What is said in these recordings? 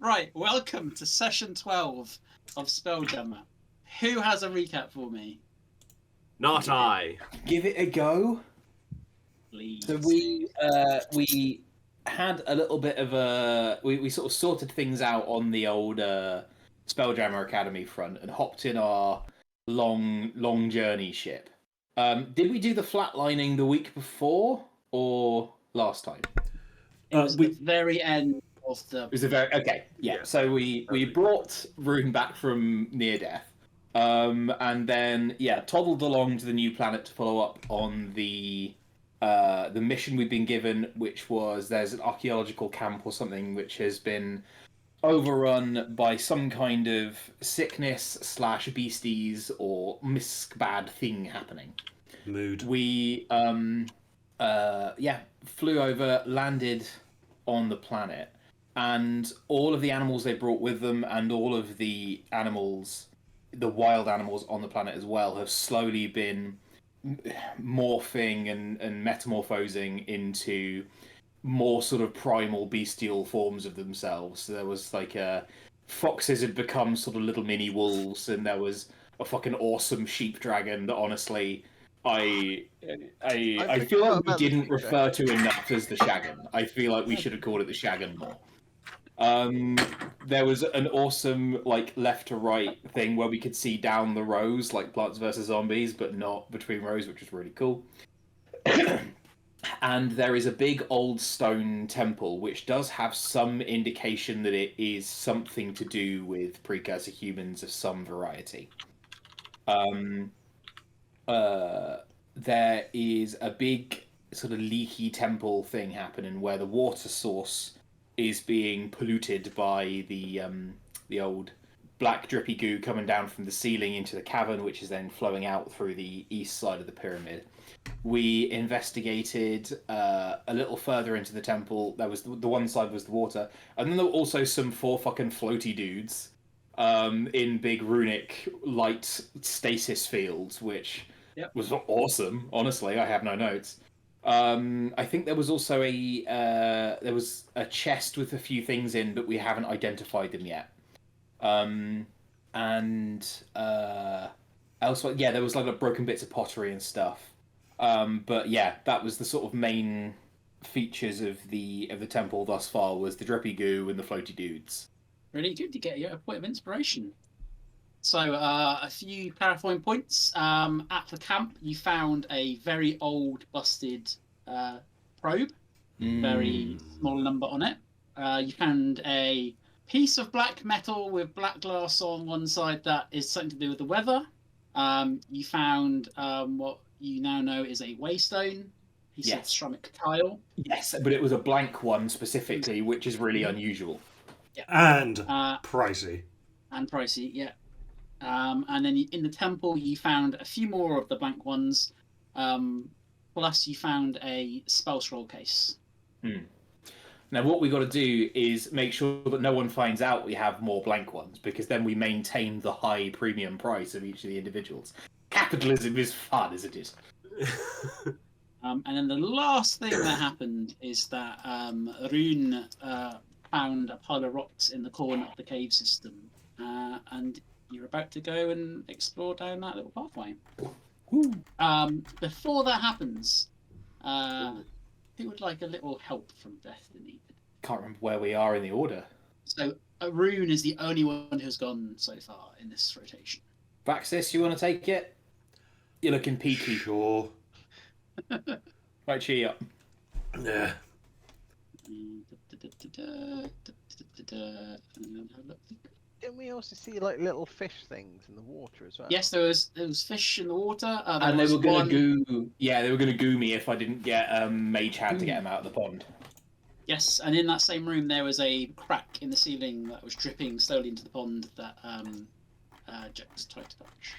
Right, welcome to session 12 of Spelljammer. Who has a recap for me? Not I. Give it a go. Please. So we had a little bit of a we sort of sorted things out on the old Spelljammer Academy front and hopped in our long journey ship. Did we do the flatlining the week before or last time? It was the very end of the... It was the very okay. Yeah. So we brought Rune back from near death, and then toddled along to the new planet to follow up on the mission we've been given, which was there's an archaeological camp or something which has been overrun by some kind of sickness / beasties or bad thing happening. Mood. We flew over, landed on the planet, and all of the animals they brought with them and all of the animals, the wild animals on the planet as well, have slowly been morphing and metamorphosing into more sort of primal bestial forms of themselves. So there was like foxes had become sort of little mini wolves, and there was a fucking awesome sheep dragon that honestly I feel like we didn't refer to enough as the Shagan. I feel like we should have called it the Shagan more. There was an awesome like left to right thing where we could see down the rows like Plants vs Zombies, but not between rows, which was really cool. And there is a big old stone temple which does have some indication that it is something to do with precursor humans of some variety. There is a big sort of leaky temple thing happening where the water source is being polluted by the old black drippy goo coming down from the ceiling into the cavern, which is then flowing out through the east side of the pyramid. We investigated a little further into the temple. There was the one side was the water, and then there were also some 4 fucking floaty dudes in big runic light stasis fields, which was awesome. Honestly, I have no notes. I think there was also a chest with a few things in, but we haven't identified them yet. Elsewhere, there was like broken bits of pottery and stuff. But yeah, that was the sort of main features of the temple thus far, was the drippy goo and the floaty dudes. Really good to get you a point of inspiration. So a few PowerPoint points. At the camp, you found a very old, busted probe. Very small number on it. You found a piece of black metal with black glass on one side that is something to do with the weather. You found what you now know is a waystone, piece of ceramic tile. Yes, but it was a blank one specifically, which is really unusual. Yeah. And pricey. And pricey, yeah. And then in the temple, you found a few more of the blank ones. Plus, you found a spell scroll case. Now, what we got to do is make sure that no one finds out we have more blank ones, because then we maintain the high premium price of each of the individuals. Capitalism is fun, isn't it? And then the last thing that happened is that Rune found a pile of rocks in the corner of the cave system, and you're about to go and explore down that little pathway. Before that happens, who would like a little help from Destiny? Can't remember where we are in the order. So Rune is the only one who's gone so far in this rotation. Vaxis, you want to take it? You're looking peaky. Sure. Right, cheer up. Yeah. Didn't we also see like little fish things in the water as well? Yes, there was fish in the water. And they were going to goo. Yeah, they were going to goo me if I didn't get Mage Hand to get them out of the pond. Yes, and in that same room there was a crack in the ceiling that was dripping slowly into the pond that Jax tried to touch.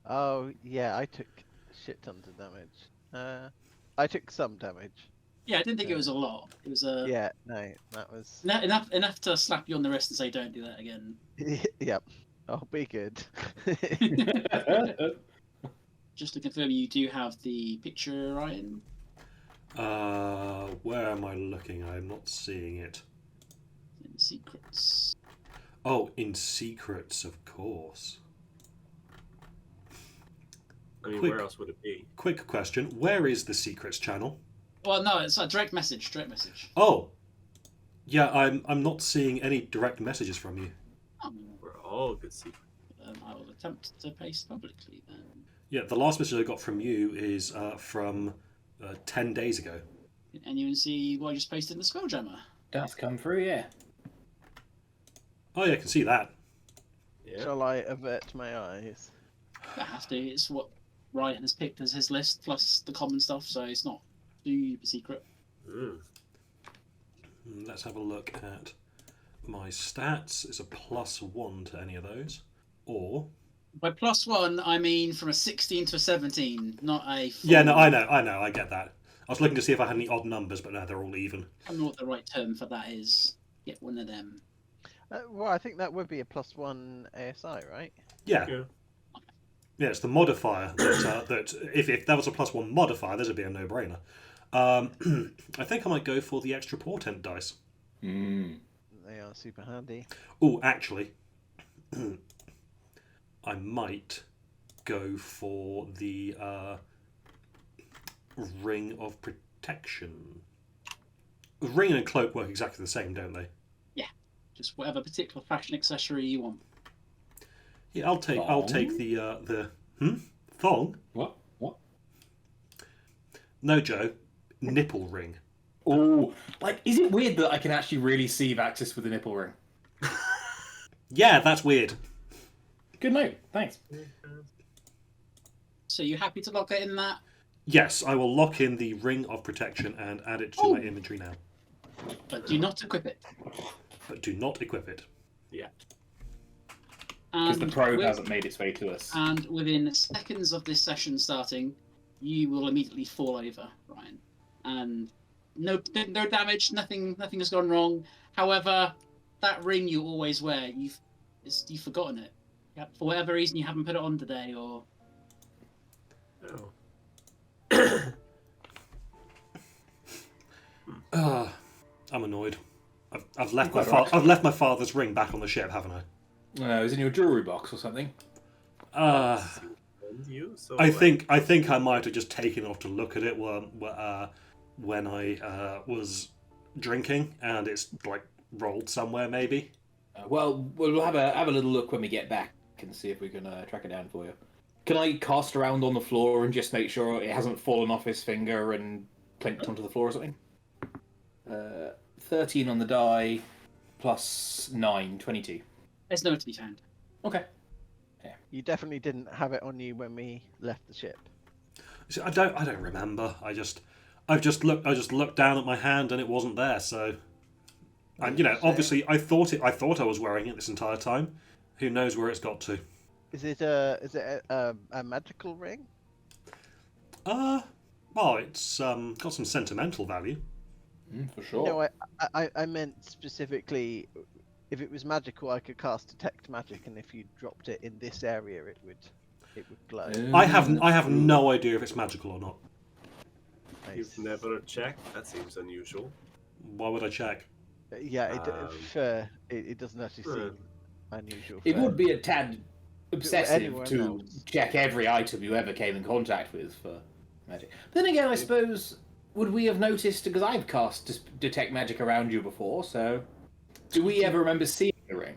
Oh yeah, I took shit tons of damage. I took some damage. Yeah, I didn't think it was a lot. It was Yeah, no, that was enough to slap you on the wrist and say, "Don't do that again." Yep, I'll be good. Just to confirm, you do have the picture, Ryan. Where am I looking? I'm not seeing it. secrets. Oh, in secrets, of course. I mean, Quick. where else would it be? Quick question. Where is the secrets channel? Well, no, it's a direct message. Direct message. Oh. Yeah, I'm not seeing any direct messages from you. Oh, We're all good secrets. I will attempt to paste publicly then. Yeah, the last message I got from you is from 10 days ago. Can anyone see what I just pasted in the Spelljammer? That's come through, yeah. Oh, yeah, I can see that. Yeah. Shall I avert my eyes? I have to. It's what Ryan has picked as his list, plus the common stuff, so it's not super secret. Mm. Let's have a look at my stats. It's a +1 to any of those. Or... By +1, I mean from a 16 to a 17, not a full... Yeah, no, I know, I get that. I was looking to see if I had any odd numbers, but no, they're all even. I don't know what the right term for that is. Get one of them. Well, I think that would be a +1 ASI, right? Yeah. Yeah. Yeah, it's the modifier that if that was a +1 modifier, this would be a no-brainer. I think I might go for the extra portent dice. Mm. They are super handy. Oh, actually, I might go for the ring of protection. Ring and cloak work exactly the same, don't they? Just whatever particular fashion accessory you want. Yeah, I'll take the thong. What? No, Joe, nipple ring. Oh, like, is it weird that I can actually really see Vaxis with a nipple ring? Yeah, that's weird. Good note, thanks. So you happy to lock it in that? Yes, I will lock in the ring of protection and add it to my inventory now. But do not equip it. But do not equip it. Yeah. Because the And probe with- hasn't made its way to us. And within seconds of this session starting, you will immediately fall over, Ryan. And no damage, nothing has gone wrong. However, that ring you always wear, you've forgotten it. Yeah, for whatever reason, you haven't put it on today, or Oh. I'm annoyed. I've left my father's ring back on the ship, haven't I? No, it's in your jewelry box or something. You, so I think I might have just taken off to look at it when I was drinking, and it's like rolled somewhere maybe. Well, we'll have a little look when we get back and see if we can track it down for you. Can I cast around on the floor and just make sure it hasn't fallen off his finger and plinked onto the floor or something? 13 on the die, plus 9, 22. there's nowhere to be found. Okay. You definitely didn't have it on you when we left the ship. See, I don't remember. I just looked down at my hand and it wasn't there. So, and obviously I thought I was wearing it this entire time. Who knows where it's got to? Is it a magical ring? Well, it's got some sentimental value. For sure. No, I meant specifically, if it was magical, I could cast detect magic, and if you dropped it in this area, it would glow. I have no idea if it's magical or not. You've never checked? That seems unusual. Why would I check? Yeah, it doesn't actually seem unusual. It for would be a tad obsessive anyone to else. check every item you ever came in contact with for magic. Then again, I suppose, would we have noticed, because I've cast detect magic around you before, so do we ever remember seeing the ring?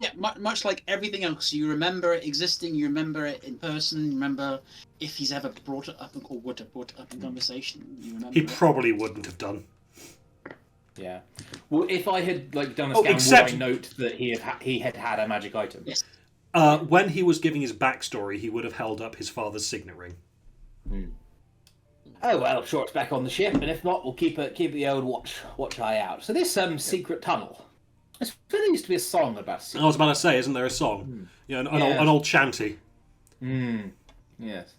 Yeah, much like everything else, you remember it existing, you remember it in person, you remember if he's ever brought it up or would have brought it up in conversation. You remember He it. probably wouldn't have done. Yeah. Well, if I had done a Oh, scan, except- would I note that he had had a magic item? Yes. When he was giving his backstory, he would have held up his father's signet ring. Oh well, I'm sure it's back on the ship, and if not, we'll keep the old watch eye out. So this secret tunnel. I suppose there used to be a song about secret. I was about to say, isn't there a song? An old chanty. Yes.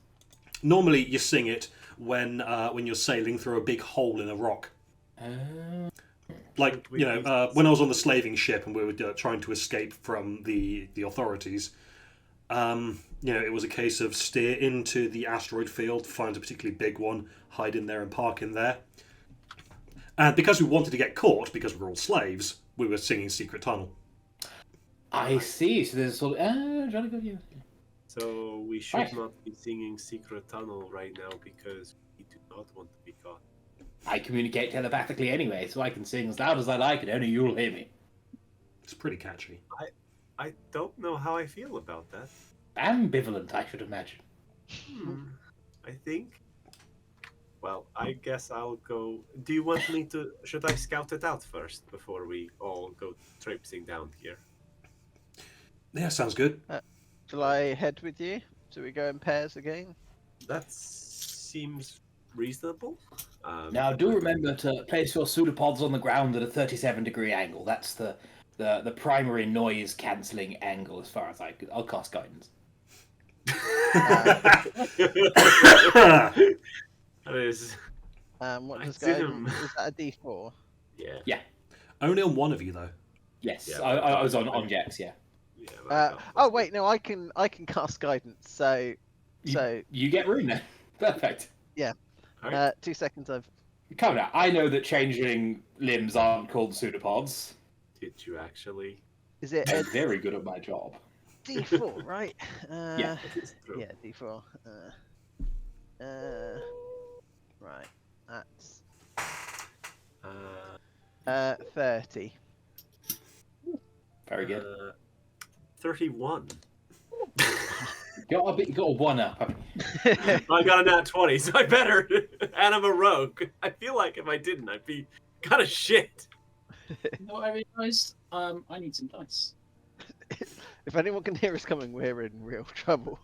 Normally, you sing it when you're sailing through a big hole in a rock. Like, when I was on the slaving ship and we were trying to escape from the authorities, it was a case of steer into the asteroid field, find a particularly big one, hide in there and park in there. And because we wanted to get caught, because we're all slaves, we were singing Secret Tunnel. I see. So there's a sort of jolly good. Yeah. So we should Right. not be singing Secret Tunnel right now because we do not want to be caught. I communicate telepathically anyway, so I can sing as loud as I like, and only you'll hear me. It's pretty catchy. I don't know how I feel about that. Ambivalent, I should imagine. I think. Well, I guess I'll go. Do you want me to? Should I scout it out first before we all go traipsing down here? Yeah, sounds good. Shall I head with you? Do we go in pairs again? That seems reasonable. Now, do remember to place your pseudopods on the ground at a 37-degree angle. That's the primary noise cancelling angle, as far as I'll cast guidance. That is. What I does did guidance? him. Is that a D4? Yeah. Only on one of you, though. Yes, Yeah, I was on Jex. Yeah. Oh wait, no, I can cast guidance. So You get room then. Perfect. Alright. 2 seconds. Come now. I know that changing limbs aren't called pseudopods. Did you actually? Is it I'm a very good at my job. D4, right? Yeah. That is true. Yeah, D4. Right. That's Uh, 30. Very good. 31. Got a 1-up. haven't you? I got a nat 20, so I better. And I'm a rogue. I feel like if I didn't, I'd be kind of shit. You know what I realised? I need some dice. If anyone can hear us coming, we're in real trouble.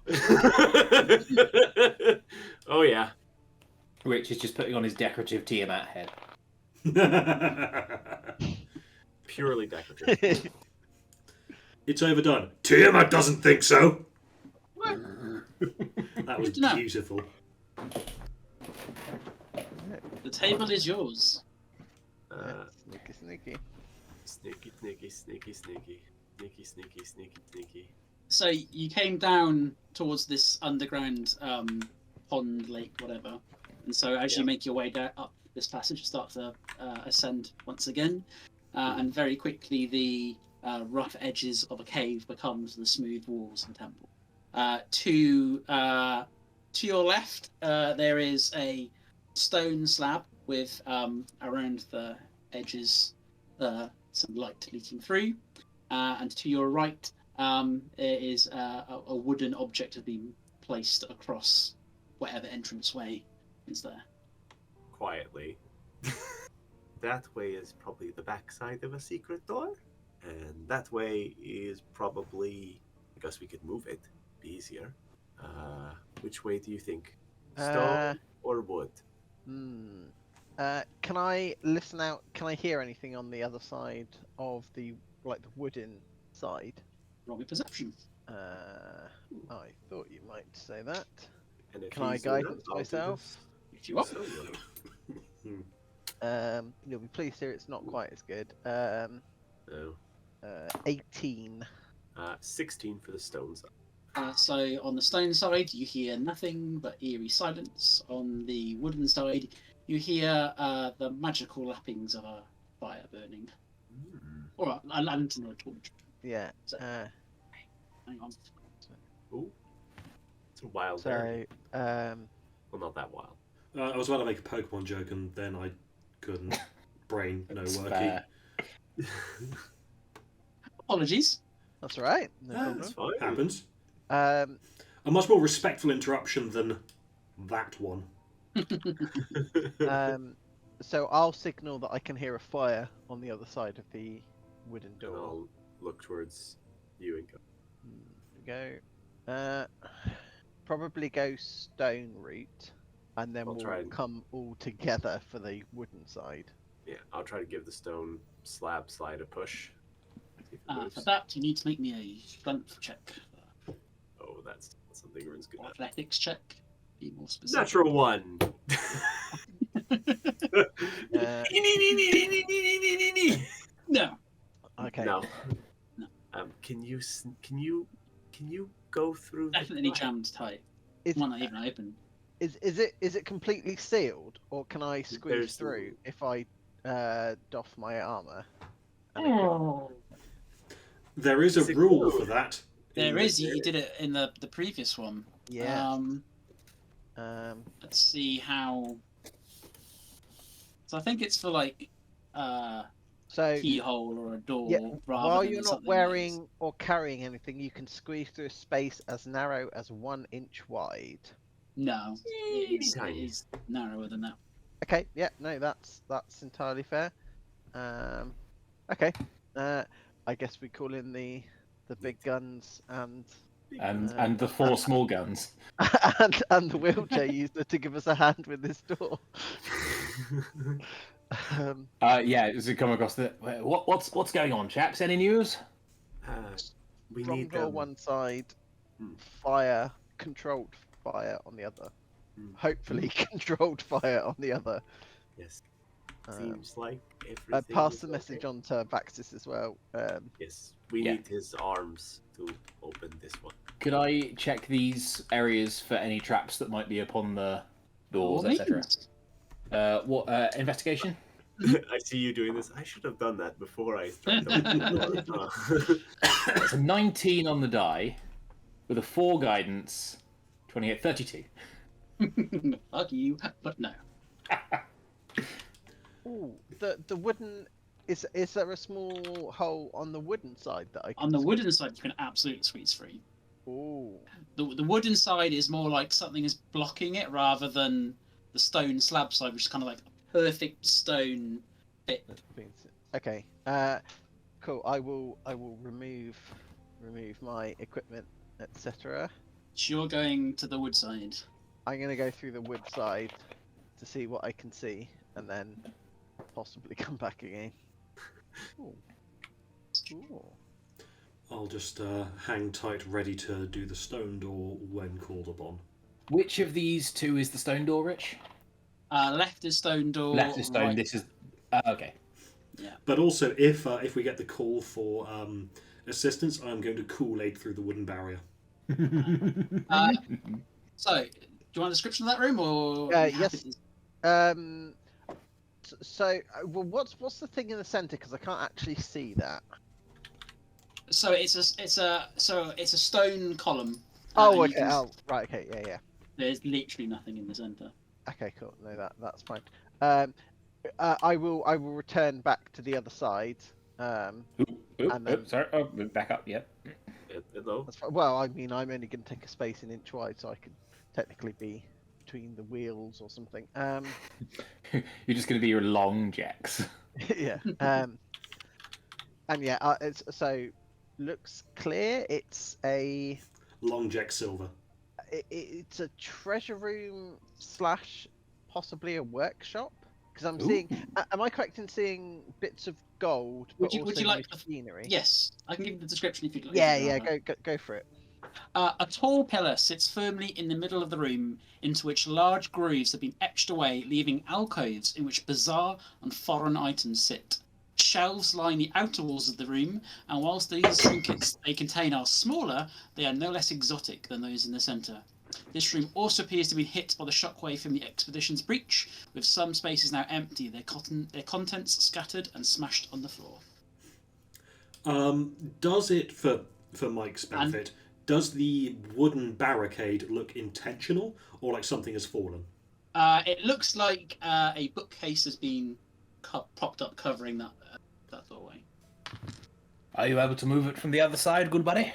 Oh yeah. Rich is just putting on his decorative Tiamat head. Purely decorative. It's overdone. Tiamat doesn't think so. That was Good to know. beautiful. The table is yours. Sneaky, sneaky. Sneaky, sneaky, sneaky, sneaky. Sneaky, sneaky, sneaky, sneaky. So you came down towards this underground pond, lake, whatever. And so as you make your way down up this passage, you start to ascend once again. And very quickly the rough edges of a cave becomes the smooth walls of the temple. To your left, there is a stone slab with around the edges some light leaking through. And to your right, there is a wooden object has been placed across whatever entranceway is there. Quietly. That way is probably the backside of a secret door. And that way is probably. I guess we could move it. Be easier. Which way do you think? Stone or wood? Can I listen out? Can I hear anything on the other side of the wooden side? Roll me perception. I thought you might say that. And if Can I he's doing guidance that, I'll do myself? If you want. So, You'll be pleased to hear it's not quite as good. no. 18. 16 for the stones. So on the stone side, you hear nothing but eerie silence. On the wooden side, you hear the magical lappings of a fire burning, or a lantern or a torch. Yeah. So- Hang on. Ooh. It's a wild So, area. Well, not that wild. I was about to make a Pokemon joke and then I couldn't. Brain no It's working. fair. Apologies. that's all right. No Ah, problem. That's fine. Happens. Um, A much more respectful interruption than that one. so I'll signal that I can hear a fire on the other side of the wooden And door. I'll look towards you and go. Go. Probably go stone route, and then I'll we'll try and- come all together for the wooden side. Yeah, I'll try to give the stone slab slide a push. See if it moves. For that, you need to make me a strength check. Oh, that's something Rune's good Or at. athletics check. Be more specific. Natural 1. Uh, No. okay. No. No. Can you go through? Definitely the jammed tight. Is, One not even open. is it completely sealed, or can I squeeze There's through if I doff my armor? and equip. There is a Is it rule cool? for that. There is. You did it in the previous one. Yeah. Let's see how. So I think it's for like So keyhole or a door. yeah, rather while than you're not something wearing or carrying anything, you can squeeze through a space as narrow as 1 inch wide. No, Teeny it tiny. is narrower than that. Okay, yeah, no, that's entirely fair. Okay, I guess we call in the big guns and And the 4 small guns. and the wheelchair user to give us a hand with this door. Yeah, as we come across the what's going on, chaps? Any news? We Strong need door one side, Hmm. fire, controlled fire on the other. Hmm. Hopefully controlled fire on the other. Yes. Um, Seems like everything. pass is the okay. message on to Baxis as well. Yes, we Yeah. need his arms to open this one. Could I check these areas for any traps that might be upon the doors, All etc.? means. What investigation? I see you doing this. I should have done that before I tried to open the door. It's a 19 on the die, with a 4 guidance, 28, 32. Fuck you, but no. Ooh, the wooden is there a small hole on the wooden side that I can On the squeeze- wooden side, you can absolutely squeeze through. Ooh. The wooden side is more like something is blocking it rather than the stone slab side, which is kind of like a perfect stone pit. Okay. Cool. I will remove my equipment, etc. So you're going to the wood side. I'm gonna go through the wood side to see what I can see, and then possibly come back again. Ooh. Ooh. I'll just hang tight, ready to do the stone door when called upon. Which of these 2 is the stone door, Rich? Left is stone door. Left is stone. right- This is okay. But also, if we get the call for assistance, I'm going to Kool-Aid through the wooden barrier. So, do you want a description of that room, or? Yeah, are you happy yes. to- Well, what's the thing in the center? Because I can't actually see that. So it's a stone column. Oh, and you okay. can- Oh, right. Okay. Yeah, yeah. There's literally nothing in the center. Okay, cool. No, that's fine. I will return back to the other side. And then- Sorry. Oh, back up. Yep. Hello? That's fine. Well, I mean, I'm only going to take a space an inch wide, so I could technically be between the wheels or something. You're just going to be your long jacks. Yeah. And yeah, it's so looks clear. It's a Long Jack Silver. it's a treasure room / possibly a workshop, because I'm Ooh. seeing. Am I correct in seeing bits of gold, but Would also you like the- machinery? Yes, I can give you the description if you'd like. Yeah, if you'd yeah. rather. Go for it. A tall pillar sits firmly in the middle of the room, into which large grooves have been etched away, leaving alcoves in which bizarre and foreign items sit. Shelves line the outer walls of the room, and whilst these trinkets they contain are smaller, they are no less exotic than those in the centre. This room also appears to be hit by the shockwave from the expedition's breach, with some spaces now empty, their contents scattered and smashed on the floor. Does it, for Mike's benefit, does the wooden barricade look intentional, or like something has fallen? It looks like a bookcase has been propped up, covering that doorway. Are you able to move it from the other side, good buddy?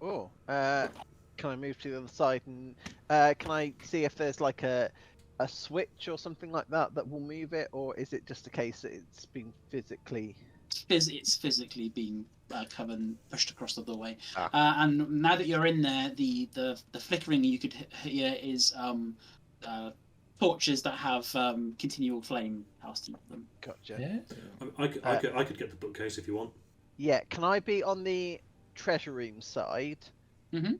Oh, can I move to the other side and can I see if there's like a switch or something like that will move it, or is it just a case that it's been physically? It's physically being covered and pushed across the doorway. Ah. And now that you're in there, the flickering you could hear is torches that have continual flame cast into them. Gotcha. Yeah. I could get the bookcase if you want. Yeah, can I be on the treasure room side? Mhm.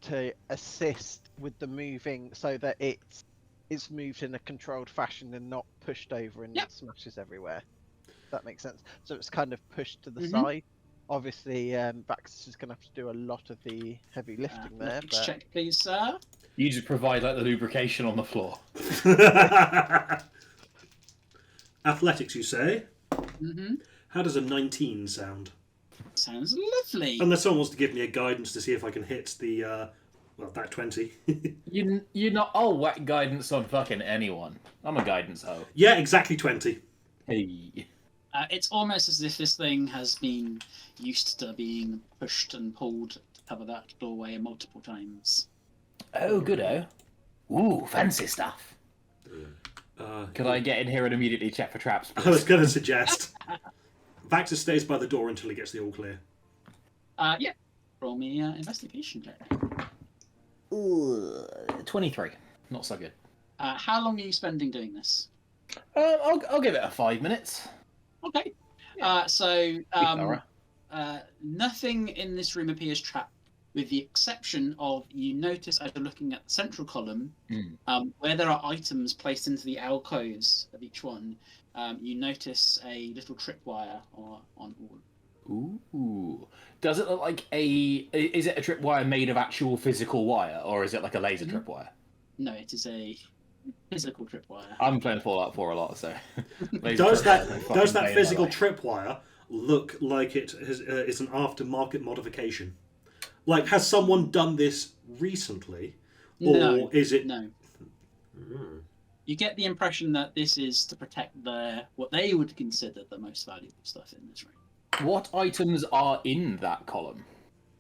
To assist with the moving, so that it's moved in a controlled fashion and not pushed over and Yep. smashes everywhere. That makes sense. So it's kind of pushed to the Mhm. side. Obviously, Baxter is going to have to do a lot of the heavy lifting there. Let's But... check, please, sir. You just provide like the lubrication on the floor. Athletics, you say? Mm-hmm. How does a 19 sound? Sounds lovely. Unless someone wants to give me a guidance to see if I can hit the, that 20. You're not. I'll whack guidance on fucking anyone. I'm a guidance hoe. Yeah, exactly 20. Hey. It's almost as if this thing has been used to being pushed and pulled to cover that doorway multiple times. Oh, good-o. Ooh, fancy stuff. Can I get in here and immediately check for traps, please? I was going to suggest. Vaxer stays by the door until he gets the all clear. Yeah. Roll me investigation check. Ooh, 23. Not so good. How long are you spending doing this? I'll give it a 5 minutes. Okay. Nothing in this room appears trapped, with the exception of you notice as you're looking at the central column, where there are items placed into the alcoves of each one. You notice a little tripwire on all. Ooh. Does it look like is it a tripwire made of actual physical wire, or is it like a laser tripwire? No, it is a physical tripwire. I'm playing Fallout 4 a lot, so... Does that physical tripwire look like it is an aftermarket modification? Like, has someone done this recently? Or No, is it... No. You get the impression that this is to protect what they would consider the most valuable stuff in this room. What items are in that column?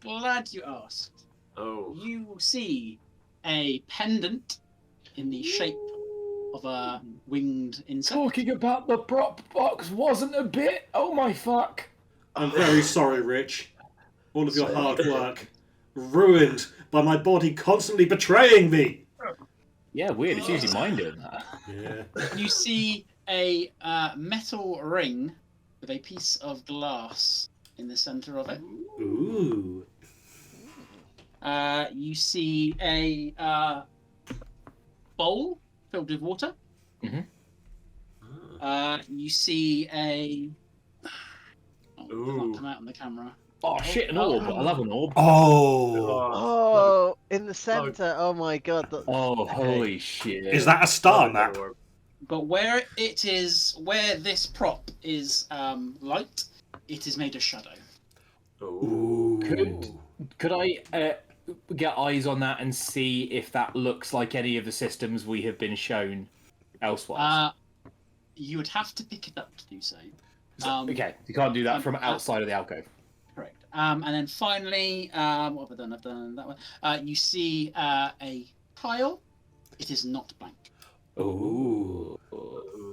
Glad you asked. Oh. You will see a pendant in the shape of a winged insect. Talking about the prop box wasn't a bit. Oh my fuck. I'm very sorry, Rich. All of your hard work ruined by my body constantly betraying me. Yeah, weird. It's usually mine doing that. Yeah. You see a metal ring with a piece of glass in the center of it. Ooh. You see a bowl filled with water. You see a... Oh, it does not come out on the camera. Oh shit, an orb. I love an orb. Oh, in the center. Oh my god. Oh, holy shit. Is that a star map? But where this prop is light, it is made of shadow. Ooh. Could I get eyes on that and see if that looks like any of the systems we have been shown elsewhere? You would have to pick it up to do so. Okay, you can't do that from outside of the alcove. Correct. And then finally, what have I done? I've done that one. You see a tile. It is not blank. Ooh.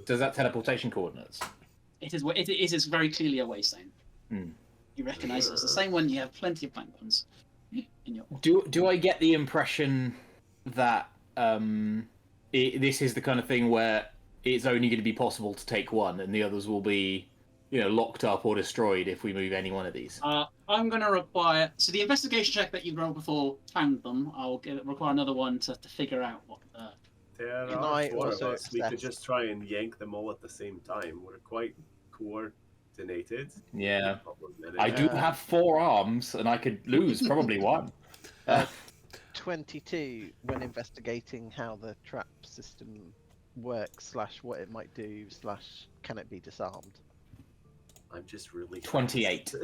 Does that teleportation coordinates? It is very clearly a waystone. You recognise it as the same one. You have plenty of blank ones in your. Do I get the impression that this is the kind of thing where it's only going to be possible to take one, and the others will be, locked up or destroyed if we move any one of these? I'm going to require... So the investigation check that you rolled before found them. I'll require another one to figure out what the... There Can are I four of also us. We could access- just try and yank them all at the same time. We're quite coordinated. Yeah. Couple of minutes. I do have 4 arms, and I could lose probably one. 22 when investigating how the trap system works / what it might do / can it be disarmed. I'm just really 28.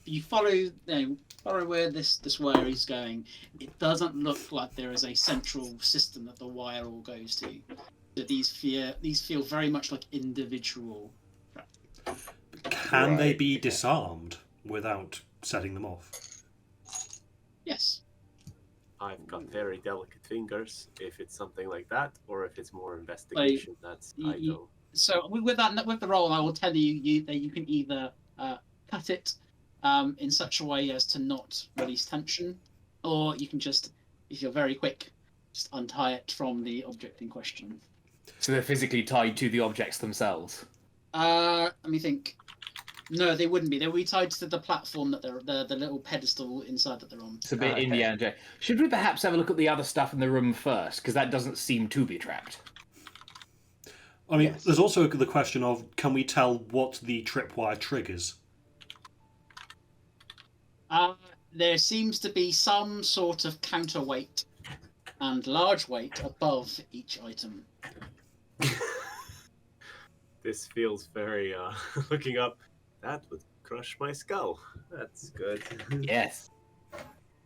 You follow where this wire is going. It doesn't look like there is a central system that the wire all goes to. So these feel very much like individual. Can they be disarmed without setting them off? Yes. I've got very delicate fingers. If it's something like that, or if it's more investigation, that's I don't. So with the roll, I will tell you that you can either cut it in such a way as to not release tension, or you can just, if you're very quick, just untie it from the object in question. So they're physically tied to the objects themselves? Let me think. No, they wouldn't be. They would be tied to the platform that they're the little pedestal inside that they're on. It's a bit Indiana Jones. Should we perhaps have a look at the other stuff in the room first? Because that doesn't seem to be trapped. I mean, Yes. there's also the question of, can we tell what the tripwire triggers? There seems to be some sort of counterweight and large weight above each item. This feels very looking up. That would crush my skull. That's good. Yes.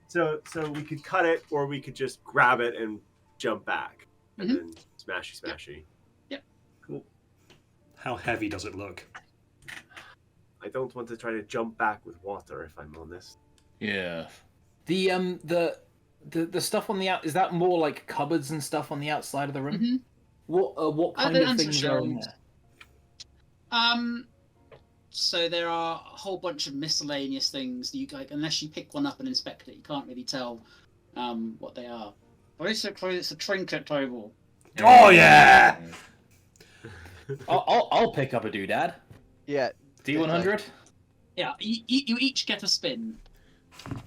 So we could cut it, or we could just grab it and jump back, and then smashy. Yep. Cool. How heavy does it look? I don't want to try to jump back with water, if I'm honest. Yeah. The stuff on the out, is that more like cupboards and stuff on the outside of the room? Mm-hmm. What kind they're of under things are in shelves. there? So there are a whole bunch of miscellaneous things. You like, unless you pick one up and inspect it, you can't really tell what they are. Basically, it's a trinket table. Oh yeah! I'll pick up a doodad. Yeah. D100. Yeah, you each get a spin.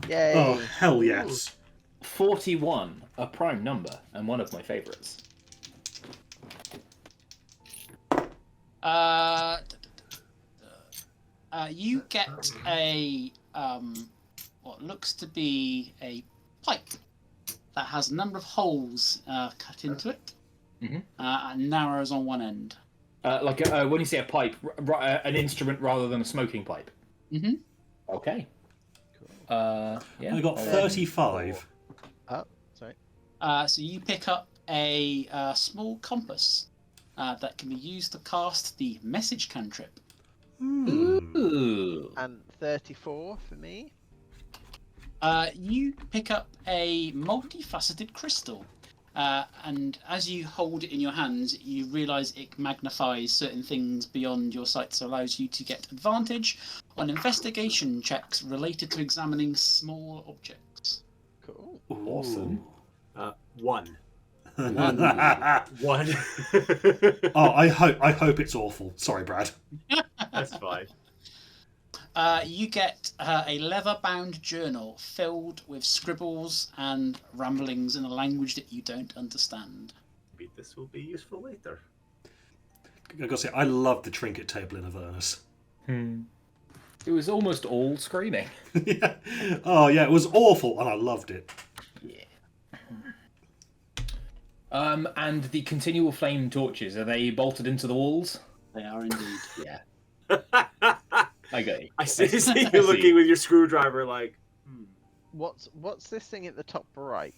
Yay. Oh hell yes! 41, a prime number, and one of my favourites. You get a what looks to be a pipe that has a number of holes cut into it, and narrows on one end. When you say a pipe, an instrument rather than a smoking pipe. Mm-hmm. Okay. I got Then- 35. Oh, sorry. So you pick up a small compass that can be used to cast the message cantrip. Ooh. And 34 for me. You pick up a multifaceted crystal, and as you hold it in your hands, you realise it magnifies certain things beyond your sight, so allows you to get advantage on investigation checks related to examining small objects. Cool. Awesome. One. Oh, I hope it's awful. Sorry, Brad. That's fine. You get a leather-bound journal filled with scribbles and ramblings in a language that you don't understand. Maybe this will be useful later. I gotta say, I love the trinket table in Avernus. It was almost all screaming. Yeah. Oh yeah, it was awful, and I loved it. Yeah. And the continual flame torches, are they bolted into the walls? They are indeed. Yeah. I got you. I see I you see. looking with your screwdriver like, What's this thing at the top right?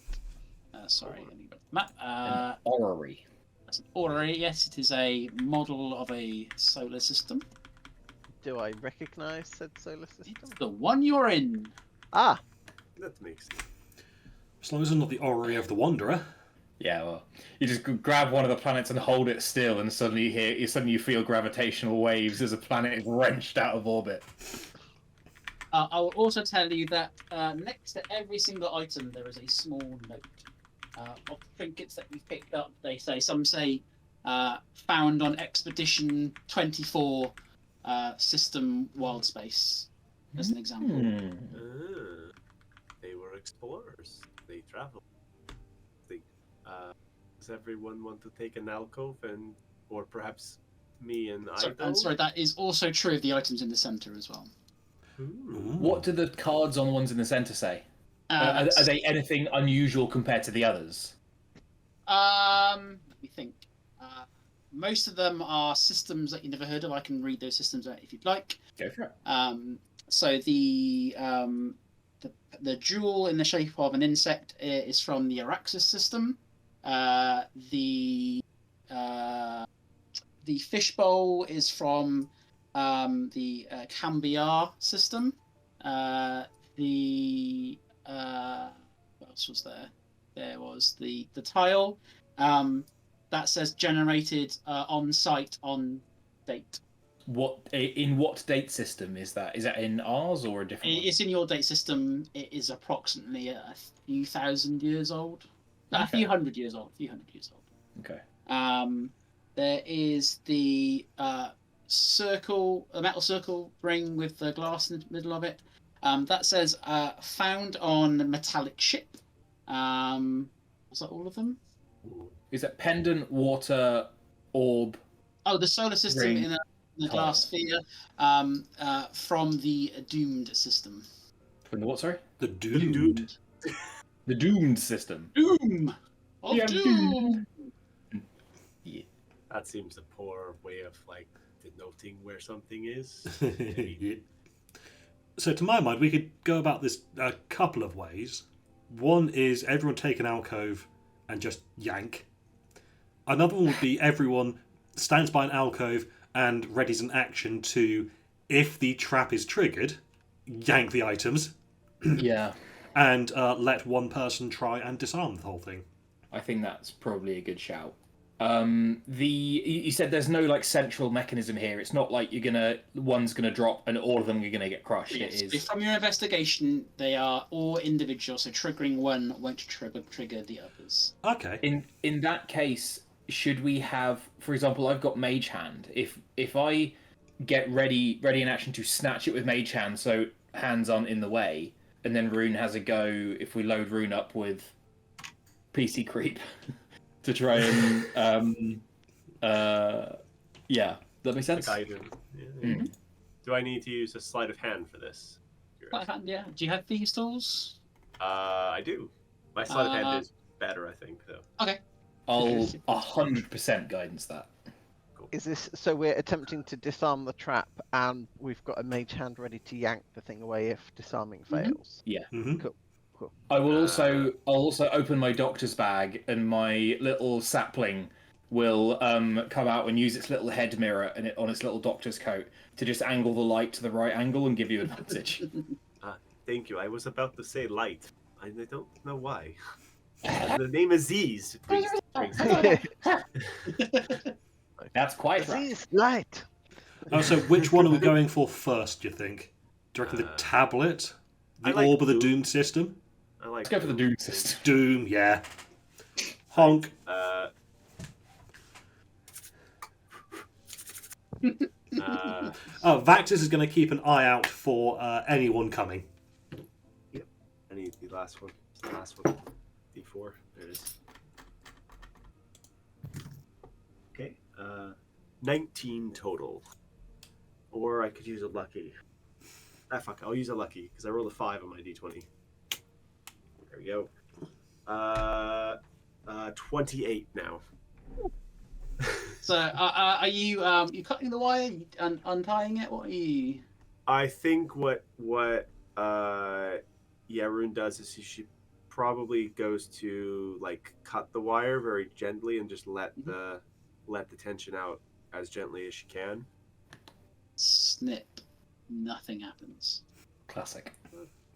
Sorry, let me go to the map. An orrery. That's an orrery. Yes, it is a model of a solar system. Do I recognise said solar system? It's the one you're in. Ah, that makes sense. As long as it's not the orrery of the Wanderer. Yeah, well, you just grab one of the planets and hold it still, and suddenly you feel gravitational waves as a planet is wrenched out of orbit. I will also tell you that next to every single item there is a small note of trinkets that we've picked up. Some say found on Expedition 24 System Wild Space, as an example. They were explorers. They traveled. Does everyone want to take an alcove or perhaps me and Ido? I'm sorry, that is also true of the items in the centre as well. What do the cards on the ones in the centre say? Are they anything unusual compared to the others? Let me think. Most of them are systems that you never heard of. I can read those systems out if you'd like. Go for it. So the jewel in the shape of an insect is from the Araxis system. The fishbowl is from the Cambiar system. What else was there? There was the tile that says generated on site on date. In what date system is that? Is that in ours or a different one? It's in your date system. It is approximately a few thousand years old. A Okay. few hundred years old. Okay. There is the circle, a metal circle ring with the glass in the middle of it. That says found on metallic ship. Was that all of them? Is that pendant, water, orb? Oh, the solar system Ring. in the glass sphere from the doomed system. From the what, sorry? The Doomed. The doomed system. Doom! Of Yeah, doom! Yeah. That seems a poor way of denoting where something is. Yeah. So to my mind, we could go about this a couple of ways. One is everyone take an alcove and just yank. Another one would be everyone stands by an alcove and readies an action to, if the trap is triggered, yank the items Yeah, and let one person try and disarm the whole thing. I think that's probably a good shout. You said there's no like central mechanism here. It's not like one's gonna drop and all of them are gonna get crushed. Yes, It is. from your investigation, they are all individual, so triggering one won't trigger the others. Okay. In that case, should we have, for example, I've got Mage Hand. If I get ready in action to snatch it with Mage Hand, so hands aren't in the way, and then Rune has a go. If we load Rune up with PC creep to try and yeah, that makes sense. Like I do. Yeah. Mm. Do I need to use a sleight of hand for this? Sleight of hand, yeah. Do you have thieves' tools? I do. My sleight of hand is better, I think, though. Okay. I'll 100% guidance that. Is this so? We're attempting to disarm the trap, and we've got a mage hand ready to yank the thing away if disarming fails. Yeah. Mm-hmm. Cool. I'll also open my doctor's bag, and my little sapling will come out and use its little head mirror and on its little doctor's coat to just angle the light to the right angle and give you advantage. Thank you. I was about to say light. I don't know why. The name is Z's. That's quite right. Disease light. Oh, so which one are we going for first, do you think? Do you reckon the tablet? The I like Orb of the Doom. Doom system? I like Let's go for the Doom system. Doom, yeah. Honk. Vactus is going to keep an eye out for anyone coming. I need the last one. It's the last one. D4. There it is. Okay. 19 total. Or I could use a lucky. Fuck. I'll use a lucky because I rolled a 5 on my D20. There we go. 28 now. So, are you you cutting the wire and untying it? What are you? I think what Rune does is she probably goes to like cut the wire very gently and just let the tension out as gently as she can. Snip. Nothing happens. Classic.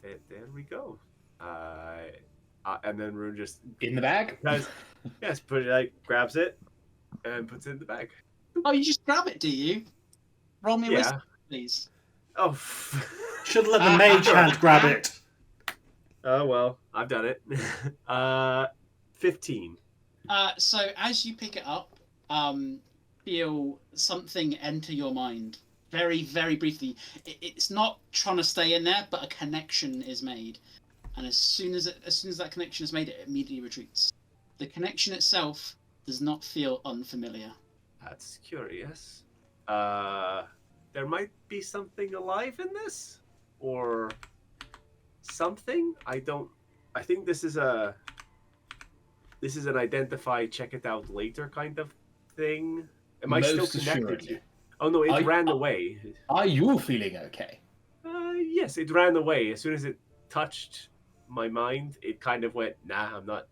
There we go. And then Rune just In the bag? put it like grabs it and puts it in the bag. Oh, you just grab it, do you? Roll me a wisdom, please. Oh. Should let the mage hand grab it. Oh well, I've done it. 15. So as you pick it up, feel something enter your mind. Very, very briefly. It's not trying to stay in there, but a connection is made. And as soon as that connection is made, it immediately retreats. The connection itself does not feel unfamiliar. That's curious. There might be something alive in this, or something. I think this is an identify, check it out later kind of thing. Am I still Most connected? assuredly. Oh no, it ran away. Are you feeling okay? Yes, it ran away. As soon as it touched my mind, it kind of went, nah, I'm not.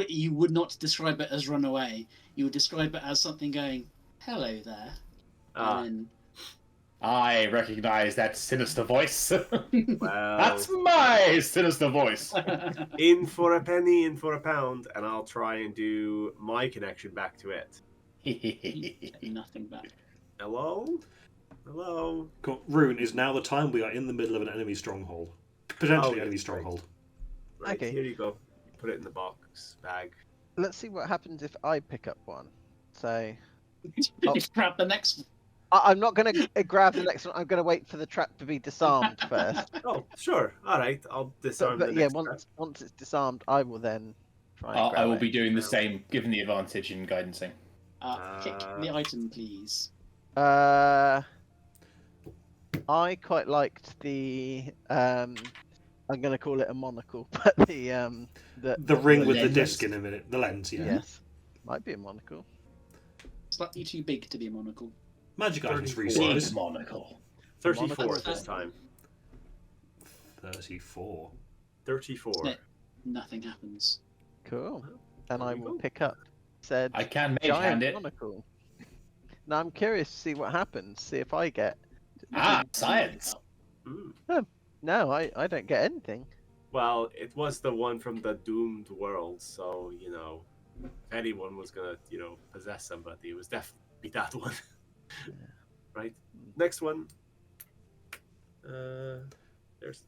You would not describe it as run away. You would describe it as something going, hello there. And I recognize that sinister voice. Well, That's my sinister voice. in for a penny, in for a pound, and I'll try and do my connection back to it. nothing back. Hello? Hello? Cool. Rune, is now the time we are in the middle of an enemy stronghold. Potentially Oh, enemy yes, stronghold. Right, Okay. here you go. Put it in the box bag. Let's see what happens if I pick up one. So Just grab the next one. I'm not going to grab the next one. I'm going to wait for the trap to be disarmed first. Oh, sure. All right. I'll disarm But the yeah, next one. once it's disarmed, I will then try and grab I will it. be doing the same, given the advantage in guidancing. Pick the item, please. I quite liked the I'm going to call it a monocle, but the ring with the lens. disc in a minute. The lens, yeah. yes, might be a monocle. Slightly too big to be a monocle. Magic items 34. resize. monocle. 34 this time. 34. 34. Snip. Nothing happens. Cool. And There I you will go. pick up said I can mage giant hand it. monocle. Now I'm curious to see what happens. See if I get. Ah, science. Hmm. No, I don't get anything. Well, it was the one from the doomed world, so if anyone was gonna, possess somebody, it was definitely that one. Right. Next one. There's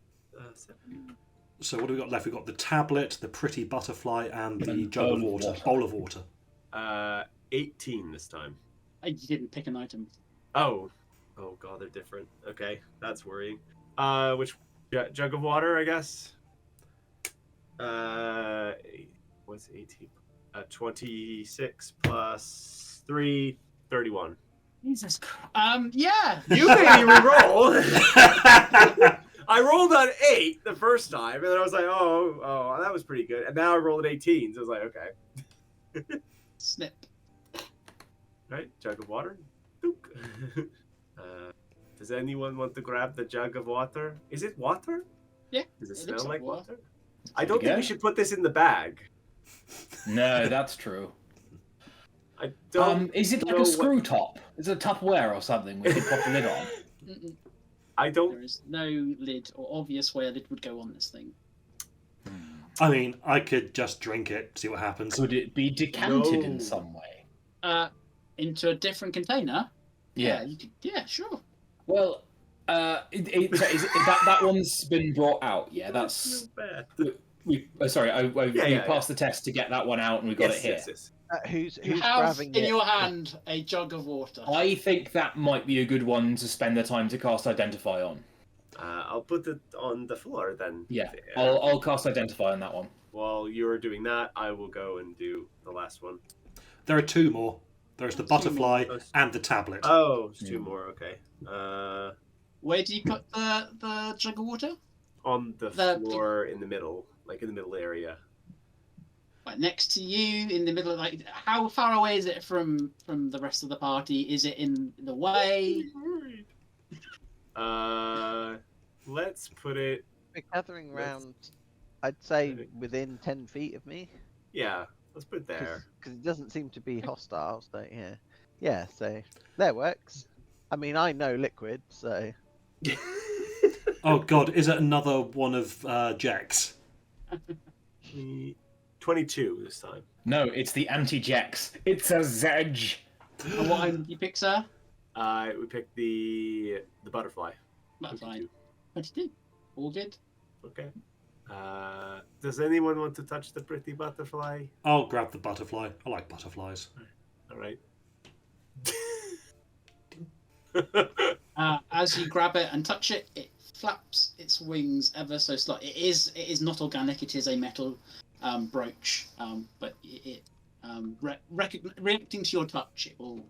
7. So what do we got left? We've got the tablet, the pretty butterfly, and the And jug of bowl of water. water. Bowl of water. 18 this time. You didn't pick an item. Oh god, they're different. Okay, that's worrying. Which jug of water, I guess. What's 18? 26 plus 3, 31. Jesus Christ. Yeah. You made me re-roll. I rolled an 8 the first time, and then I was like, oh, that was pretty good. And now I rolled an 18, so I was like, okay. Snip. Right, jug of water. Dook. Does anyone want to grab the jug of water? Is it water? Yeah, Does it it smell looks like like water. water? I don't think we go. should put this in the bag. No, that's true. I don't. Is it like know a screw top? Is it a Tupperware or something we could pop the lid on? Mm-mm. I don't. There is no lid or obvious way a lid would go on this thing. I mean, I could just drink it, see what happens. Could it be decanted No. in some way? Into a different container. Yeah. You could, yeah, sure. Well, that one's been brought out. Yeah, that's bad. we. Sorry, we Yeah, passed the test to get that one out, and we got it here. Yes. Who's You have grabbing in it? your hand a jug of water. I think that might be a good one to spend the time to cast Identify on. I'll put it on the floor then. Yeah, There. I'll cast Identify on that one. While you're doing that, I will go and do the last one. There are 2 more. There's the butterfly and the tablet. Oh, it's 2 Hmm. more. Okay. Where do you put the jug of water? On the The- floor in the middle, like in the middle area. Like next to you, in the middle of like. How far away is it from the rest of the party? Is it in the way? Let's put it. We're gathering round. I'd say within 10 feet of me. Yeah, let's put it there. Because it doesn't seem to be hostile. So yeah. So that works. I mean, I know liquid, so Oh god, is it another one of Jack's? 22 this time. No, it's the anti-Jex. It's a Zedge. And what item do you pick, sir? We picked the butterfly. Butterfly. 22. 22. All good. Okay. Does anyone want to touch the pretty butterfly? I'll grab the butterfly. I like butterflies. All right. As you grab it and touch it, it flaps its wings ever so slightly. It is not organic. It is a metal brooch, but reacting to your touch, it will.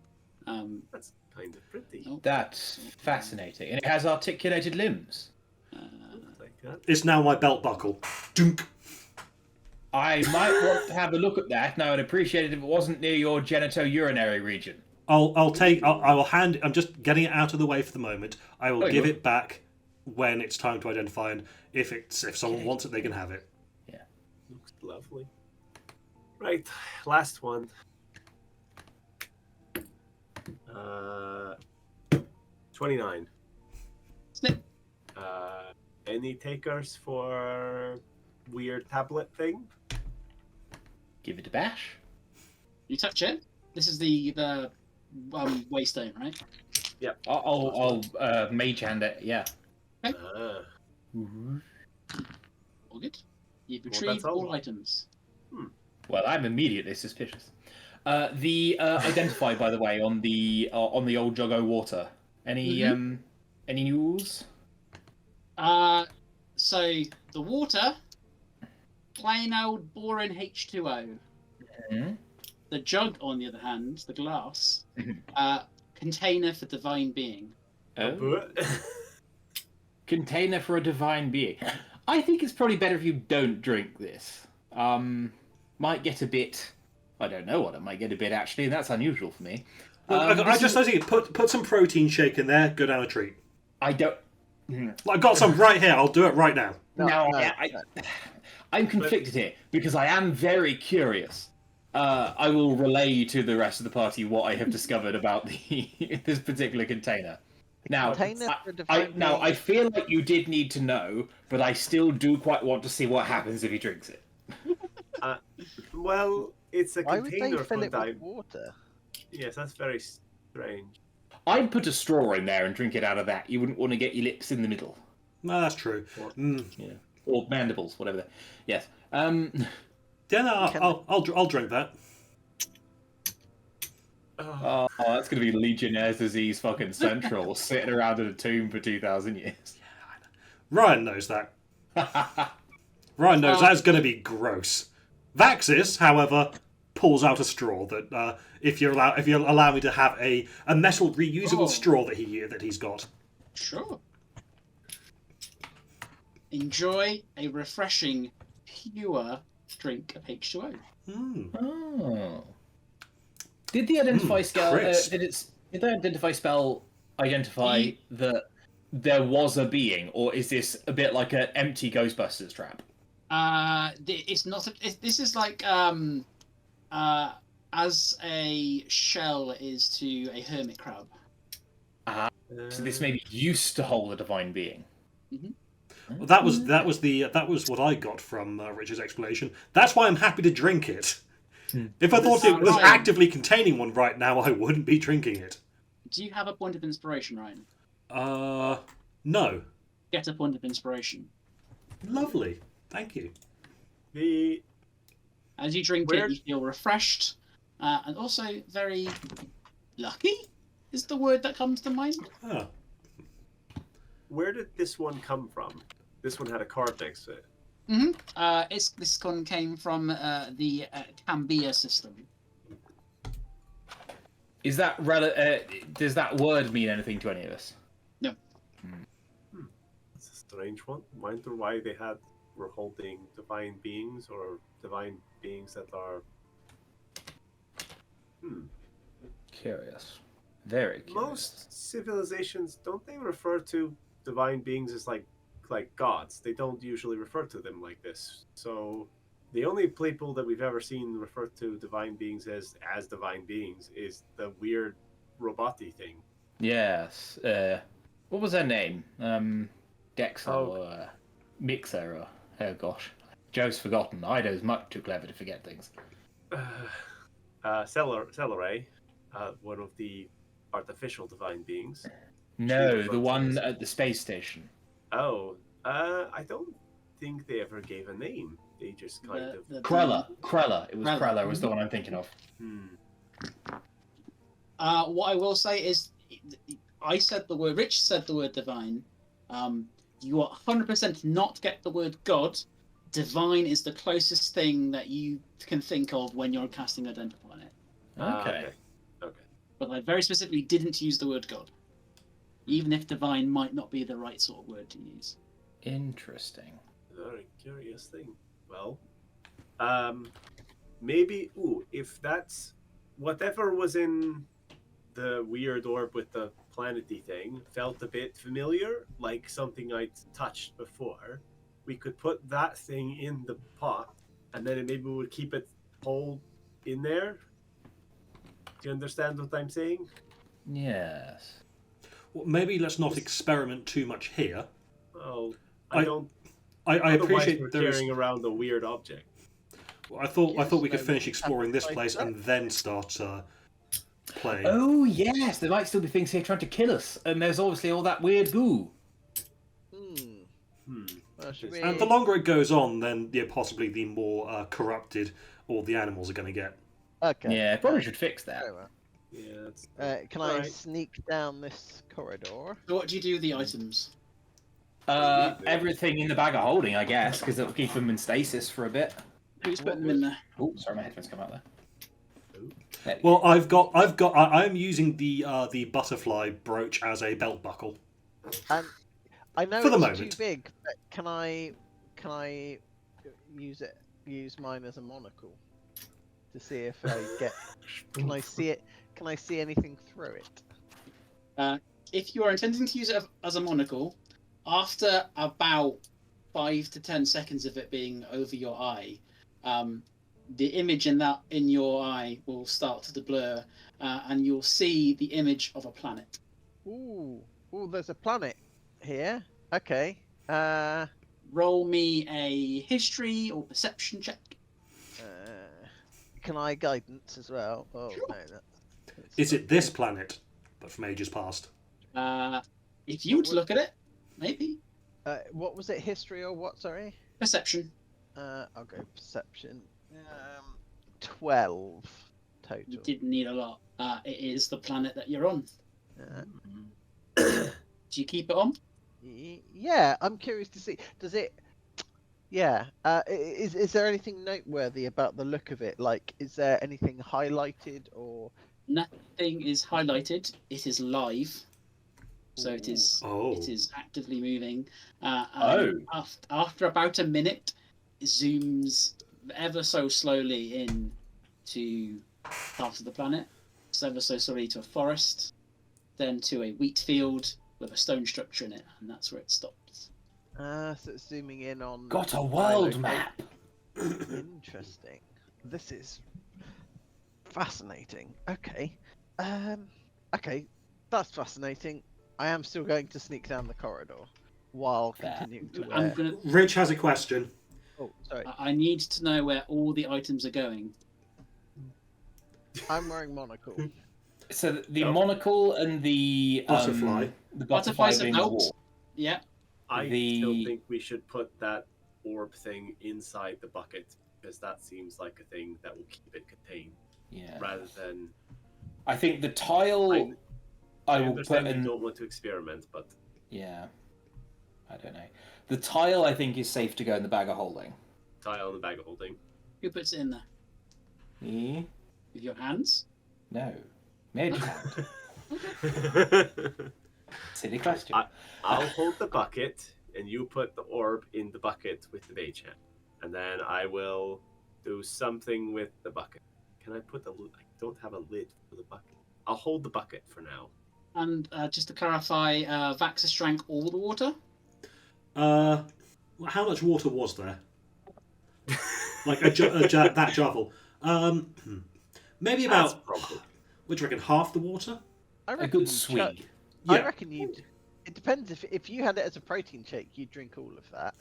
That's kind of pretty. Oh, That's fascinating, and it has articulated limbs. Like that. It's now my belt buckle. Dunk. I might want to have a look at that. Now, I'd appreciate it if it wasn't near your genitourinary region. I will hand. I'm just getting it out of the way for the moment. I will Oh, give you it back when it's time to identify, and if someone wants it, they can have it. Looks lovely. Right, last one. 29. snip. Any takers for weird tablet thing? Give it a bash. You touch it. This is the waystone, right? I'll mage hand it. Yeah. Ah, All good. You've Well, retrieved that's all. all items. Well, I'm immediately suspicious. The identify, by the way, on the old jug of water. Any any news? So the water, plain old boring H2O. Mhm. The jug, on the other hand, the glass, Mhm. container for divine being. Oh. but- Container for a divine being. I think it's probably better if you don't drink this. Might get a bit. I don't know what it might get a bit actually, and that's unusual for me. I just think put some protein shake in there. Go down a treat. I don't. I've got some right here. I'll do it right now. No, I'm conflicted here because I am very curious. I will relay to the rest of the party what I have discovered about this particular container. Now, I feel like you did need to know, but I still do quite want to see what happens if he drinks it. Well, it's a Why would container they fill for it with water? Yes, that's very strange. I'd put a straw in there and drink it out of that. You wouldn't want to get your lips in the middle. No, that's true. Yeah. Or mandibles, whatever. Yes. Yeah, no, I'll drink that. Oh, that's going to be Legionnaire's disease fucking central, sitting around in a tomb for 2,000 years. Ryan knows that. Ryan knows that's going to be gross. Vaxis, however, pulls out a straw that if you allow me to have a metal reusable straw that he's got. Sure. Enjoy a refreshing, pure drink of H2O. Oh. Did the identify spell? Did the identify spell identify that there was a being, or is this a bit like an empty Ghostbusters trap? It's not. This is like as a shell is to a hermit crab. So this maybe used to hold a divine being. Mm-hmm. Well, that was what I got from Richard's explanation. That's why I'm happy to drink it. If I thought it was actively containing one right now, I wouldn't be drinking it. Do you have a point of inspiration, Ryan? No. Get a point of inspiration. Lovely. Thank you. As you drink it, you feel refreshed, and also very lucky, is the word that comes to mind. Oh. Where did this one come from? This one had a card next to it. Mm-hmm. This one came from the Cambia system. Is that does that word mean anything to any of us? No. It's a strange one. Wonder why they were holding divine beings or divine beings that are. Curious. Very curious. Most civilizations, don't they refer to divine beings as like gods? They don't usually refer to them like this. So the only people that we've ever seen refer to divine beings as divine beings is the weird robot-y thing. Yes. What was her name? Dexa or Mixer or oh gosh. Joe's forgotten. Ido's much too clever to forget things. Celeray, one of the artificial divine beings. No, the one at the space station. Oh, I don't think they ever gave a name. They just kind of... Krella. It was Krella was the one I'm thinking of. What I will say is, Rich said the word divine. You will 100% not get the word God. Divine is the closest thing that you can think of when you're casting Identify on it. Okay. But I very specifically didn't use the word God. Even if divine might not be the right sort of word to use. Interesting. Very curious thing. Well, maybe, if that's whatever was in the weird orb with the planety thing felt a bit familiar, like something I'd touched before, we could put that thing in the pot, and then maybe we would keep it whole in there. Do you understand what I'm saying? Yes. Well, maybe let's not experiment too much here. Oh, I appreciate we're carrying around a weird object. Well, I thought we could finish exploring this place and then start playing. Oh yes, there might still be things here trying to kill us, and there's obviously all that weird goo. And the longer it goes on, then possibly the more corrupted all the animals are going to get. Okay. Yeah, probably should fix that. Yeah. Can I sneak down this corridor? So what do you do with the items? Everything in the bag of holding, I guess, because it'll keep them in stasis for a bit. Who's putting them in there? Oh, sorry, my headphones come out there. Well, I'm using the butterfly brooch as a belt buckle. And I know For the it's moment. too big, but can I use mine as a monocle to see if I get? Can can I see anything through it? If you are intending to use it as a monocle, after about 5 to 10 seconds of it being over your eye, the image in your eye will start to blur, and you'll see the image of a planet. Ooh, there's a planet here. Okay. Roll me a history or perception check. Can I guidance as well? Oh Sure. no, that's Is it this planet, but from ages past? If you were to look at it, maybe. What was it? History or what? Sorry. Perception. I'll go perception. 12 total. You didn't need a lot. It is the planet that you're on. Uh, Do you keep it on? yeah, I'm curious to see. Does it? Yeah. Is there anything noteworthy about the look of it? Like, is there anything highlighted or? Nothing is highlighted. It is live, so it is. Oh. It is actively moving. After about a minute, it zooms ever so slowly in to part of the planet. It's ever so slowly to a forest, then to a wheat field with a stone structure in it, and that's where it stops. So it's zooming in on. Got a world map. Interesting. This is fascinating. Okay. Okay, that's fascinating. I am still going to sneak down the corridor while continuing to I'm wear. gonna. Rich has a question. Oh, sorry. I need to know where all the items are going. I'm wearing monocle. So the monocle and the Butterfly. the butterfly Butterfly's being a the belt. wall. Yeah. I The- still think we should put that orb thing inside the bucket because that seems like a thing that will keep it contained Yeah. rather than. I think the tile I will put understand you in. don't want to experiment, but Yeah. I don't know. The tile I think is safe to go in the bag of holding. tile in the bag of holding. Who puts it in there? Me? With your hands? No. Mage hand. Silly question. I'll hold the bucket, and you put the orb in the bucket with the mage hand, and then I will do something with the bucket. Can I put the? I don't have a lid for the bucket. I'll hold the bucket for now. And just to clarify, Vaxus drank all the water? How much water was there? Like that jarful. Maybe That's about. probably. What do you reckon? Half the water? I A reckon good you'd swig. I reckon you'd. It depends if you had it as a protein shake, you'd drink all of that.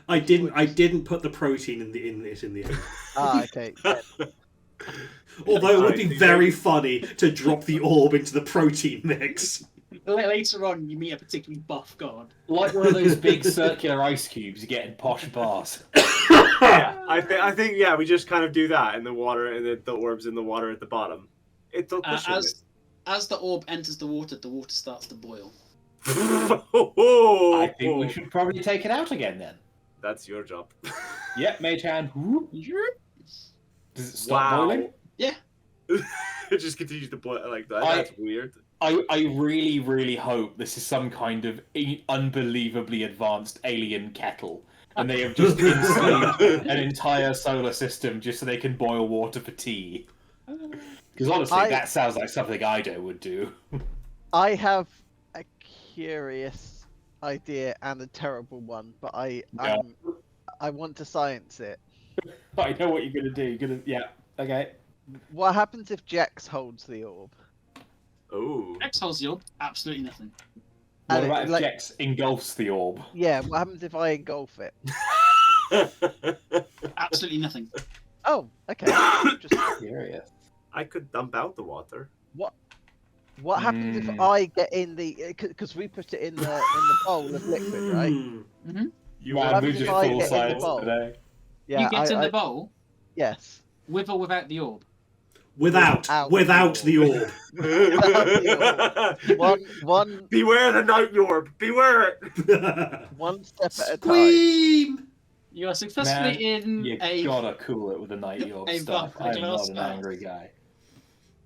I didn't put the protein in the end. Ah, okay. Yeah. Although it would be Alright, very funny to drop the orb into the protein mix. Later on, you meet a particularly buff god. Like one of those big circular ice cubes you get in posh bars. Yeah, I think we just kind of do that in the water, and the orb's in the water at the bottom. It'll cushion it. As the orb enters the water starts to boil. I think we should probably take it out again then. That's your job. Yep, mage hand. Whoop. Does it stop Wow. boiling? It just continues to boil like that. That's weird. I really, really hope this is some kind of unbelievably advanced alien kettle. And they have just enslaved an entire solar system just so they can boil water for tea. Because honestly, that sounds like something Ido would do. I have a curious idea and a terrible one, but I want to science it. I know what you're gonna do. Yeah, okay. What happens if Jax holds the orb? Oh. X holds the orb, absolutely nothing. What And about if like- Jex engulfs the orb? Yeah, what happens if I engulf it? Absolutely nothing. Oh, okay. Just Curious. I could dump out the water. what happens if I get in the? Because we put it in the bowl of liquid, right? You Man, happens we if just I full get in the science bowl? today. Yeah, You get in I- the bowl, Yes. with or without the orb. Without the orb. One Beware the night orb. Beware it. one step at a time. Scream! You are successfully in You a. gotta cool it with a night orb a stuff. buff I'm well not an spelled. angry guy.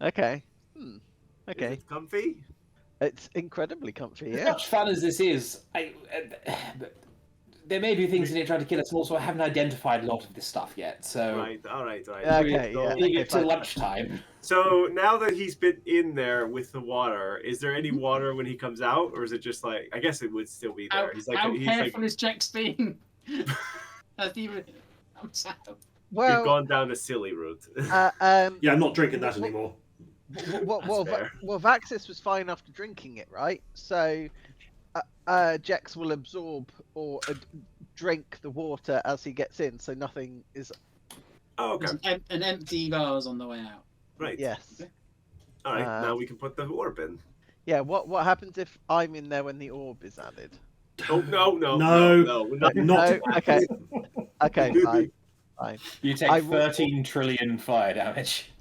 Okay. Is Okay. it comfy? It's incredibly comfy. As Yeah. much fun as this is, there may be things in it trying to kill us. Also, I haven't identified a lot of this stuff yet, so Right. All right. Okay, So- yeah. leave it till fine. lunchtime. So now that he's been in there with the water, is there any water when he comes out, or is it just like? I guess it would still be there. How careful is Jack's being? That's even. I'm sad. You've Well, gone down a silly route. Yeah, I'm not drinking that anymore. well, fair. Vaxis was fine after drinking it, right? So, Jex will absorb or drink the water as he gets in, so nothing is. Oh, okay. There's an empty vase on the way out. Right. Yes. All right. Now we can put the orb in. Yeah. What happens if I'm in there when the orb is added? Oh no! Not. No. Okay. Okay. Fine. You take I will- 13 trillion fire damage.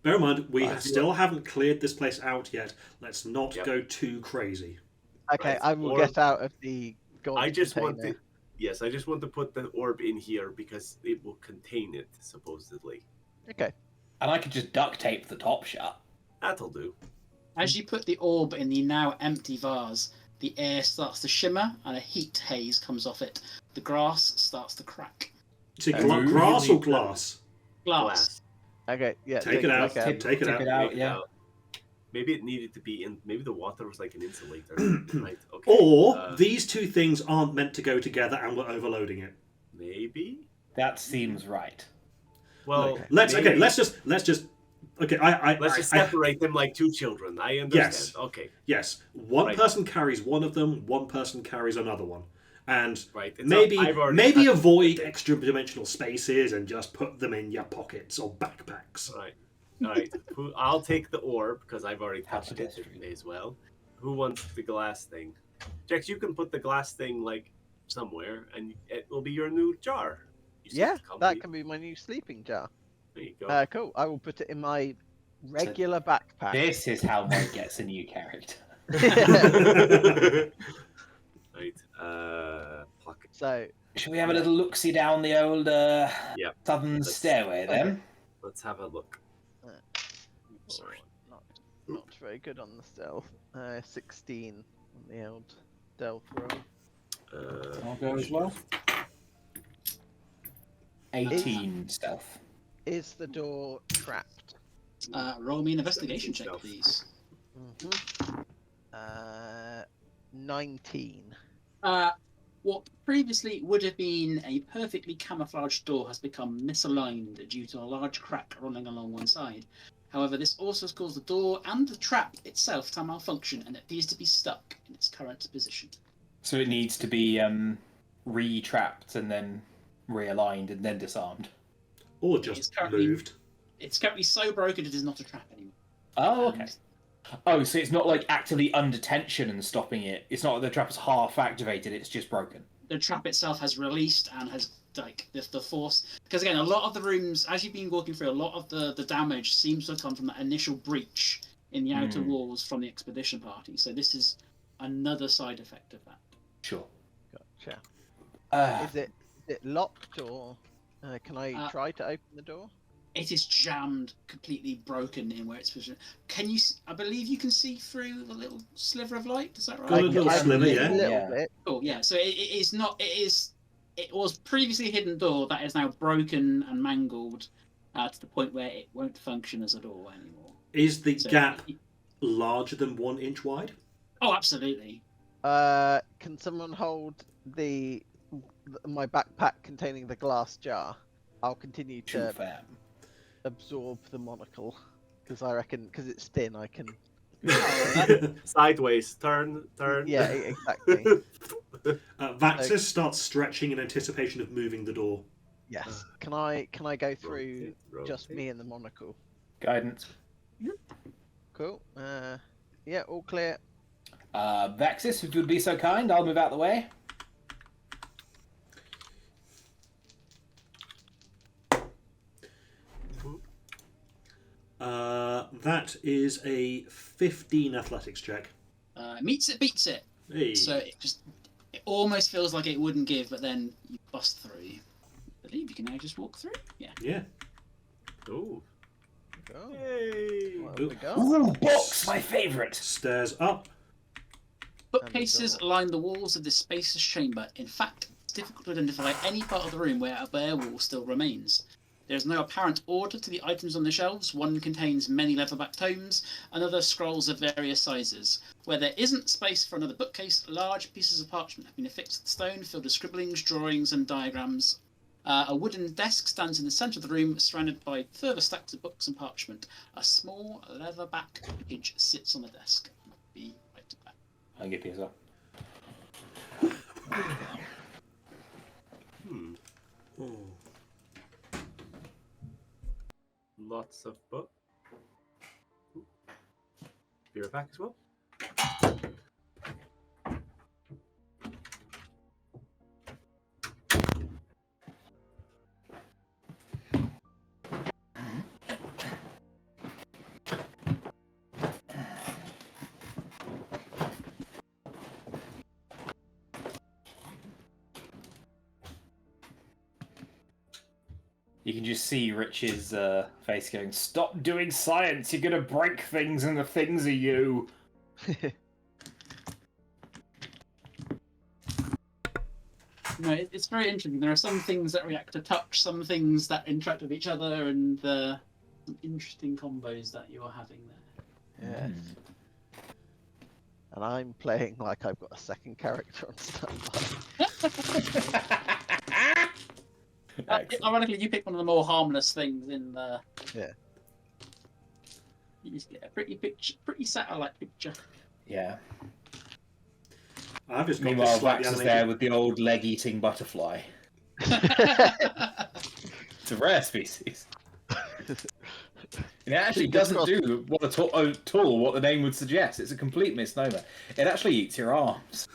Bear in mind, we Right. still haven't cleared this place out yet. Let's not Yep. go too crazy. Okay. Right, I will or- get out of the. God I just container. want to. Yes, I just want to put the orb in here because it will contain it supposedly. Okay. And I could just duct tape the top shut. That'll do. As you put the orb in the now empty vase, the air starts to shimmer and a heat haze comes off it. The grass starts to crack. Is it Uh, grass or glass? Glass. Okay. Yeah. Take it out. okay. Take it Tip out. it out, Take it yeah. out. Maybe it needed to be in. Maybe the water was like an insulator. Right. Okay. Or these two things aren't meant to go together and we're overloading it. maybe. That seems right. Well, Okay. Let's maybe- let's just okay. Let's just separate them like two children. I understand. Yes. Okay. Yes, one Right. person carries one of them, one person carries another one, and Right. maybe I've already maybe cut- avoid extra dimensional spaces and just put them in your pockets or backpacks. Right. All right. I'll take the orb because I've already How touched it. pedestrian. May as well. Who wants the glass thing? Jax, you can put the glass thing like somewhere, and it will be your new jar. You seem Yeah, comfy. that can be my new sleeping jar. There you go. Cool. I will put it in my regular backpack. This is how Mike gets a new character. Right. Pluck it. So, Shall we have a little look-see down the old Yep. southern Let's- stairway then? Let's have a look. Sorry. not very good on the stealth. 16 on the old stealth roll. I'll go as well. 18 stealth. Is the door trapped? Roll me an investigation check, please. Mm-hmm. 19. What previously would have been a perfectly camouflaged door has become misaligned due to a large crack running along one side. However, this also has caused the door and the trap itself to malfunction and it appears to be stuck in its current position. So it needs to be re-trapped and then realigned and then disarmed. Or It's just currently- moved. It's currently so broken it is not a trap anymore. Oh, okay. And Oh, so it's not like actively under tension and stopping it. It's not like the trap is half activated, it's just broken. the trap itself has released and has like the force, because again a lot of the rooms, as you've been walking through, a lot of the damage seems to have come from that initial breach in the outer walls from the expedition party, so this is another side effect of that. Sure. Gotcha. Uh, Is it locked or can I try to open the door? It is jammed, completely broken in where it's positioned. Can you? I believe you can see through the little sliver of light. Is that right? Got a little I- sliver, a yeah. little Yeah. bit. Oh yeah. So it is not. It was previously a hidden door that is now broken and mangled to the point where it won't function as a door anymore. Is the So- gap larger than 1 inch wide? Oh, absolutely. Can someone hold my backpack containing the glass jar? I'll continue too to fair. absorb the monocle because I reckon because it's thin, I can. Sideways, turn. Yeah, exactly. Vaxis starts stretching in anticipation of moving the door. Yes. Can I go through Rotate, just rotate. me and the monocle? Guidance. Cool. Yeah, all clear. Vaxis, if you would be so kind, I'll move out the way. That is a 15 athletics check. Meets it, beats it. Hey. So it almost feels like it wouldn't give, but then you bust through. I believe you can now just walk through. Yeah. Yeah. Ooh. Go. Yay. Well, we go. Ooh, books, my favourite. Stairs up. Bookcases line the walls of this spacious chamber. In fact, it's difficult to identify any part of the room where a bare wall still remains. There is no apparent order to the items on the shelves. One contains many leatherback tomes, another scrolls of various sizes. Where there isn't space for another bookcase, large pieces of parchment have been affixed to the stone, filled with scribblings, drawings, and diagrams. A wooden desk stands in the centre of the room, surrounded by further stacks of books and parchment. A small leatherback package sits on the desk. Be right back. I'll get these up. Lots of books. Be right back as well. You can just see Rich's face going, "Stop doing science! You're gonna break things, and the things are you." No, it's very interesting. There are some things that react to touch, some things that interact with each other, and some interesting combos that you are having there. Yes. And I'm playing like I've got a second character on standby. Ironically, you pick one of the more harmless things in the. Yeah. You just get a pretty satellite picture. Yeah. I've just got this Meanwhile, slightly Vax is animated. there with the old leg-eating butterfly. It's a rare species. And it actually doesn't do what at all what the name would suggest. It's a complete misnomer. It actually eats your arms.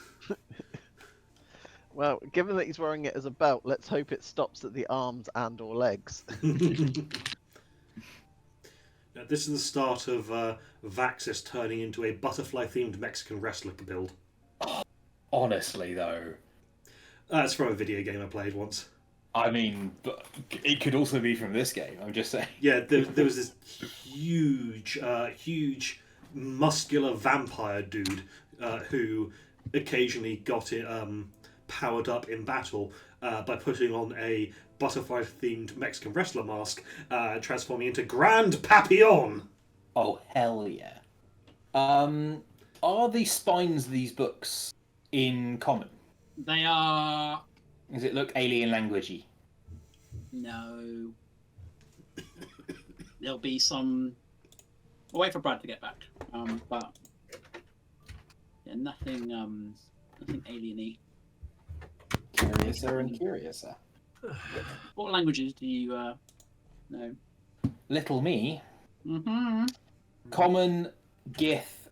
Well, given that he's wearing it as a belt, let's hope it stops at the arms and or legs. Now, this is the start of Vaxis turning into a butterfly-themed Mexican wrestler build. Honestly, though. That's from a video game I played once. I mean, but it could also be from this game, I'm just saying. Yeah, there was this huge, muscular vampire dude who occasionally got it powered up in battle by putting on a butterfly-themed Mexican wrestler mask, transforming into Grand Papillon. Oh, hell yeah. Are the spines of these books in common? They are. Does it look alien languagey? No. There'll be some. I'll wait for Brad to get back. But yeah, nothing alien-y. Curiouser and curiouser. What languages do you know? Little me. Mm-hmm. Common, Gith,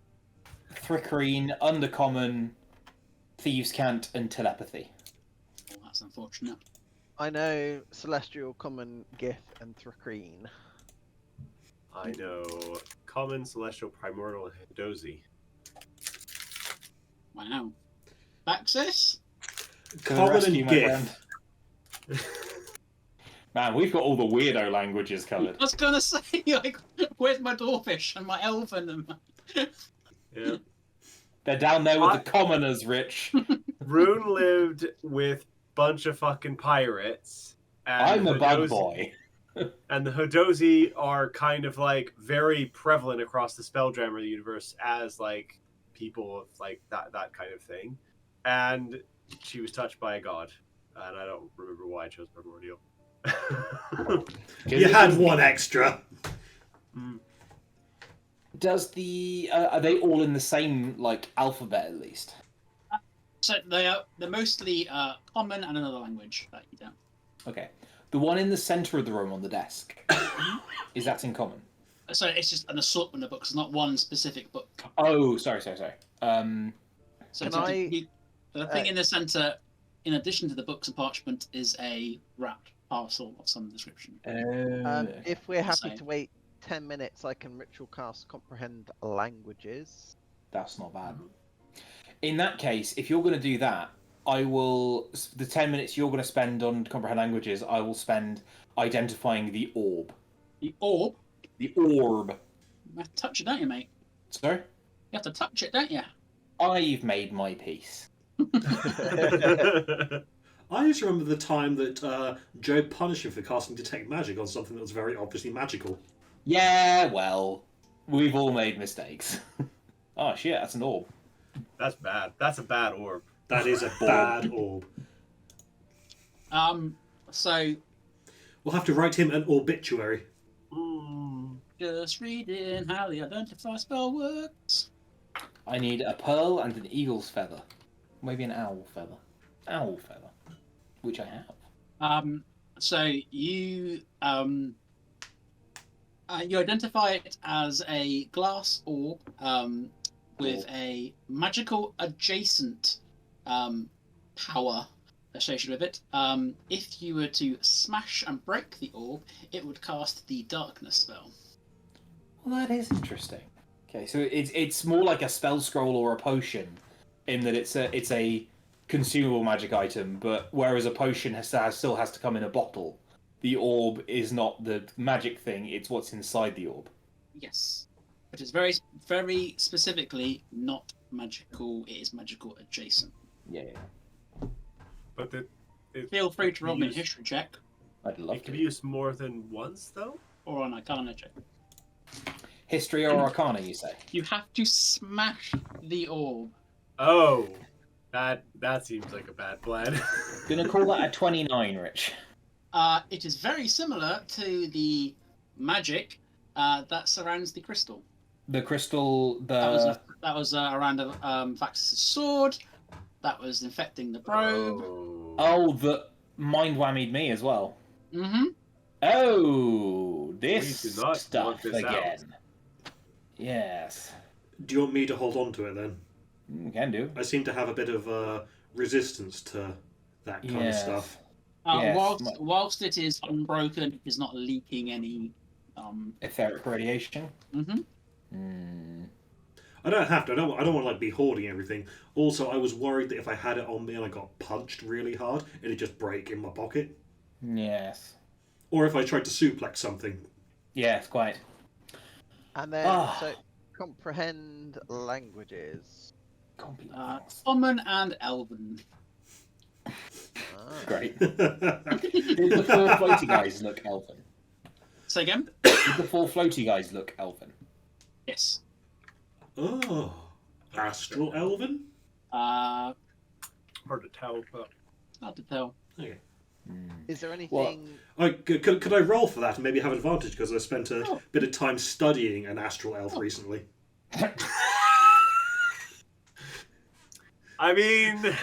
Thricarine, Undercommon, Thieves' Cant, and Telepathy. Oh, that's unfortunate. I know Celestial, Common, Gith, and Thrakreen. I know Common, Celestial, Primordial, and Dozy. Wow. Baxis? Common and Rescue, my Gith. friend. Man, we've got all the weirdo languages I covered. was gonna say, like, where's my dwarfish and my elven and my... Yeah. They're down there with the commoners, Rich. Rune lived with bunch of fucking pirates. And I'm a bug Hodozi- boy. And the Hodozi are kind of like very prevalent across the Spelljammer universe as like people of like that kind of thing. And she was touched by a god, and I don't remember why I chose Primordial. You had one extra. Does the are they all in the same like alphabet at least? So they're mostly common and another language that you don't. Okay. The one in the center of the room on the desk, is that in common? So it's just an assortment of books, not one specific book. Oh, sorry. So the thing in the center, in addition to the books and parchment, is a wrapped parcel of some description. If we're happy Same. to wait 10 minutes, I can ritual cast Comprehend Languages. That's not bad. In that case, if you're going to do that, I will. The 10 minutes you're going to spend on comprehend languages, I will spend identifying the orb. The orb? The orb. You have to touch it, don't you, mate? Sorry? You have to touch it, don't you? I've made my peace. I just remember the time that Joe punished him for casting Detect Magic on something that was very obviously magical. Yeah, well, we've all made mistakes. Oh shit, that's an orb. That's bad. That's a bad orb. That is a bad orb. So We'll have to write him an obituary. just reading how the identify spell works. I need a pearl and an eagle's feather. Maybe an owl feather. Owl feather. Which I have. So you you identify it as a glass orb with a magical adjacent power associated with it. If you were to smash and break the orb, it would cast the darkness spell. Well, that is interesting. Okay, so it's more like a spell scroll or a potion, in that it's a consumable magic item, but whereas a potion still has to come in a bottle, the orb is not the magic thing; it's what's inside the orb. Yes, which is very, very specifically not magical. It is magical adjacent. Yeah, But Feel free to roll me a use- history check I'd love it can to. be used more than once, though. or an arcana check. History or Arcana, you say? You have to smash the orb. Oh, that seems like a bad plan. Gonna call that a 29, Rich. It is very similar to the magic that surrounds the crystal. The crystal, That was around Vax's sword. That was infecting the probe. Oh, the mind whammied me as well. Mm-hmm. Oh, this We do not stuff want this again. Yes. Do you want me to hold on to it then? Can do. I seem to have a bit of resistance to that kind of stuff. Yes, Whilst it is unbroken, it is not leaking any. Etheric radiation. Mm-hmm. I don't have to. I don't want to be hoarding everything. Also, I was worried that if I had it on me and I got punched really hard, it'd just break in my pocket. Yes. Or if I tried to suplex something. Yes, quite. And then, so comprehend languages. Common and Elven. Great. Did the four floaty guys look elven? Say again? Did the four floaty guys look elven? Yes. Oh, Astral Elven? Hard to tell, but Hard to tell. Okay. Is there anything? Could I roll for that and maybe have advantage because I spent a bit of time studying an Astral Elf recently? I mean,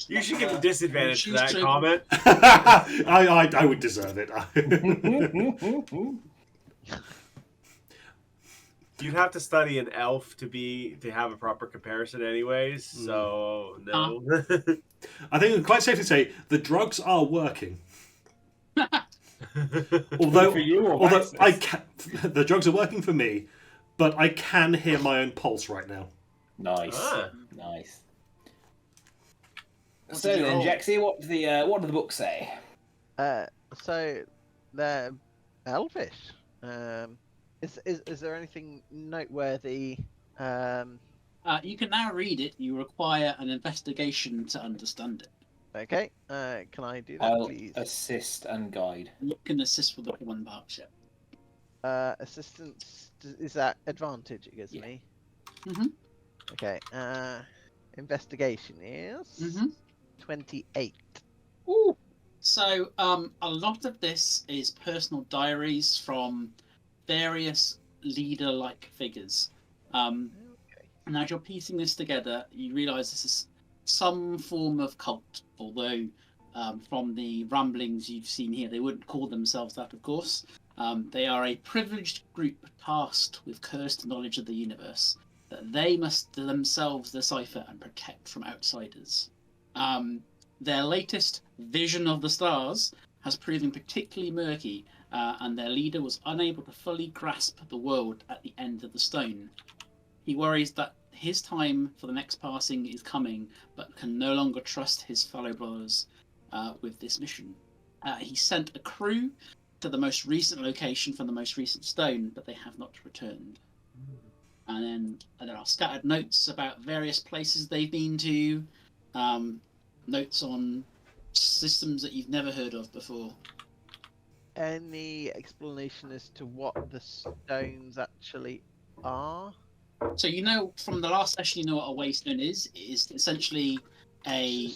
you should give a disadvantage to that comment. I would deserve it. You'd have to study an elf to have a proper comparison, anyways. So no. I think it's quite safe to say the drugs are working. although I can, the drugs are working for me, but I can hear my own pulse right now. Nice, nice. What So did you then, roll? Jaxie, what do the books say? So they're elvish. Is there anything noteworthy? You can now read it. You require an investigation to understand it. Okay. Can I do that, I'll please? assist and guide. You can assist with the one part check. Assistance. Is that advantage it gives Yeah. me? Mm-hmm. Okay. Investigation is Mm-hmm. 28. Ooh. So, a lot of this is personal diaries from various leader-like figures. And as you're piecing this together, you realise this is some form of cult, although from the ramblings you've seen here, they wouldn't call themselves that, of course. They are a privileged group tasked with cursed knowledge of the universe that they must themselves decipher and protect from outsiders. Their latest vision of the stars has proven particularly murky, and their leader was unable to fully grasp the world at the end of the stone. He worries that his time for the next passing is coming, but can no longer trust his fellow brothers with this mission. He sent a crew to the most recent location from the most recent stone, but they have not returned. and there are scattered notes about various places they've been to, notes on systems that you've never heard of before. Any explanation as to what the stones actually are? So you know from the last session, you know what a waystone is. It is essentially a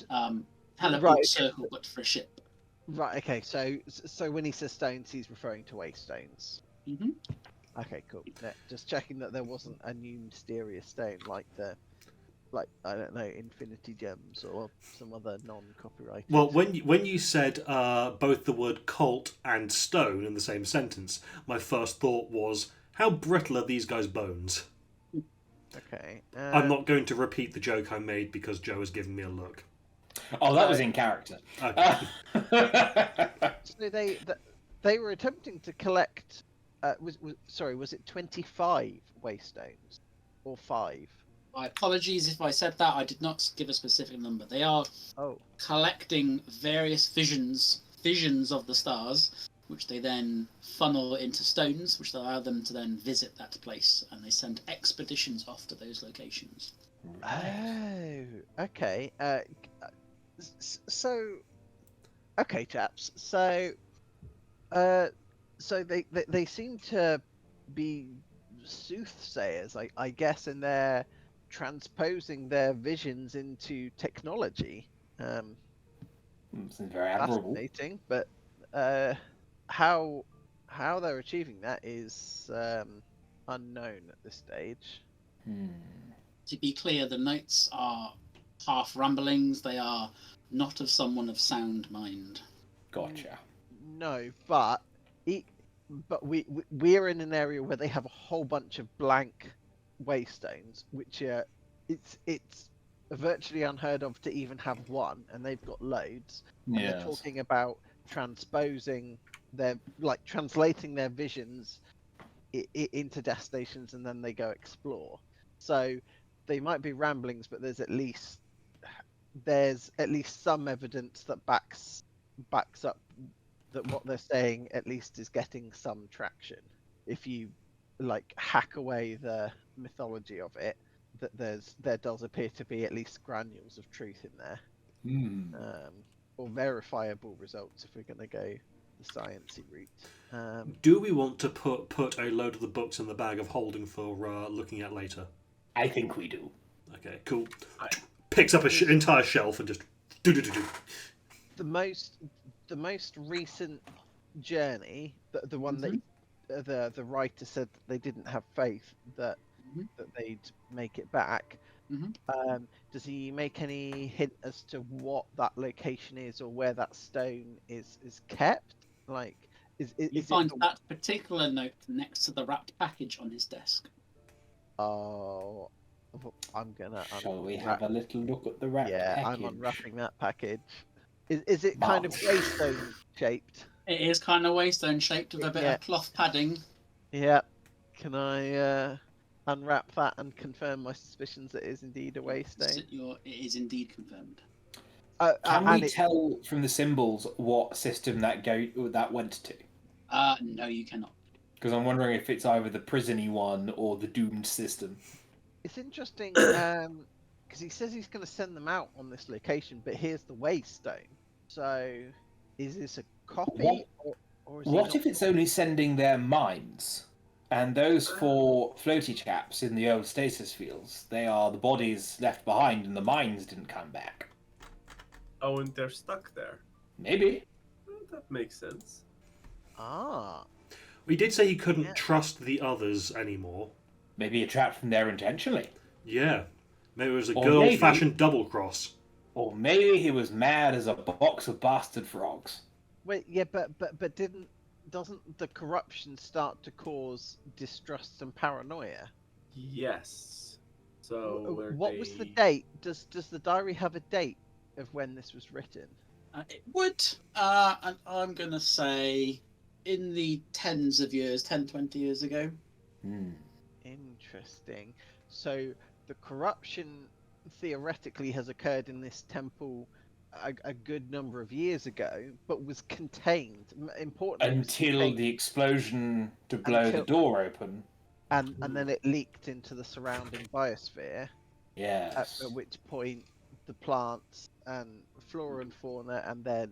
teleport Right. circle, but for a ship. Right. Okay. So when he says stones, he's referring to waystones. Hmm. Okay. Cool. Yeah, just checking that there wasn't a new mysterious stone like I don't know, Infinity Gems or some other non-copyrighted. Well, when you said both the word colt and stone in the same sentence, my first thought was, how brittle are these guys' bones? Okay. I'm not going to repeat the joke I made because Joe has given me a look. Oh, that was in character. Okay. So they were attempting to collect. Was it 25 waystones or 5? My apologies if I said that. I did not give a specific number. They are Oh. collecting various visions of the stars, which they then funnel into stones, which allow them to then visit that place, and they send expeditions off to those locations. Oh. Okay. So. Okay, chaps. So they seem to be soothsayers, I guess, and they're transposing their visions into technology. Seems very admirable. Fascinating, but how they're achieving that is unknown at this stage. To be clear, the notes are half ramblings. They are not of someone of sound mind. Gotcha. No, but we're in an area where they have a whole bunch of blank waystones, which are it's virtually unheard of to even have one, and they've got loads. And they're talking about translating their visions into destinations, and then they go explore. So they might be ramblings, but there's at least some evidence that backs up that what they're saying at least is getting some traction. If you hack away the mythology of it, that there does appear to be at least granules of truth in there, or verifiable results if we're going to go the sciencey route. Do we want to put a load of the books in the bag of holding for looking at later? I think we do. Okay, cool. Picks up an entire shelf and just do. The most recent journey, the one that the writer said that they didn't have faith that they'd make it back. Does he make any hint as to what that location is or where that stone is kept? You find that particular note next to the wrapped package on his desk. Oh, I'm gonna. Shall we have a little look at the wrap package? Yeah, I'm unwrapping that package. Is it kind of waystone shaped? It is kind of waystone shaped with a bit of cloth padding. Yeah. Can I unwrap that and confirm my suspicions that it is indeed a waystone? It is indeed confirmed. Can we tell from the symbols what system that went to? No, you cannot. Because I'm wondering if it's either the prisony one or the doomed system. It's interesting because he says he's going to send them out on this location, but here's the waystone. So, is this a copy, or is what if it's only sending their minds? And those 4 floaty chaps in the old stasis fields, they are the bodies left behind, and the minds didn't come back. Oh, and they're stuck there. Maybe. Well, that makes sense. We did say you couldn't trust the others anymore. Maybe you trapped them there intentionally. Yeah. Maybe it was a good old-fashioned double cross. Or maybe he was mad as a box of bastard frogs. Wait, yeah, but doesn't the corruption start to cause distrust and paranoia? Yes. So what was the date? Does the diary have a date of when this was written? It would. And I'm gonna say in the tens of years, 10, 20 years ago. Interesting. So the corruption theoretically has occurred in this temple a good number of years ago, but was contained. Importantly, until the explosion to blow the door open. and then it leaked into the surrounding biosphere. Yes. At which point the plants and flora and fauna, and then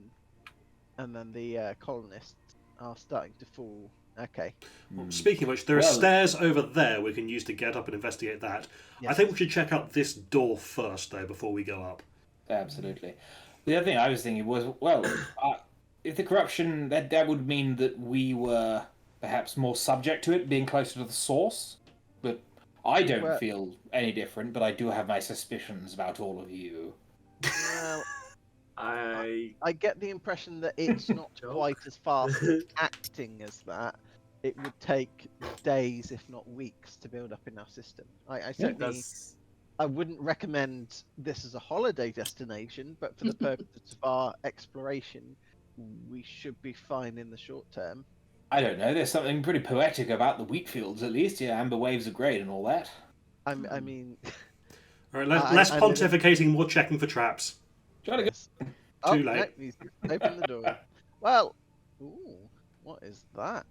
the colonists are starting to fall. Okay. Well, speaking of which, there are stairs over there we can use to get up and investigate that. Yes. I think we should check out this door first, though, before we go up. Absolutely. The other thing I was thinking was, if the corruption, that would mean that we were perhaps more subject to it, being closer to the source. But I don't feel any different, but I do have my suspicions about all of you. Well, I get the impression that it's not quite as fast acting as that. It would take days, if not weeks, to build up in our system. I certainly, I wouldn't recommend this as a holiday destination, but for the purposes of our exploration, we should be fine in the short term. I don't know. There's something pretty poetic about the wheat fields, at least. Yeah, amber waves of grain and all that. I mean, all right, less pontificating, more checking for traps. Trying to go. Too late. No, he's opened the door. Well, ooh, what is that?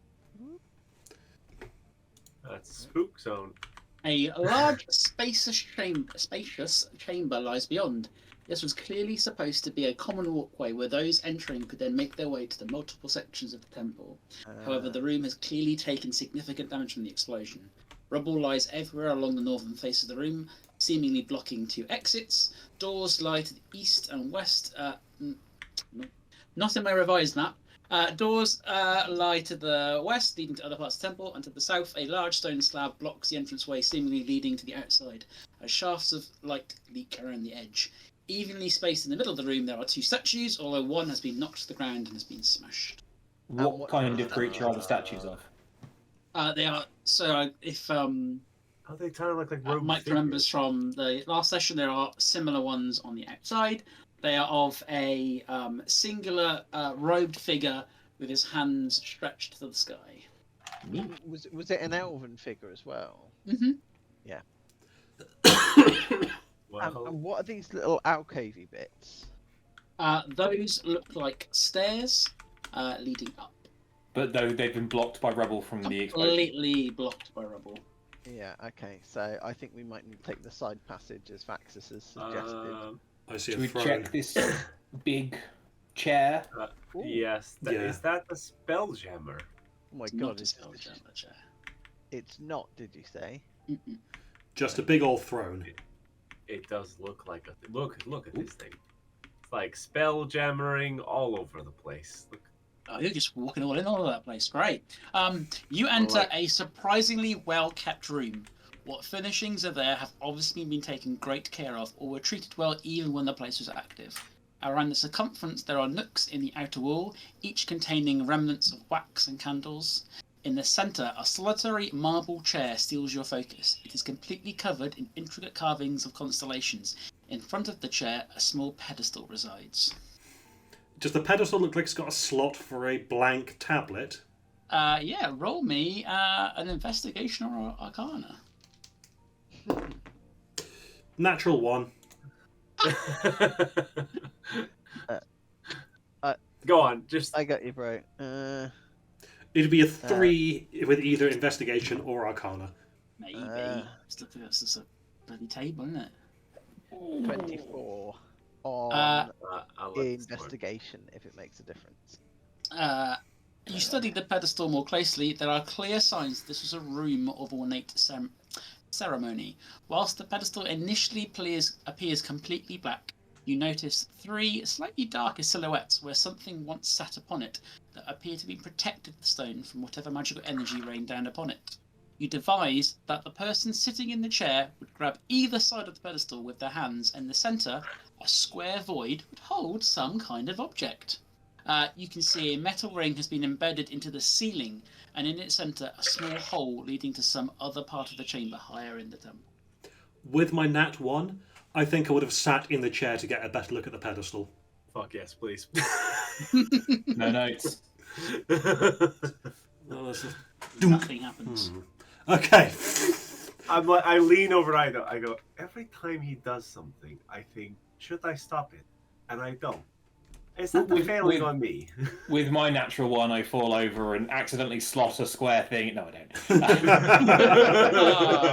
That's spook zone. A large, spacious chamber lies beyond. This was clearly supposed to be a common walkway where those entering could then make their way to the multiple sections of the temple. However, the room has clearly taken significant damage from the explosion. Rubble lies everywhere along the northern face of the room, seemingly blocking two exits. Doors lie to the east and west. Not in my revised map. Doors lie to the west, leading to other parts of the temple, and to the south, a large stone slab blocks the entranceway, seemingly leading to the outside, as shafts of light leak around the edge. Evenly spaced in the middle of the room, there are two statues, although one has been knocked to the ground and has been smashed. What kind of creature are the statues of? They are so. If Are they kind of like rogue Mike remembers from the last session, there are similar ones on the outside. They are of a singular robed figure with his hands stretched to the sky. Was it an elven figure as well? Mm-hmm. Yeah. Well, And what are these little alcovey bits? Those look like stairs leading up. But though they've been blocked by rubble from the explosion. Completely blocked by rubble. Yeah, okay. So I think we might need to take the side passage as Vaxus has suggested. I see Should a we throne. check this big chair? yes. Is that the spelljammer? Oh my It's god, not a spelljammer chair. it's not, did you say? Mm-mm. Just a big old throne. It does look like a look at this thing. It's like spelljammering all over the place. Look. Oh, you're just walking all over that place. Great. You enter a surprisingly well-kept room. What furnishings are there have obviously been taken great care of, or were treated well even when the place was active. Around the circumference there are nooks in the outer wall, each containing remnants of wax and candles. In the centre, a solitary marble chair steals your focus. It is completely covered in intricate carvings of constellations. In front of the chair, a small pedestal resides. Does the pedestal look like it's got a slot for a blank tablet? Yeah, roll me an investigation or arcana. Natural one. Go on, just I got you, bro. It'd be a 3 with either investigation or arcana. Maybe. Just look at this as a bloody table, isn't it? 24 on I'll let this investigation, if it makes a difference. You study the pedestal more closely. There are clear signs this was a room of ornate ceremony. Whilst the pedestal initially appears completely black, you notice 3 slightly darker silhouettes where something once sat upon it that appear to be protected the stone from whatever magical energy rained down upon it. You devise that the person sitting in the chair would grab either side of the pedestal with their hands, and in the centre, a square void would hold some kind of object. You can see a metal ring has been embedded into the ceiling, and in its centre, a small hole leading to some other part of the chamber higher in the temple. With my nat 1, I think I would have sat in the chair to get a better look at the pedestal. Fuck yes, please. No notes. Nothing happens. Okay. I lean over. I go. Every time he does something, I think, should I stop it? And I don't. It's not the With- failing with- on me. With my natural one, I fall over and accidentally slot a square thing. No, I don't.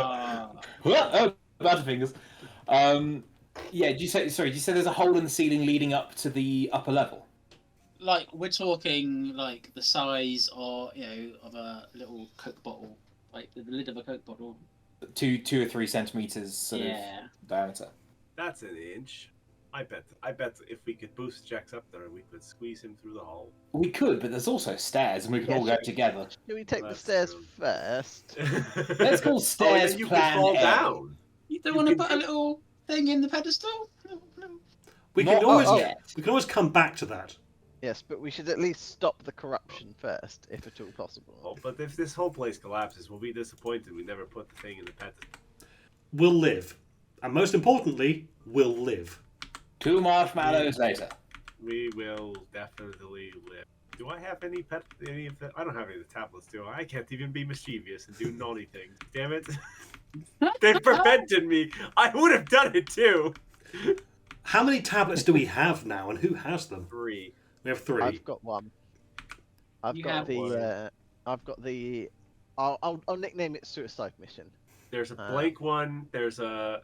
Ah. Oh, Butterfingers. Yeah, did you say there's a hole in the ceiling leading up to the upper level? Like we're talking like the size of of a little Coke bottle, like the lid of a Coke bottle. 2 or 3 centimeters sort of diameter. That's an inch. I bet if we could boost Jax up there, we could squeeze him through the hole. We could, but there's also stairs, and we can all go together. Should we take the That's stairs true. first? Let's call Oh, stairs then you plan can fall A. down. You don't You want to can put a do- little thing in the pedestal? We Not can always yet. we can always come back to that. Yes, but we should at least stop the corruption first, if at all possible. Oh, but if this whole place collapses, we'll be disappointed we never put the thing in the pedestal. We'll live, and most importantly, we'll live. 2 marshmallows later. We will definitely live. Do I have any of the? I don't have any of the tablets, do I? I can't even be mischievous and do naughty things. Damn it! They prevented me. I would have done it too. How many tablets do we have now, and who has them? 3. We have 3. I've got one. I've You got have the. I've got the. I'll nickname it Suicide Mission. There's a blank one. There's a.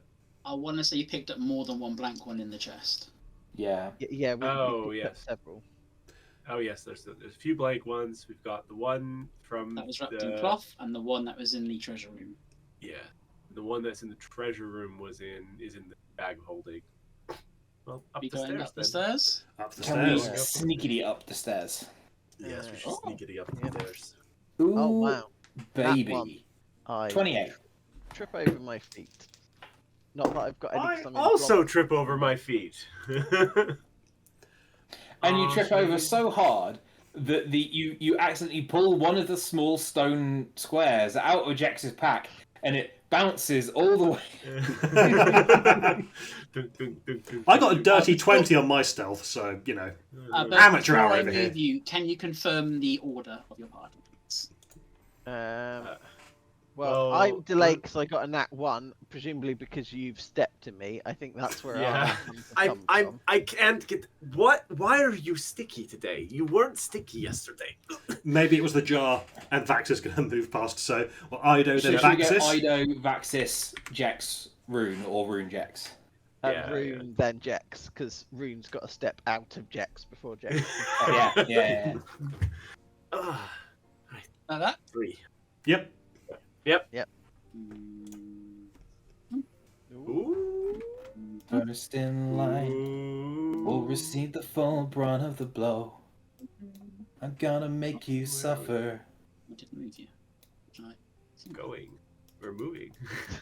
I want to say you picked up more than one blank one in the chest. Yeah. Yeah. Oh, we picked up yes. several. Oh yes, there's a few blank ones. We've got the one from That was wrapped the, in cloth, and the one that was in the treasure room. Yeah, the one that's in the treasure room is in the bag of holding. Well, up Be the going stairs up the then. stairs. Up the Can we stairs. sneakily up the stairs? Yes, we should Oh. sneakily up the Yeah. stairs. Ooh, Oh wow! That one. baby. I 28. trip over my feet. Not that I've got any. 'cause I I'm in also block. trip over my feet. And you Oh, trip over so hard that you accidentally pull one of the small stone squares out of Jex's pack, and it bounces all the way. I got a dirty 20 on my stealth, so, you know. But Amateur before hour I over here. move you, can you confirm the order of your party, please? Well, well, I'm delayed because I got a nat 1, presumably because you've stepped to me. I think that's where Yeah. I come from. I can't get what. Why are you sticky today? You weren't sticky yesterday. Maybe it was the jar, and Vax's going to move past, so... Well, Ido, So then should we go Vaxis. Ido, Vaxis, Jex, Rune, or Rune Jex? Yeah, Rune, then Jex, because Rune's got a step out of Jex before Jex. Yeah. Ah, Like that? 3. Yep. Ooh. First in line will receive the full brunt of the blow. I'm gonna make you suffer. I didn't move you. Right. Going. We're moving.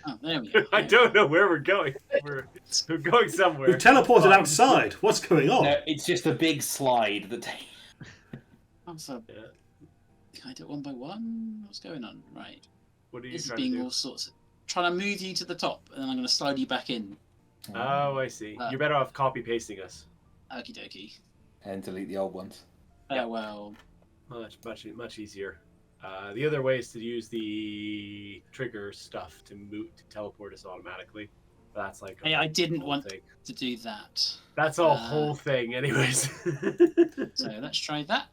Oh, there we go. I don't know where we're going. We're going somewhere. We've teleported outside. What's going on? No, it's just a big slide that. I'm so. Yeah. Can I do it one by one? What's going on? Right. What are you This is trying to being do? all sorts of. Trying to move you to the top, and then I'm going to slide you back in. Oh, I see. You're better off copy pasting us. Okie dokie. And delete the old ones. Oh, well. Much easier. The other way is to use the trigger stuff to teleport us automatically. That's like Hey, I didn't whole want thing. to do that. That's a whole thing, anyways. So let's try that.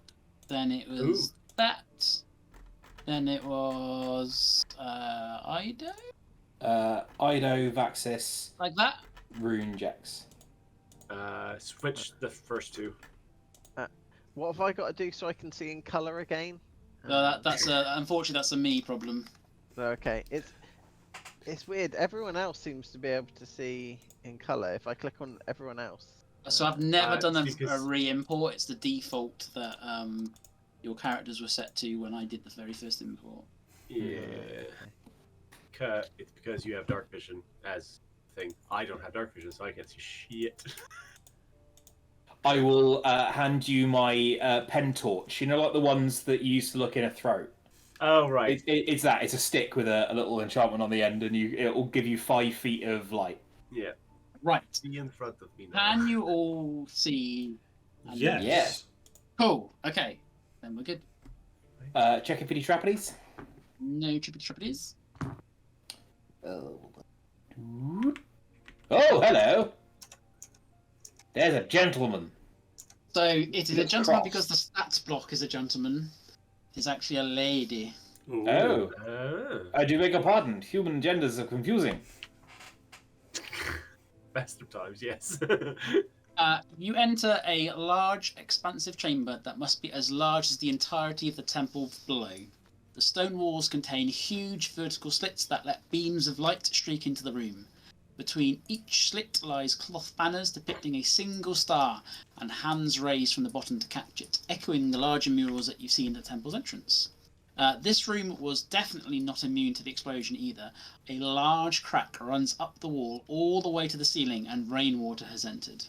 Then it was that. Then it was Ido? Ido, Vaxis, Like that? Rune, Jex. Switch the first two. What have I got to do so I can see in color again? No, that's unfortunately that's a me problem. Okay, it's weird. Everyone else seems to be able to see in color. If I click on everyone else, So I've never done it's a because- re-import. It's the default that your characters were set to when I did the very first import. Yeah. It's because you have dark vision as a thing. I don't have dark vision, so I can't see shit. I will hand you my pen torch. You know, like the ones that you used to look in a throat. Oh, right. It's that. It's a stick with a little enchantment on the end, and it will give you 5 feet of light. Yeah. Right. See in front of me now. Can you all see? Yes. Yeah. Cool. Okay. Then we're good. Check for the trappies. No trippity trappities. Oh, hello. There's a gentleman. So it is a It's gentleman cross. because the stats block is a gentleman. It's actually a lady. Ooh. Oh, I do beg your pardon. Human genders are confusing. Best of times, yes. You enter a large, expansive chamber that must be as large as the entirety of the temple below. The stone walls contain huge vertical slits that let beams of light streak into the room. Between each slit lies cloth banners depicting a single star and hands raised from the bottom to catch it, echoing the larger murals that you see in the temple's entrance. This room was definitely not immune to the explosion either. A large crack runs up the wall all the way to the ceiling and rainwater has entered.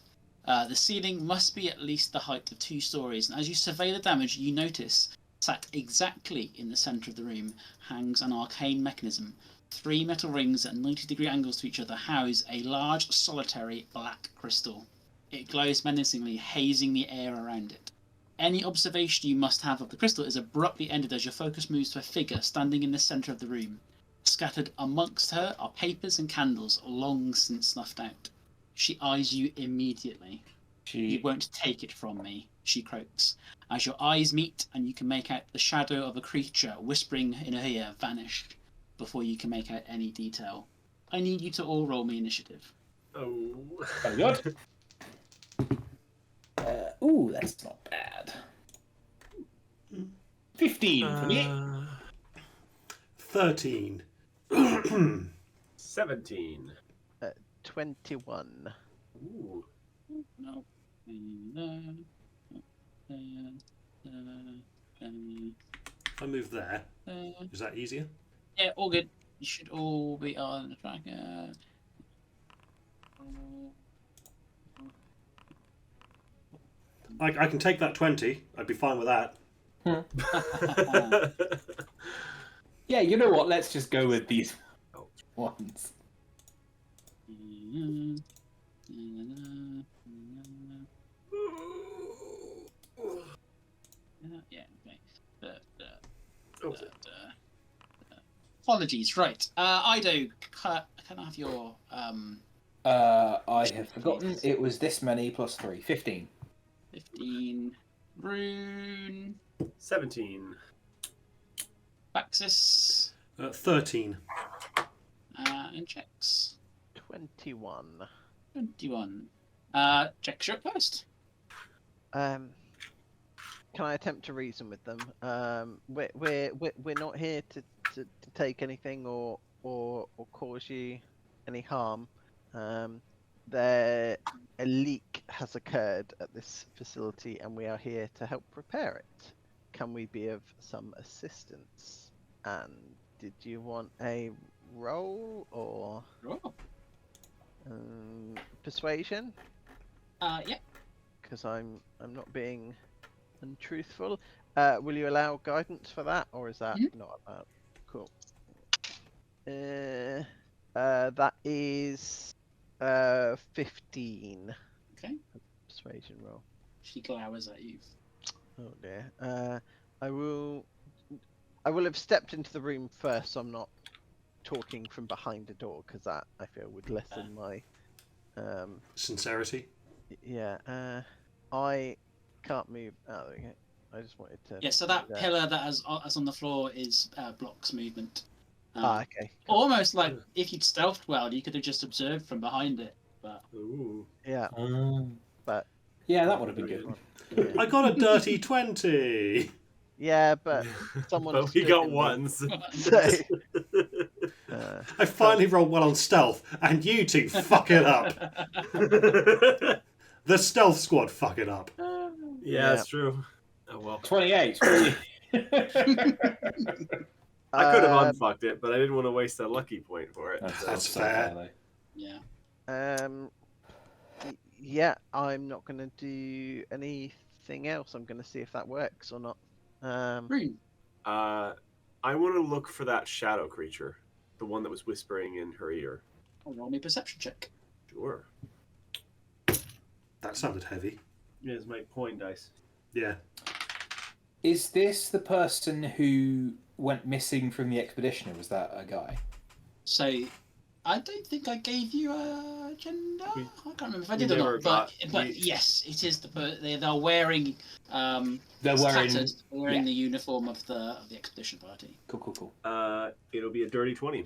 The ceiling must be at least the height of 2 stories, and as you survey the damage, you notice, sat exactly in the centre of the room, hangs an arcane mechanism. 3 metal rings at 90-degree angles to each other house a large, solitary black crystal. It glows menacingly, hazing the air around it. Any observation you must have of the crystal is abruptly ended as your focus moves to a figure standing in the centre of the room. Scattered amongst her are papers and candles, long since snuffed out. She eyes you immediately. You won't take it from me, she croaks, as your eyes meet and you can make out the shadow of a creature whispering in her ear vanish before you can make out any detail. I need you to all roll me initiative. Oh. Very good. Ooh, that's not bad. 15 for me. 13. 17. 21. Ooh. No. If I move there, is that easier? Yeah, all good. You should all be on the track. I can take that 20. I'd be fine with that. Yeah, you know what? Let's just go with these ones. Yeah, okay. Apologies, right. Ido, can I have your I have forgotten. It was this many plus 3. 15. 15 rune 17. Baxis 13. and checks 21. 21. Checks you're up first. Can I attempt to reason with them? We're not here to take anything or cause you any harm. A leak has occurred at this facility, and we are here to help repair it. Can we be of some assistance? And did you want a roll or Oh. persuasion? Yeah. Because I'm not being untruthful. Will you allow guidance for that, or is that not allowed? Cool. That is 15. Okay. Persuasion roll. She glowers at you. Oh dear. I will have stepped into the room first, so I'm not talking from behind a door, because that I feel would lessen my Sincerity. Yeah. I can't move. Oh, there we go. I just wanted to. Yeah, so that pillar that's on the floor is blocks movement. Okay. Cool. Almost like if you'd stealthed well, you could have just observed from behind it. But Ooh. Yeah. But yeah, that would have been good. yeah. I got a dirty 20. Yeah, but someone. But we got ones. So, I finally rolled well on stealth, and you two fuck it up. The stealth squad fuck it up. Yeah, that's true. Oh well. 28. I could have unfucked it, but I didn't want to waste a lucky point for it. That's fair. yeah. Yeah, I'm not going to do anything else. I'm going to see if that works or not. Rune. I want to look for that shadow creature, the one that was whispering in her ear. Oh, roll me a perception check. Sure. That sounded heavy. Here's my point dice. Yeah. Is this the person who went missing from the expedition, or was that a guy? So I don't think I gave you a agenda. I can't remember if I we did or never not. But we- yes, it is they're wearing They're wearing the uniform of the expedition party. Cool. It'll be a dirty 20.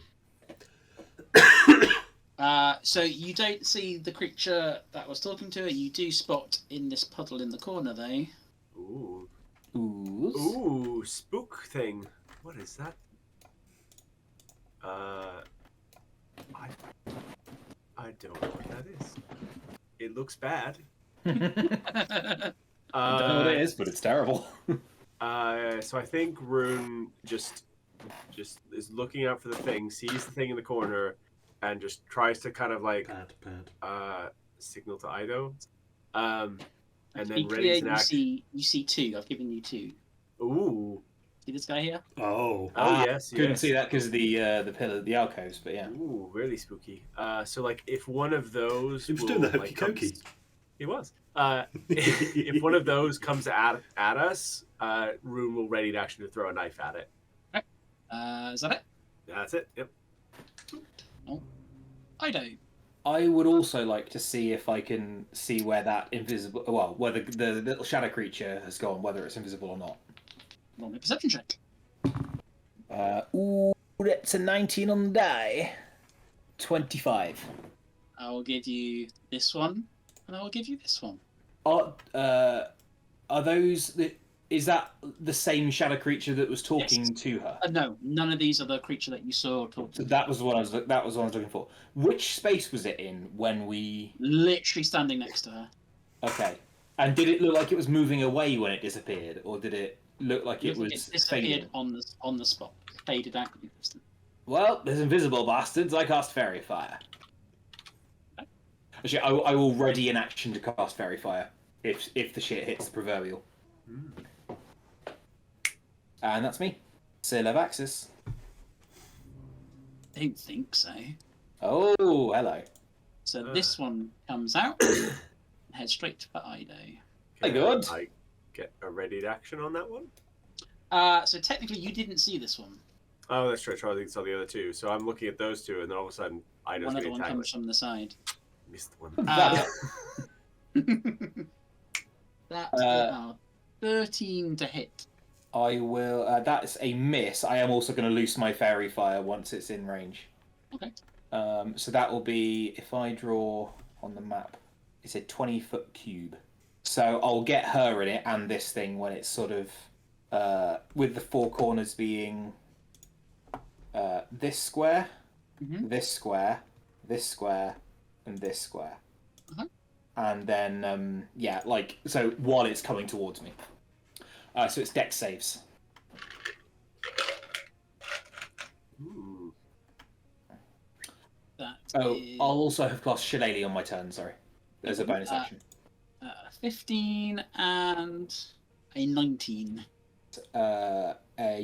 So you don't see the creature that was talking to her. You do spot in this puddle in the corner, though. Ooh. Ooh. Ooh, spook thing. What is that? I don't know what that is. It looks bad. I don't know what it is, but it's terrible. So I think Rune just is looking out for the thing, sees the thing in the corner, and just tries to kind of like signal to Ido. And then ready to act. You see two. I've given you two. Ooh. See this guy here? Oh. Yes. Couldn't see that because of the pillar, the alcoves, but yeah. Ooh, really spooky. So like if one of those He was doing the hokey cokey. He was. If one of those comes at us, Rune will ready to action to throw a knife at it. Is that it? That's it. Yep. I don't. I would also like to see if I can see where that where the little shadow creature has gone, whether it's invisible or not. Roll me a perception check. Ooh, that's a 19 on the die. 25. I will give you this one, and I will give you this one. Are those? Is that the same shadow creature that was talking to her? No, none of these are the creature that you saw talk to. So that was what I was looking for. Which space was it in when we? Literally standing next to her. Okay. And did it look like it was moving away when it disappeared, or did it look like it was It disappeared fading? on the spot, faded out of the distance. Well, there's invisible bastards. I cast Fairy Fire. Okay. Actually, I will ready an action to cast Fairy Fire if the shit hits the proverbial. And that's me. Seal of Axis. Don't think so. Oh, hello. So this one comes out and heads straight for Ido. Hey, good. I get a ready to action on that one? So technically you didn't see this one. Oh, that's right. Charlie saw the other two. So I'm looking at those two, and then all of a sudden, Ido's One other getting one attacked. comes from the side. Missed one. That's 13 to hit. I will. That's a miss. I am also going to loose my Fairy Fire once it's in range. Okay. So that will be, if I draw on the map, it's a 20-foot cube. So I'll get her in it and this thing when it's sort of, with the four corners being this square, this square, this square, and this square. And then, so while it's coming towards me. So it's Dex saves. Ooh. I'll also have cast Shillelagh on my turn, sorry. There's a bonus action. 15 and a 19. A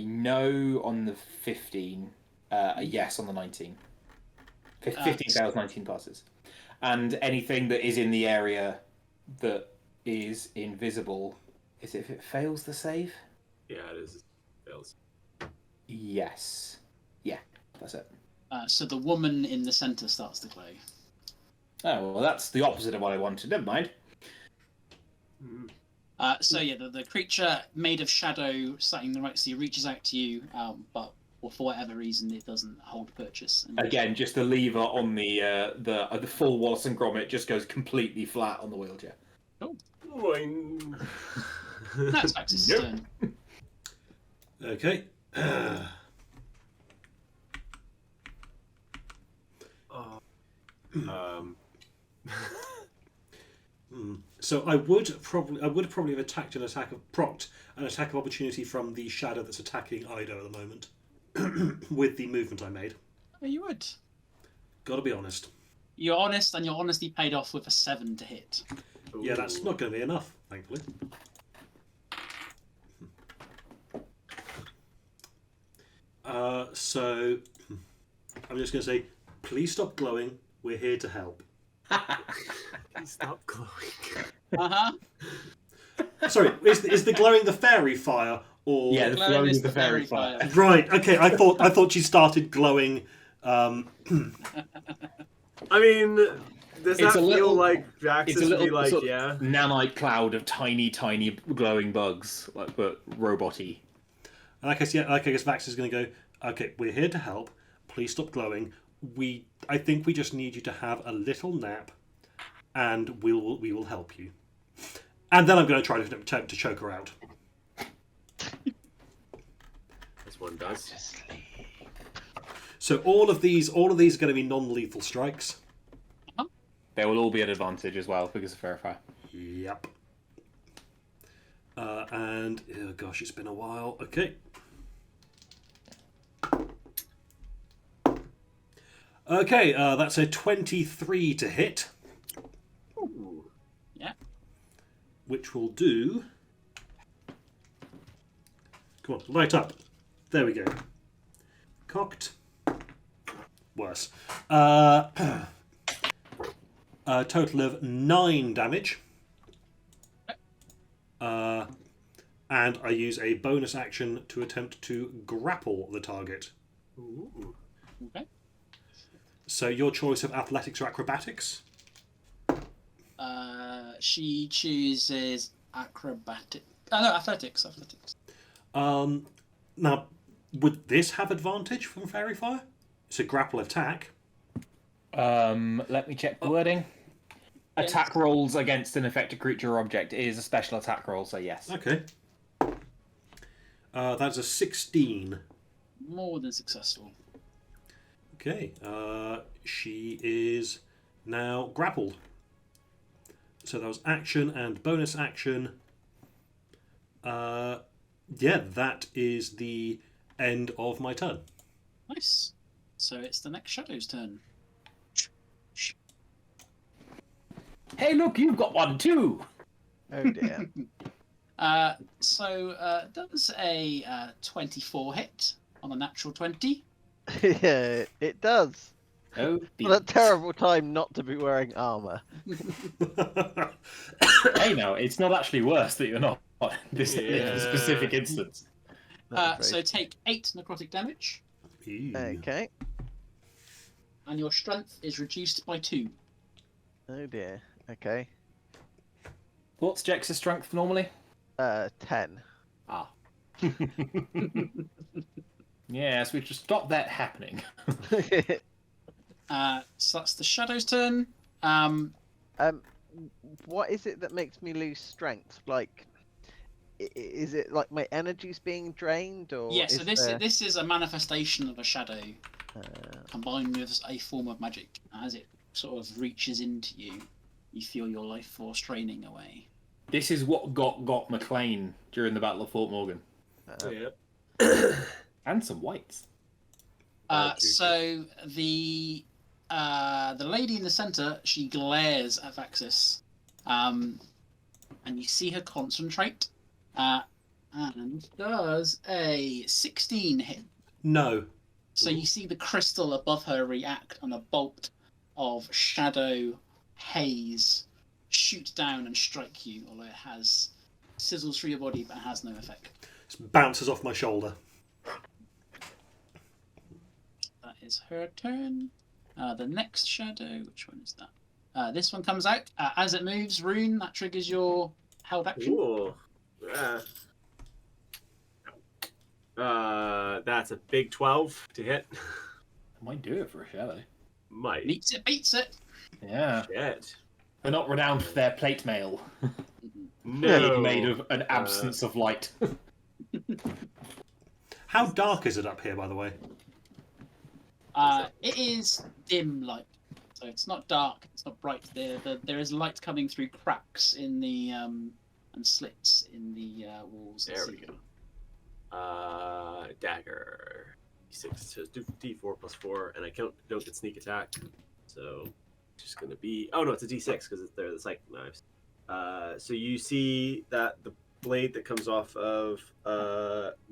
no on the 15, a yes on the 19. 15 fails, 19 passes. And anything that is in the area that is invisible, is it if it fails the save? Yeah, it is. It fails. Yes. Yeah, that's it. So the woman in the centre starts to glow. Oh, well, that's the opposite of what I wanted. Never mind. The creature made of shadow sitting right so reaches out to you, but for whatever reason it doesn't hold purchase. Again, just the lever on the full Wallace and Gromit just goes completely flat on the wheelchair. Cool. Boing. That's Max's turn. Okay. So I would probably have attacked procced an attack of opportunity from the shadow that's attacking Ido at the moment with the movement I made. Oh, you would. Gotta be honest. You're honest, and your honesty paid off with a 7 to hit. Ooh. Yeah, that's not going to be enough, thankfully. So I'm just going to say, please stop glowing. We're here to help. Please stop glowing. Sorry, is the glowing the fairy fire or? Yeah, the glowing is the fairy fire. Right. Okay. I thought she started glowing I mean, does It's that a feel little- like Jax It's a would be little like, sort of yeah? nanite cloud of tiny glowing bugs, but robot-y. And I guess Vax is going to go, okay, we're here to help. Please stop glowing. I think we just need you to have a little nap, and we will help you. And then I'm going to try to attempt to choke her out. As one does. So all of these are going to be non-lethal strikes. They will all be at advantage as well because of Verify. Yep. And oh gosh, it's been a while. Okay. Okay, that's a 23 to hit. Ooh. Yeah. Which will do. Come on, light up. There we go. Cocked. Worse. A total of 9 damage. And I use a bonus action to attempt to grapple the target. Ooh. Okay. So your choice of athletics or acrobatics? She chooses acrobatic. Oh, no, athletics. Athletics. Now, would this have advantage from Fairy Fire? It's a grapple attack. Let me check the wording. Yes. Attack rolls against an affected creature or object is a special attack roll, so yes. Okay. That's a 16. More than successful. Okay. She is now grappled. So that was action and bonus action. Yeah, that is the end of my turn. Nice. So it's the next Shadow's turn. Hey, look, you've got one too! Oh dear. Does a 24 hit on a natural 20? Yeah, it does. Oh, What a terrible time not to be wearing armor. Hey, now, it's not actually worse that you're not in this Yeah. specific instance. That's So very- take 8 necrotic damage, Ew. Okay. and your strength is reduced by 2. Oh dear. Okay. What's Jex's strength normally? 10. Ah. Yes, we just stop that happening. So that's the Shadow's turn. What is it that makes me lose strength? Like, is it like my energy's being drained, or Yeah, so is there... this is a manifestation of a shadow combined with a form of magic. As it sort of reaches into you, you feel your life force draining away. This is what got McLean during the Battle of Fort Morgan. Yeah. And some whites. So the lady in the center, she glares at Vaxis, and you see her concentrate, and does a 16 hit. No. So you see the crystal above her react, and a bolt of shadow haze shoot down and strike you, although it has sizzles through your body but has no effect. It bounces off my shoulder. That is her turn. The next shadow, which one is that? This one comes out. As it moves, Rune, that triggers your held action. Ooh. That's a big 12 to hit. I might do it for a shadow. Might. Beats it. Yeah. Shit. They're not renowned for their plate mail. No. Made of an absence of light. How dark is it up here, by the way? It is dim light, so it's not dark, it's not bright. There is light coming through cracks in the and slits in the walls. There we go. Dagger. D6 says D4 plus 4, and I don't get sneak attack, so it's just gonna be. Oh no, it's a D6 because they're the psychic knives. So you see that the blade that comes off of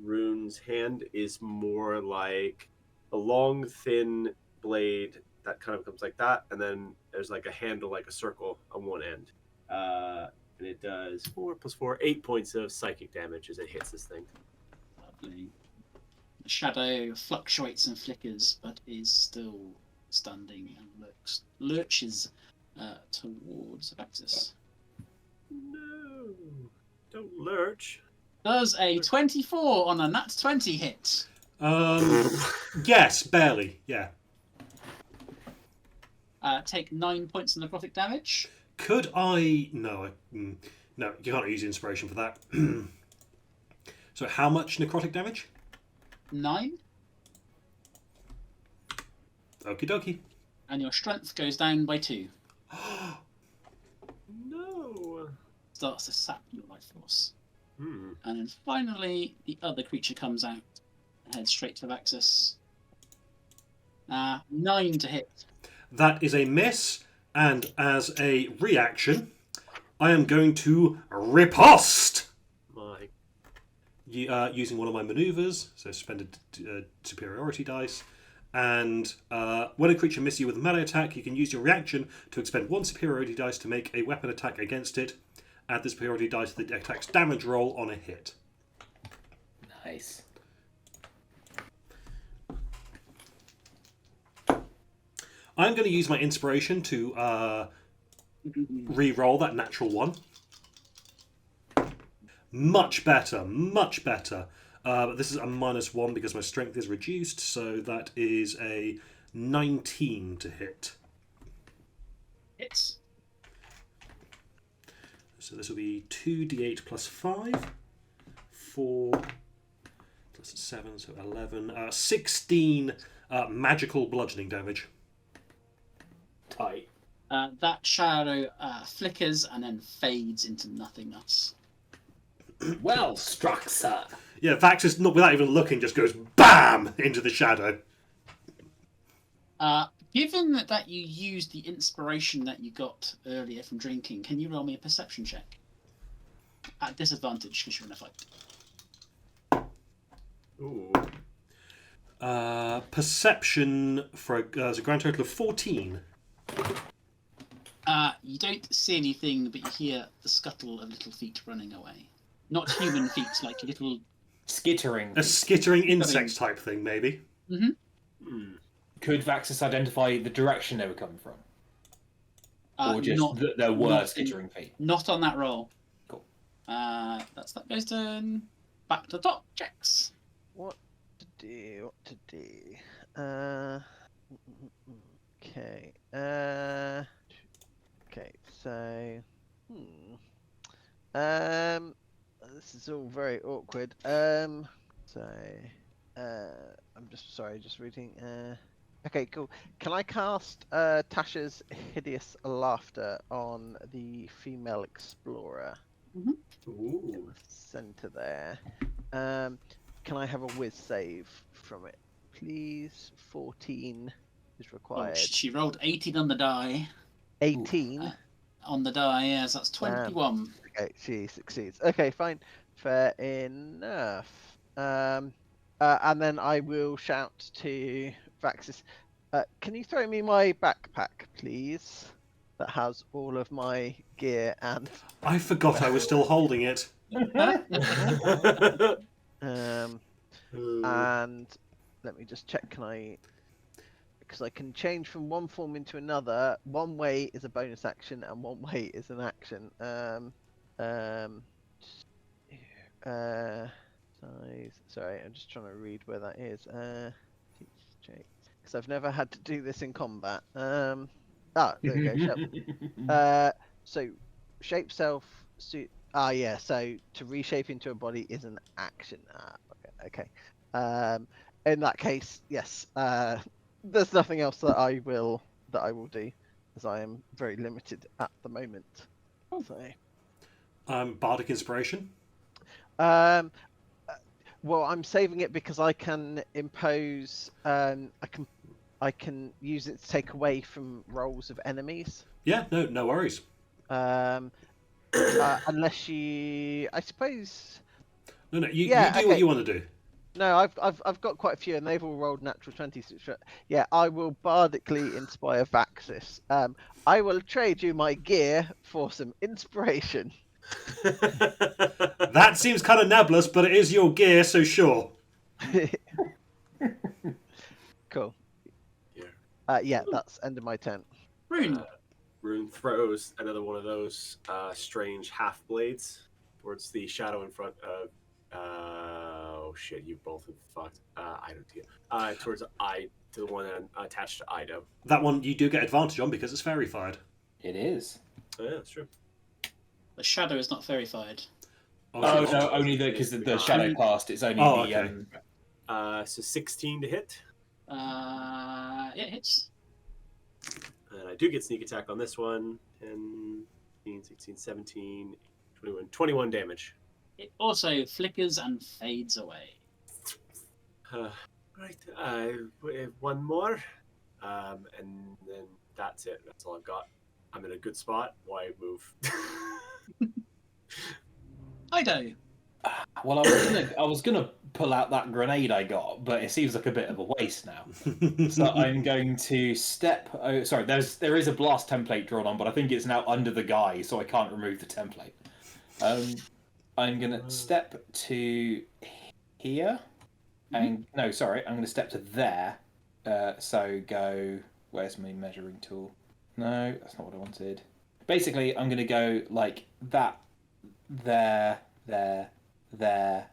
Rune's hand is more like a long, thin blade that kind of comes like that, and then there's like a handle, like a circle on one end. And it does 4 plus 4, 8 points of psychic damage as it hits this thing. Lovely. The shadow fluctuates and flickers, but is still standing and lurches towards Alexis. No, don't lurch. Does a 24 on a nat 20 hit? Yes, barely. Yeah. Take 9 points of necrotic damage. Could I? No, no. You can't use inspiration for that. So, how much necrotic damage? 9. Okie dokie. And your strength goes down by 2. No. Starts to sap your life force. Hmm. And then finally, the other creature comes out and heads straight to Vaxus. 9 to hit. That is a miss, and as a reaction, I am going to riposte. My. Using one of my maneuvers, so suspended superiority dice. And when a creature misses you with a melee attack, you can use your reaction to expend 1 superiority dice to make a weapon attack against it. Add the superiority dice to the attack's damage roll on a hit. Nice. I'm going to use my inspiration to re-roll that natural 1. Much better, much better. But this is a -1 because my strength is reduced, so that is a 19 to hit. Hits. So this will be 2d8 plus 5, 4 plus 7, so 11, 16 magical bludgeoning damage. Tight. That shadow flickers and then fades into nothingness. Well struck, sir. Yeah, Vaxus, not without even looking, just goes BAM into the shadow. Given that you used the inspiration that you got earlier from drinking, can you roll me a perception check? At disadvantage because you're in a fight. Ooh. Perception for a grand total of 14. You don't see anything, but you hear the scuttle of little feet running away. Not human feet, like little... Skittering. A skittering insect type thing, maybe. Mm-hmm. Hmm. Could Vaxus identify the direction they were coming from? Or just not, that there were not skittering feet? Not on that roll. Cool. That's that guy's turn. Back to top checks. What to do? Okay. Okay. So. This is all very awkward. I'm just reading. Okay, cool. Can I cast Tasha's Hideous Laughter on the female explorer? Ooh. Center there. Can I have a whiz save from it, please? 14 is Oh, required. she rolled 18 on the die. 18. On the die, yes, that's 21. Okay, she succeeds. Okay, fine. Fair enough. And then I will shout to Vaxus, can you throw me my backpack, please? That has all of my gear and... I forgot I was still holding it. And let me just check, because I can change from one form into another. One way is a bonus action and one way is an action. Sorry, I'm just trying to read where that is. Because I've never had to do this in combat. There we go. So shape self suit. Yeah. So to reshape into a body is an action. Okay. In that case, yes. There's nothing else that I will do, as I am very limited at the moment. So. Bardic Inspiration. Well, I'm saving it because I can impose. I can use it to take away from rolls of enemies. Yeah, no worries. Unless I suppose. No, you do what you want to do. No, I've got quite a few, and they've all rolled natural 20s. Yeah, I will bardically inspire Vaxus. I will trade you my gear for some inspiration. That seems kind of nebulous, but it is your gear, so sure. Cool. Here. Yeah, that's end of my turn. Rune. Rune throws another one of those strange half blades towards the shadow in front of. Oh shit! You both have fucked. I don't do. Towards to the one attached to Ido. That one you do get advantage on because it's fairy fired. It is. Oh, yeah, that's true. The shadow is not verified. Oh it's no, not. only because the shadow cast. It's only Oh, the. okay. So 16 to hit. Yeah, it hits. And I do get sneak attack on this one. 10, 15, 16, 17, 21. 21 damage. It also flickers and fades away. Right. We have one more. And then that's it. That's all I've got. I'm in a good spot. Why move? Ido. Well, I was gonna pull out that grenade I got, but it seems like a bit of a waste now. So I'm going to step. Oh, sorry, there is a blast template drawn on, but I think it's now under the guy, so I can't remove the template. I'm gonna step to here, and no, sorry, I'm gonna step to there. So go. Where's my measuring tool? No, that's not what I wanted. Basically, I'm gonna go like that, there,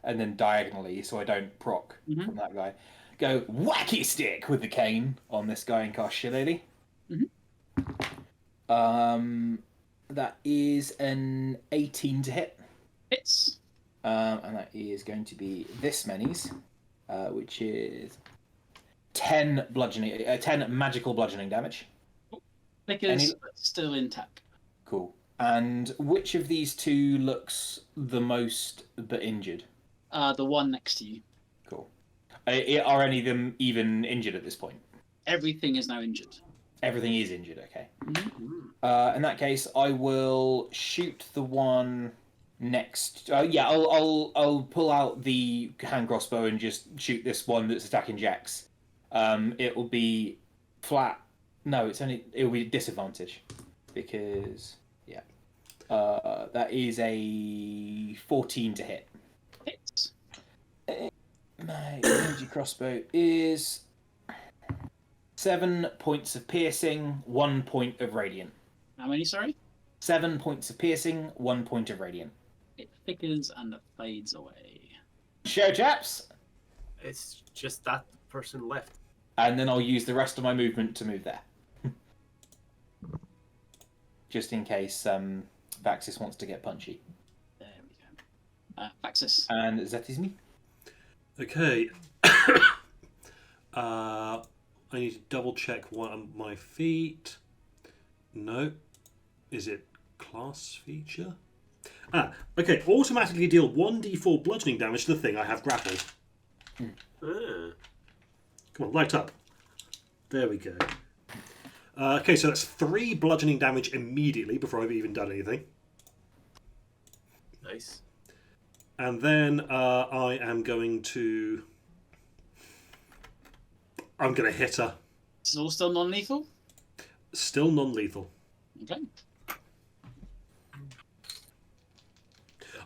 and then diagonally, so I don't proc from that guy. Go wacky stick with the cane on this guy and cast Shillelagh. That is an 18 to hit. Hits. And that is going to be this many's, which is 10 magical bludgeoning damage. Flickers, but still intact. Cool. And which of these two looks the most but injured? The one next to you. Cool. Are any of them even injured at this point? Everything is now injured. Everything is injured, okay. Mm-hmm. In that case, I will shoot the one next. I'll pull out the hand crossbow and just shoot this one that's attacking Jax. It will be flat. No, it will be disadvantage because that is a 14 to hit. Hits. My energy crossbow is 7 points of piercing, 1 point of radiant. How many, sorry? 7 points of piercing, 1 point of radiant. It flickers and it fades away. Show chaps! It's just that person left. And then I'll use the rest of my movement to move there. Just in case Vaxis wants to get punchy. There we go. Vaxis. And that is me. Okay. I need to double check one of my feet. No. Is it class feature? Okay. Automatically deal 1d4 bludgeoning damage to the thing I have grappled. Come on, light up. There we go. Okay, so that's 3 bludgeoning damage immediately before I've even done anything. Nice. And then I am going to... I'm going to hit her. This is all still non-lethal? Still non-lethal. Okay.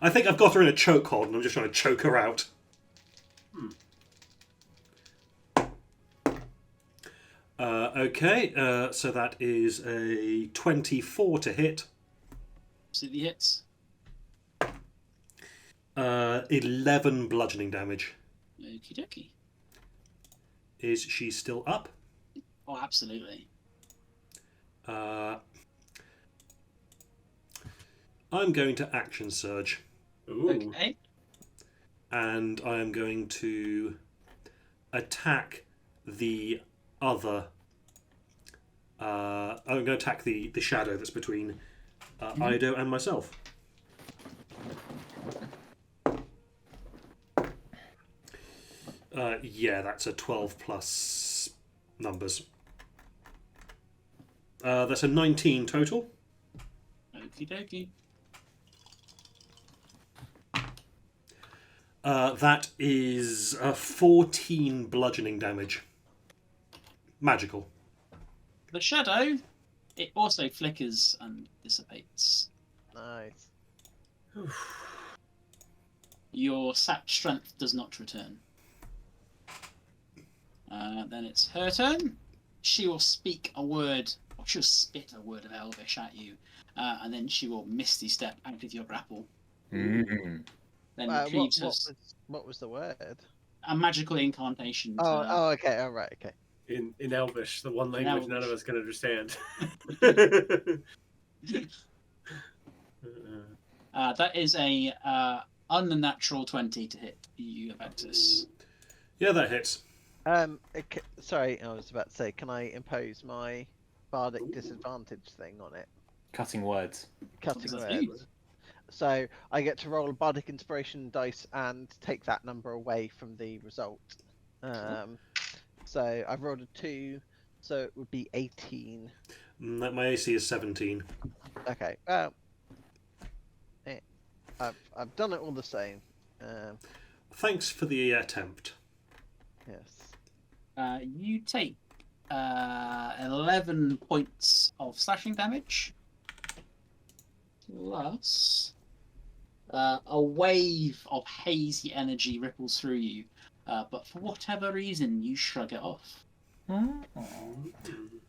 I think I've got her in a chokehold and I'm just trying to choke her out. Okay, so that is a 24 to hit. Absolutely hits. 11 bludgeoning damage. Okie dokie. Is she still up? Oh, absolutely. I'm going to action surge. Ooh. Okay. And I am going to attack the other. I'm going to attack the shadow that's between Ido and myself. Yeah, that's a 12 plus numbers. That's a 19 total. Okie dokie. That is 14 bludgeoning damage. Magical. The shadow, it also flickers and dissipates. Nice. Your sapped strength does not return. Then it's her turn. She will speak a word, or she'll spit a word of Elvish at you, and then she will misty step out of your grapple. Mm. Then retrieves what was the word? a magical incantation. Okay, all right, okay. In Elvish, the one language none of us can understand. That is a unnatural 20 to hit you, Abactus. Yeah, that hits. Sorry, I was about to say, can I impose my bardic disadvantage thing on it? Cutting words. Cutting What does that words. So I get to roll a bardic inspiration dice and take that number away from the result. So I've rolled a 2, so it would be 18. My AC is 17. Okay, well, I've done it all the same. Thanks for the attempt. Yes. You take 11 points of slashing damage, plus a wave of hazy energy ripples through you, but for whatever reason, you shrug it off.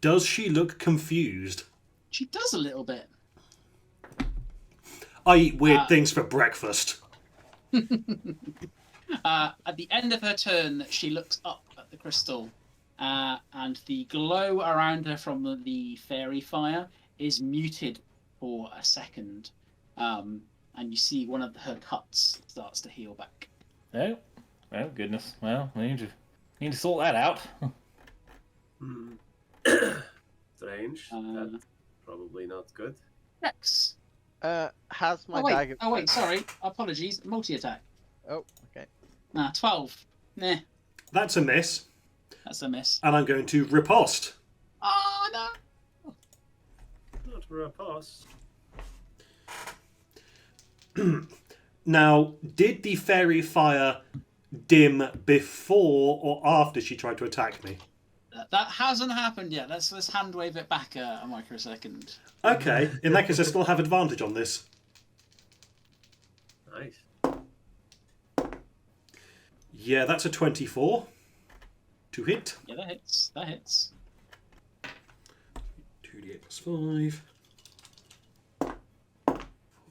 Does she look confused? She does a little bit. I eat weird things for breakfast. At the end of her turn, she looks up at the crystal, and the glow around her from the fairy fire is muted for a second, and you see one of her cuts starts to heal back. Oh, goodness. Well, we need to sort that out. Strange. That's probably not good. Rex. Has my bag... Oh, wait, sorry. Apologies. Multi-attack. Oh, okay. 12. Nah, That's a miss. that's a miss. And I'm going to riposte. Oh, no! Not riposte. Now, did the fairy fire dim before or after she tried to attack me? That hasn't happened yet. Let's hand wave it back a microsecond. Okay, in that case I still have advantage on this. Nice. Yeah, that's a 24 to hit. Yeah, that hits. That hits. 2d8 plus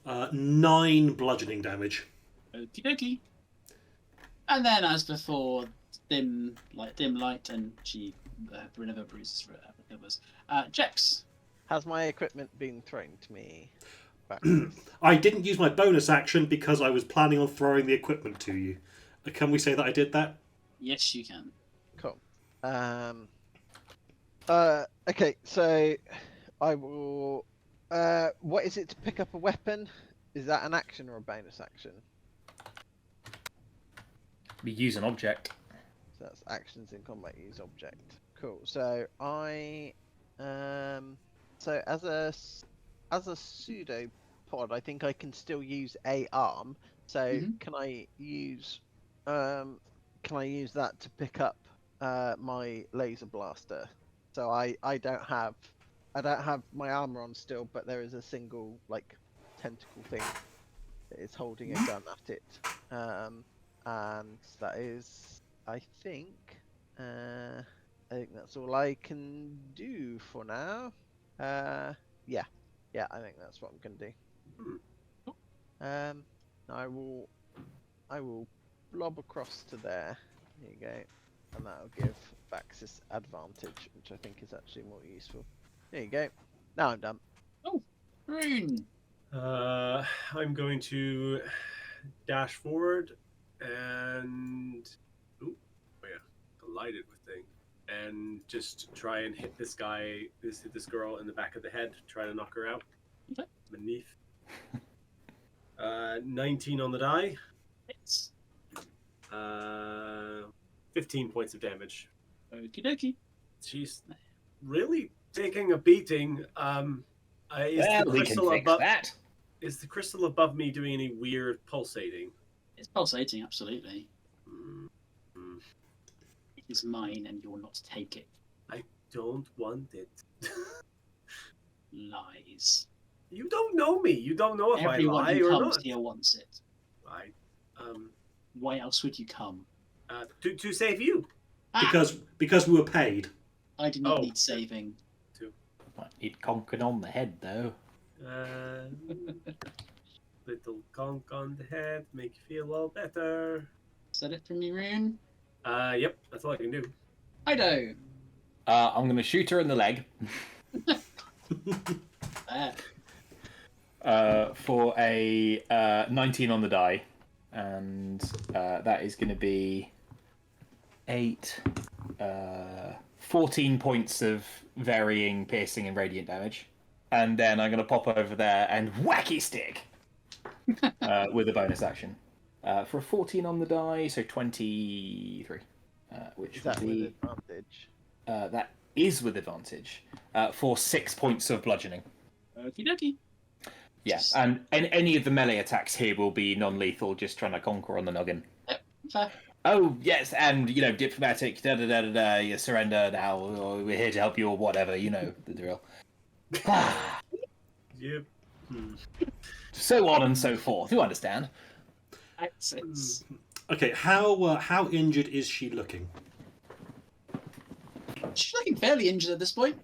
5. 9 bludgeoning damage. Okie dokie. And then, as before, dim light, and she Bruneva bruises recovers. Jex. Has my equipment been thrown to me? I didn't use my bonus action because I was planning on throwing the equipment to you. Can we say that I did that? Yes, you can. Cool. Okay, so I will... what is it to pick up a weapon? Is that an action or a bonus action? We use an object. So that's actions in combat, use object. Cool. So I... so as a pseudopod, I think I can still use a arm. So can I use that to pick up my laser blaster? So I don't have my armor on still, but there is a single like tentacle thing that is holding a gun at it, and that is I think that's all I can do for now. Yeah, I think that's what I'm gonna do. I will blob across to there. There you go, and that'll give Baxis advantage, which I think is actually more useful. There you go. Now I'm done. Oh, Rune. I'm going to dash forward and collided with thing, and just try and hit this guy, hit this girl in the back of the head, try to knock her out. Okay. Beneath. 19 on the die. Hits. 15 points of damage. Okie dokie. She's really taking a beating. Is the crystal above that. Is the crystal above me doing any weird pulsating? It's pulsating, absolutely. Mm. It is mine, and you will not take it. I don't want it. Lies. You don't know me. You don't know if Everyone I lie who or comes not. here wants it. Right. Why else would you come? To save you. because we were paid. I did not need saving. Might need conking on the head, though. Little conk on the head, make you feel all better. Is that it from you, Rune? Yep, that's all I can do. I do. I'm going to shoot her in the leg. For a 19 on the die. And that is going to be 14 points of varying piercing and radiant damage. And then I'm going to pop over there and wacky stick with a bonus action. For a 14 on the die, so 23. Which Is that would be... with advantage? That is with advantage. For 6 points of bludgeoning. Okie dokie. Yes, and any of the melee attacks here will be non-lethal, just trying to conquer on the noggin. Yep, fair. Oh, yes, and, diplomatic, da-da-da-da-da, you surrender now, or we're here to help you, or whatever, the drill. Yep. So on and so forth, you understand. Excellent. Okay, how injured is she looking? She's looking fairly injured at this point.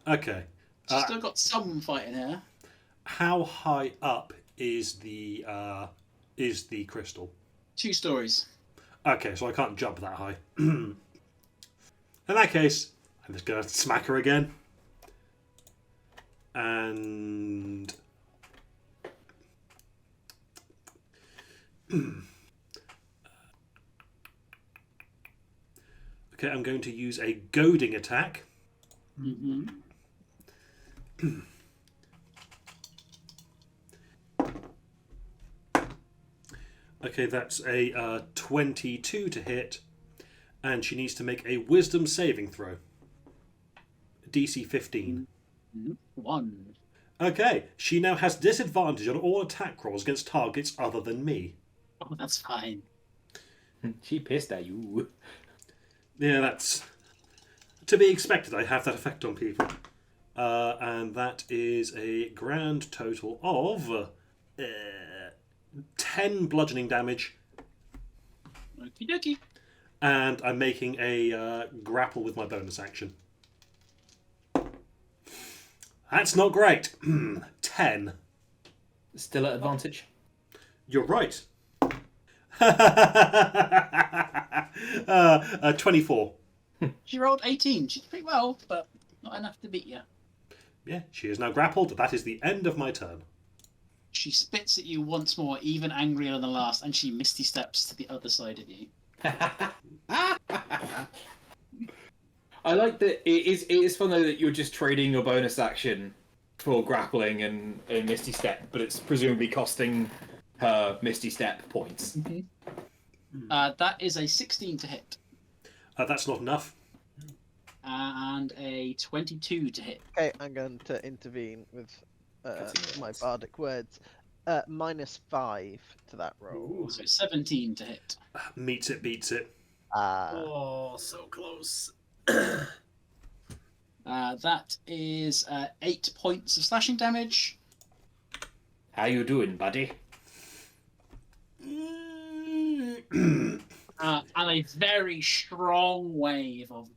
Okay. She's still got some fight in her. How high up is the crystal? 2 stories. Okay, so I can't jump that high. In that case, I'm just gonna smack her again. And okay, I'm going to use a goading attack. Mm-hmm. Okay, that's a 22 to hit, and she needs to make a wisdom saving throw. DC 15. 1. Okay, she now has disadvantage on all attack rolls against targets other than me. Oh, that's fine. She pissed at you. Yeah, that's to be expected. I have that effect on people. And that is a grand total of 10 bludgeoning damage. Okie dokie. And I'm making a grapple with my bonus action. That's not great. 10. Still at advantage? You're right. 24. She rolled 18. She's pretty well, but not enough to beat you. Yeah, she is now grappled. That is the end of my turn. She spits at you once more, even angrier than the last, and she misty steps to the other side of you. I like that it is fun though that you're just trading your bonus action for grappling and Misty Step, but it's presumably costing her Misty Step points. Mm-hmm. That is a 16 to hit. That's not enough. And a 22 to hit. Okay, I'm going to intervene with my bardic words. -5 to that roll. So 17 to hit. Meets it, beats it. Oh, so close. That is 8 points of slashing damage. How you doing, buddy? And a very strong wave of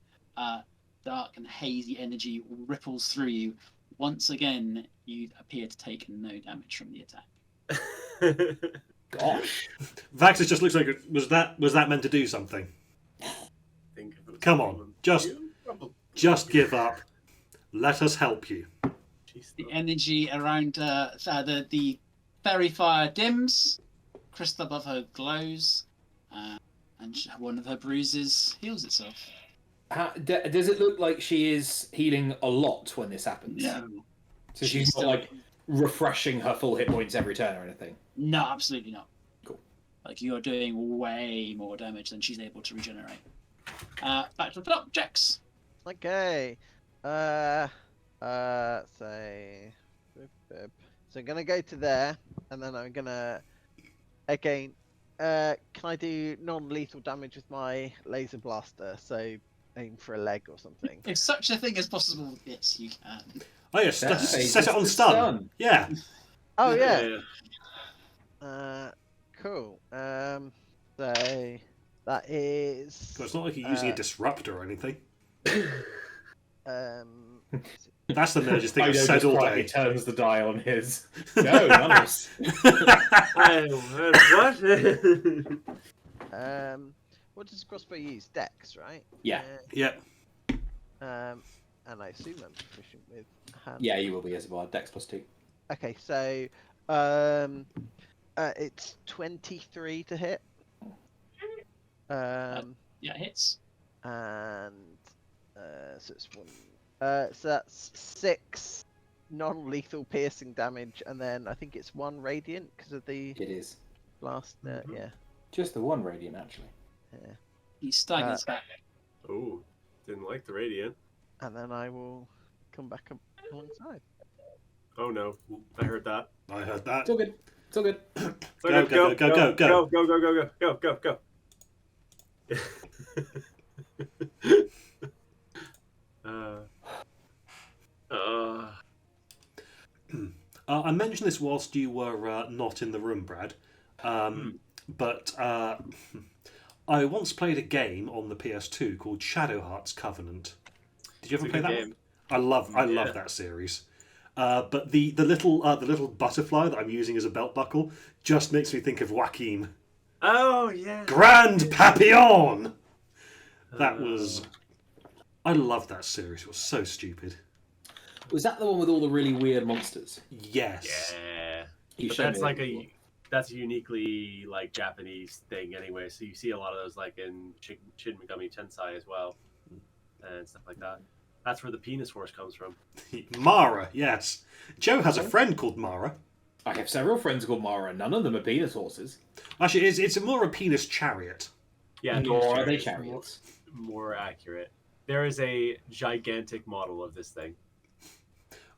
dark and hazy energy ripples through you. Once again, you appear to take no damage from the attack. Gosh. Vaxis just looks like was that meant to do something? Come on, just give up. Let us help you. The energy around the fairy fire dims. Crystal above her glows, and one of her bruises heals itself. Does it look like she is healing a lot when this happens? No. So she's not like refreshing her full hit points every turn or anything? No, absolutely not. Cool. Like, you're doing way more damage than she's able to regenerate. Back to the top, Jax. Okay. So I'm gonna go to there, and then I'm gonna again. Can I do non-lethal damage with my laser blaster? So aim for a leg or something. If such a thing is possible, yes, you can. Oh yes, set it on stun. Yeah. Oh yeah. Cool. So That is. It's not like you're using a disruptor or anything. Um, That's the nerdiest thing I've Fido said just all quietly day. turns the dial on his. No, nice. What does crossbow use? Dex, right? Yeah. Yeah. And I assume I'm proficient with hand. Yeah, you will be as well. Dex +2. Okay, so it's 23 to hit. Yeah, it hits. And so it's one. So that's 6 non-lethal piercing damage, and then I think it's 1 radiant because of the It is. blast. Yeah. Just the 1 radiant, actually. Yeah. He staggers back. Oh, didn't like the radiant. And then I will come back up alongside. Oh no, I heard that. I heard that. It's all good. It's all good. Go, go, go, go, go. Go. I mentioned this whilst you were not in the room, Brad. But I once played a game on the PS2 called Shadow Hearts Covenant. Did you ever play that one? I love that series. But the little butterfly that I'm using as a belt buckle just makes me think of Joaquin. Oh yeah. Grand Papillon. That was. I love that series. It was so stupid. Was that the one with all the really weird monsters? Yes. Yeah. You But showed that's me like that before. that's a uniquely like Japanese thing anyway. So you see a lot of those like in Shin Megami Tensei as well, and stuff like that. That's where the penis horse comes from. Mara, yes. Joe has a friend called Mara. I have several friends called Mara. None of them are penis horses. Actually, it's more a penis chariot. Yeah, Nor are they penis chariots. More accurate. There is a gigantic model of this thing.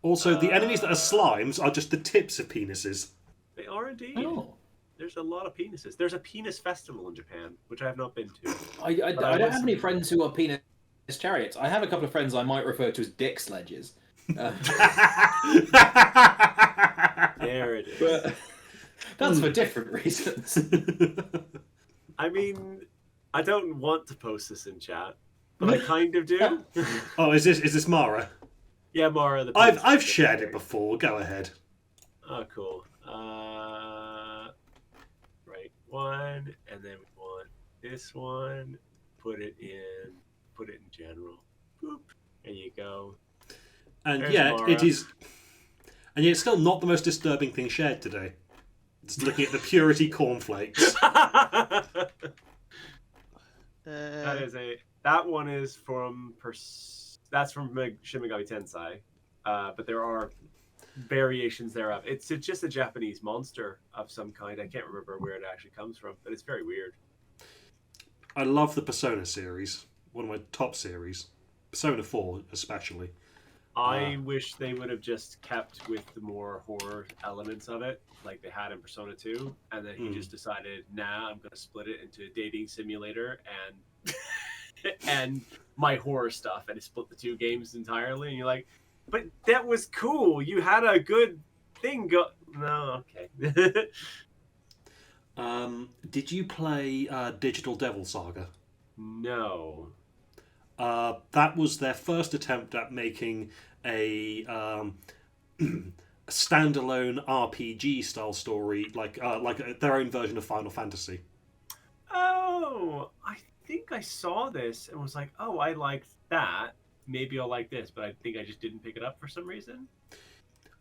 Also, the enemies that are slimes are just the tips of penises. They are indeed. Oh. There's a lot of penises. There's a penis festival in Japan, which I have not been to. I don't have any friends who are penis chariots. I have a couple of friends I might refer to as dick sledges. There it is. But that's for different reasons. I mean, I don't want to post this in chat, but I kind of do. Oh, is this Mara? Yeah, Mara. I've shared it before. Go ahead. Oh, cool. Right one, and then we want this one. Put it in general. Boop. There you go. And There's yet, Mara. it is. And yet, it's still not the most disturbing thing shared today. It's looking at the purity cornflakes. That one is from that's from Shin Megami Tensei, but there are variations thereof. It's just a Japanese monster of some kind. I can't remember where it actually comes from, but it's very weird. I love the Persona series. One of my top series. Persona 4 especially. I wish they would have just kept with the more horror elements of it, like they had in Persona 2, and then he just decided, nah, I'm going to split it into a dating simulator and and my horror stuff, and he split the two games entirely, and you're like, but that was cool. You had a good thing go... No, okay. Did you play Digital Devil Saga? No. That was their first attempt at making a standalone RPG style story, like their own version of Final Fantasy. Oh, I think I saw this and was like, oh, I liked that. Maybe I'll like this, but I think I just didn't pick it up for some reason.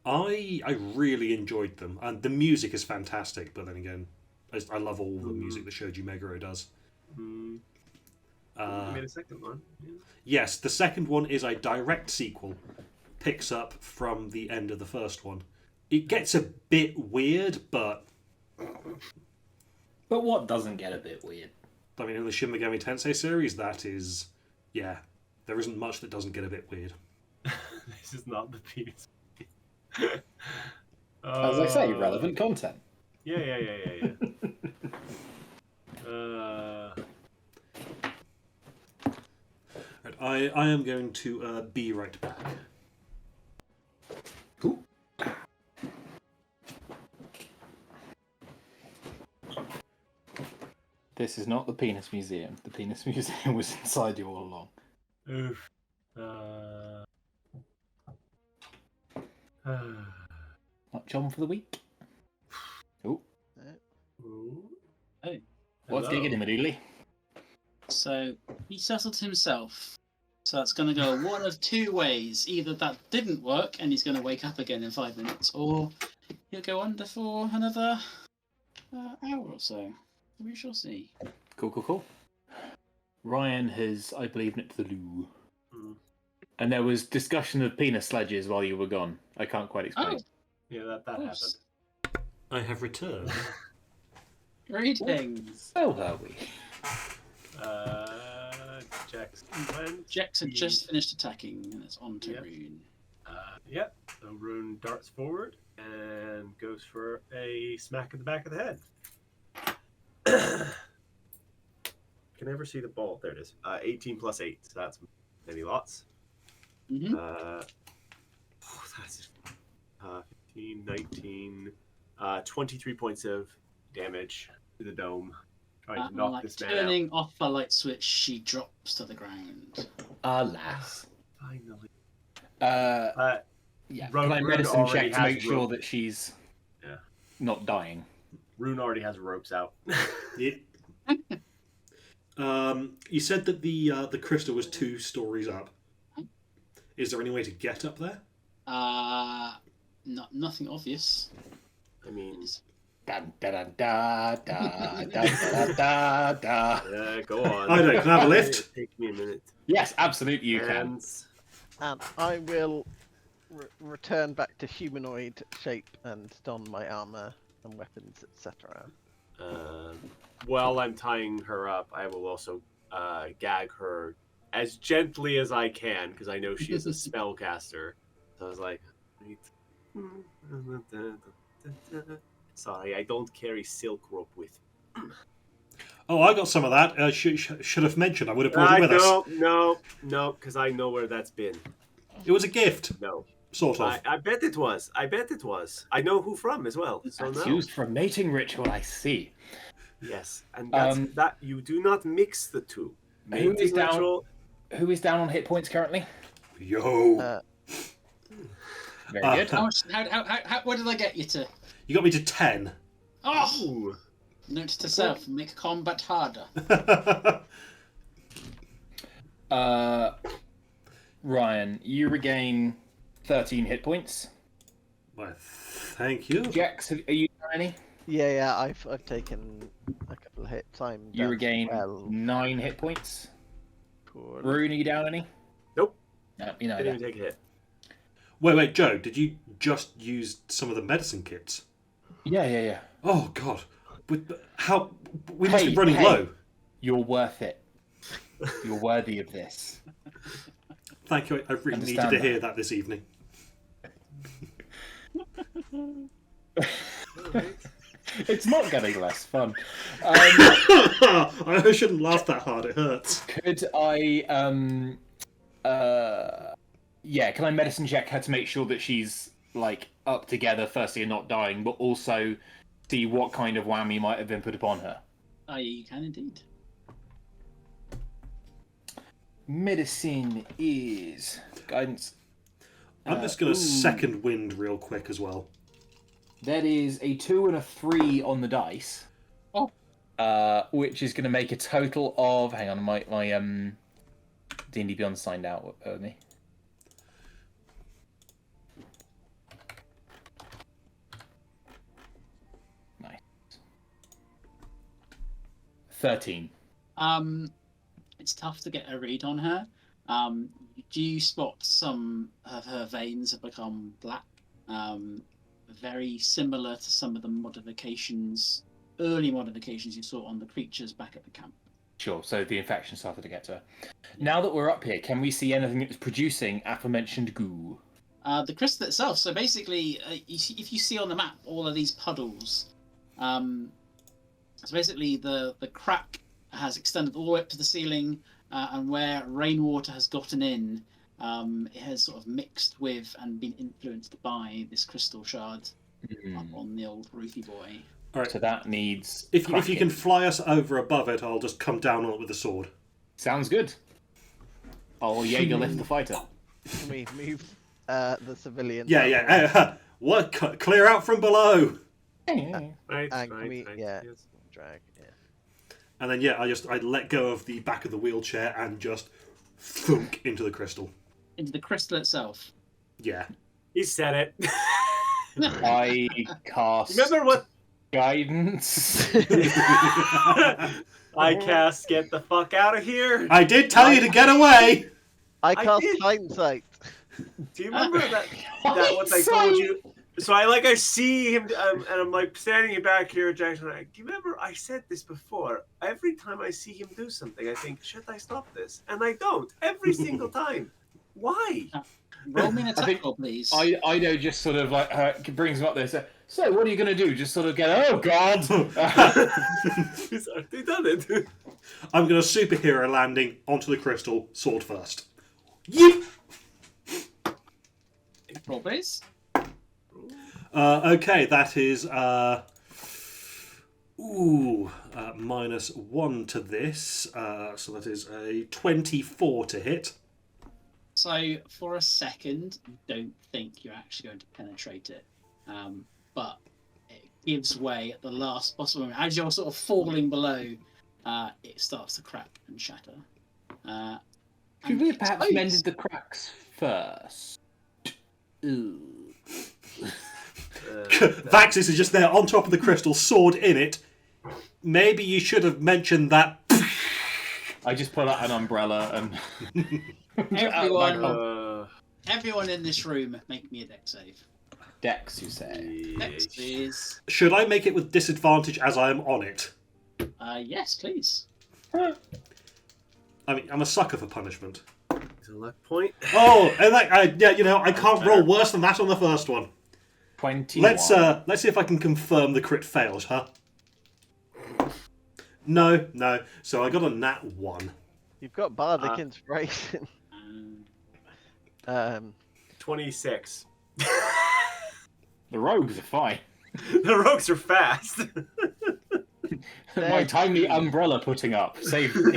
I really enjoyed them, and the music is fantastic. But then again, I love all the music that Shoji Meguro does. You made a second one. Yeah. Yes, the second one is a direct sequel. Picks up from the end of the first one. It gets a bit weird, but... But what doesn't get a bit weird? I mean, in the Shin Megami Tensei series, that is... Yeah, there isn't much that doesn't get a bit weird. This is not the penis. As I say, relevant content. Yeah. Right, I am going to be right back. Cool. This is not the penis museum. The penis museum was inside you all along. Oof. Not John for the week. Oh. Ooh. Oh. What's Hello. gigging immediately? So he settled himself. So that's going to go one of two ways. Either that didn't work and he's going to wake up again in 5 minutes, or he'll go under for another hour or so. We shall see. Cool. Ryan has, I believe, nipped to the loo. Mm. And there was discussion of penis sledges while you were gone. I can't quite explain. Yeah, that Of happened. course. I have returned. Greetings. How are we? Jackson went. Jex had just finished attacking, and it's on to Yep. Rune. Yep. So Rune darts forward and goes for a smack in the back of the head. Can I ever see the ball? There it is. 18 plus 8. So that's many lots. Mm-hmm. That's 15, 19, 23 points of damage to the dome. Trying to knock Like this man out. turning off a light switch, she drops to the ground. Alas. Finally. Yeah. Rune Can I medicine already check to has make sure rope. that she's Yeah. not dying? Rune already has ropes out. Yeah. You said that the crystal was 2 stories up. Is there any way to get up there? Nothing obvious. I mean, Dun, da, da, da, da, da, da, da. go on. I don't. Can I have a lift? Take me a minute. Yes, absolutely you can. And I will return back to humanoid shape and don my armor and weapons, etc. While I'm tying her up, I will also gag her as gently as I can because I know she is a spellcaster. So I was like, sorry, I don't carry silk rope with me. Oh, I got some of that. Should have mentioned. I would have brought it with us. No, because I know where that's been. It was a gift, No. sort of. I bet it was. I know who from as well. So That's no. used for a mating ritual, I see. Yes, and that's that. You do not mix the two. Who is down? Ritual- Who is down on hit points currently? Yo. Very good. How what did I get you to? You got me to 10. Oh! Ooh. Note to self, make combat harder. Ryan, you regain 13 hit points. Why, thank you. Jax, are you down any? Yeah, I've taken a couple of hits. You regain 12. 9 hit points. Poor. Rune, are you down any? Nope. No, you're not. Didn't even take a hit. Wait, Joe, did you just use some of the medicine kits? Yeah. Oh, God. How? We must be running Hey. low. You're worth it. You're worthy of this. Thank you. I really needed Understand to that. hear that this evening. It's not getting less fun. I shouldn't laugh that hard. It hurts. Could I, can I medicine check her to make sure that she's, like, up together, firstly, and not dying, but also see what kind of whammy might have been put upon her? Oh, yeah, you can indeed. Medicine is guidance. I'm just going to Ooh. second wind real quick as well. That is a 2 and a 3 on the dice. Oh. Which is going to make a total of. Hang on, my D&D Beyond signed out with me. Nice. 13. It's tough to get a read on her. Do you spot some of her veins have become black? Very similar to some of the early modifications you saw on the creatures back at the camp. Sure, so the infection started to get to her. Now that we're up here, can we see anything that's producing aforementioned goo? The crystal itself, so basically, if you see on the map all of these puddles, so basically the crack has extended all the way up to the ceiling, and where rainwater has gotten in, it has sort of mixed with and been influenced by this crystal shard up on the old roofy boy. All right. So that needs. If you cracking. can fly us over above it, I'll just come down on it with the sword. Sounds good. I'll Jaeger lift the fighter. Can we move the civilians? Yeah, out yeah. the way? What? Clear out from below. Right, And right, can we, right, yeah, yes. drag, yeah. And then I let go of the back of the wheelchair and just thunk into the crystal. Into the crystal itself. Yeah. He said it. I cast Remember what guidance. I cast? Get the fuck out of here. I did tell you to get away. I cast did. hindsight. Do you remember that what I told you? So I see him, and I'm like standing back here, Jackson. Do you remember I said this before? Every time I see him do something, I think, should I stop this? And I don't. Every single time. Why? Roll me an I attack think roll, please. I know, just sort of like brings him up there. So what are you going to do? Just sort of get, oh God! He's already done it. I'm going to superhero landing onto the crystal, sword first. Yeep! Roll, please. Okay, that is -1 to this, so that is a 24 to hit. So for a second, you don't think you're actually going to penetrate it, but it gives way at the last possible moment. As you're sort of falling below, it starts to crack and shatter. Should we have perhaps explodes. mended the cracks first? Ooh. Vaxis is just there on top of the crystal, sword in it. Maybe you should have mentioned that. I just pull out an umbrella and. Everyone in this room, make me a dex save. Dex, you say? Dex, please. Should I make it with disadvantage as I am on it? Yes, please. I mean, I'm a sucker for punishment. It's a luck point. Oh, and I can't roll worse than that on the first one. 21. Let's see if I can confirm the crit fails, huh? No. So I got a nat 1. You've got bardic inspiration. 26. The rogues are fine. The rogues are fast. My tiny umbrella putting up saved me.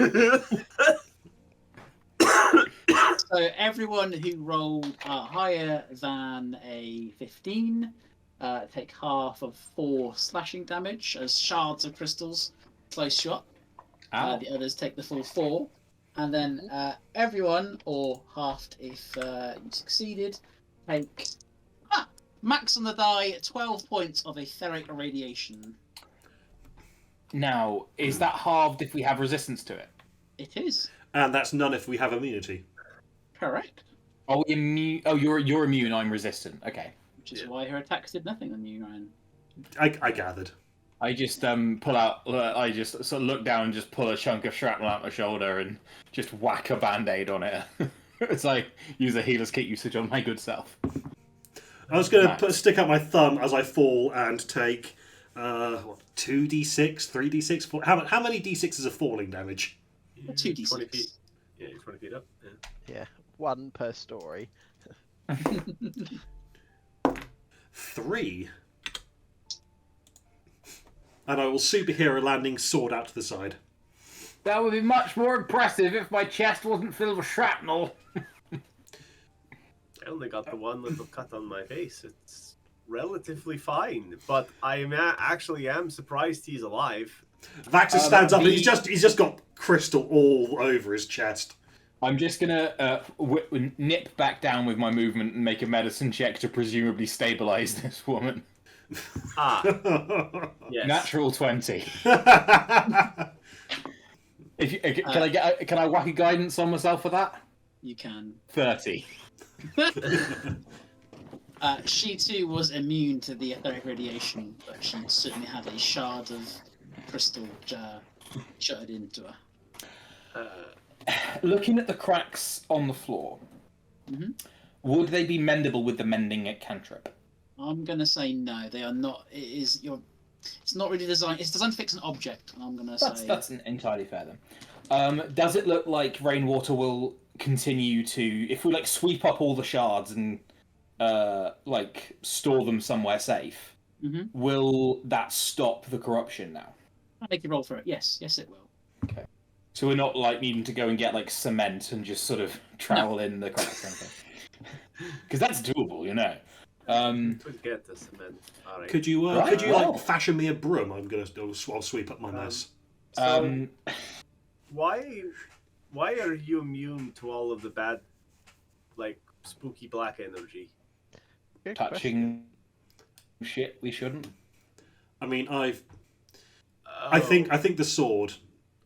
So everyone who rolled higher than a 15 take half of 4 slashing damage as shards of crystals close you up. The others take the full 4. And then everyone, or halved if you succeeded, take max on the die 12 points of etheric irradiation. Now, is that halved if we have resistance to it? It is. And that's none if we have immunity. Correct. Oh, immune. Oh, you're immune. I'm resistant. Okay. Which is why her attacks did nothing on you, Ryan. I gathered. I just pull out. I just sort of look down and just pull a chunk of shrapnel out my shoulder and just whack a band-aid on it. It's like use a healer's kit usage on my good self. I was going to stick out my thumb as I fall and take 2d6, 3d6. How many d6s of falling damage? 2d6. 20 feet. Yeah, you're 20 feet up. Yeah, 1 per story. 3. And I will superhero landing, sword out to the side. That would be much more impressive if my chest wasn't filled with shrapnel. I only got the one little cut on my face. It's relatively fine, but I actually am surprised he's alive. Vaxis stands up and he's just got crystal all over his chest. I'm just gonna nip back down with my movement and make a medicine check to presumably stabilize this woman. Yes. Natural 20. Can I whack a guidance on myself for that? You can. 30. She too was immune to the etheric radiation, but she certainly had a shard of crystal shuttered into her. Looking at the cracks on the floor, would they be mendable with the mending cantrip? I'm gonna say no. They are not. It's not really designed. It's designed to fix an object, and I'm gonna say That's entirely fair then. Does it look like rainwater will continue to, if we sweep up all the shards and store them somewhere safe? will that stop the corruption now? I'll make you roll for it. Yes, it will. Okay. So we're not like needing to go and get like cement and just sort of trowel in the cracks or anything. Because that's doable, you know. Could get the cement. All right. Could you like fashion me a broom? I'll sweep up my mess. So, why are you immune to all of the bad, like spooky black energy? Good Touching shit we shouldn't. I mean, I think the sword.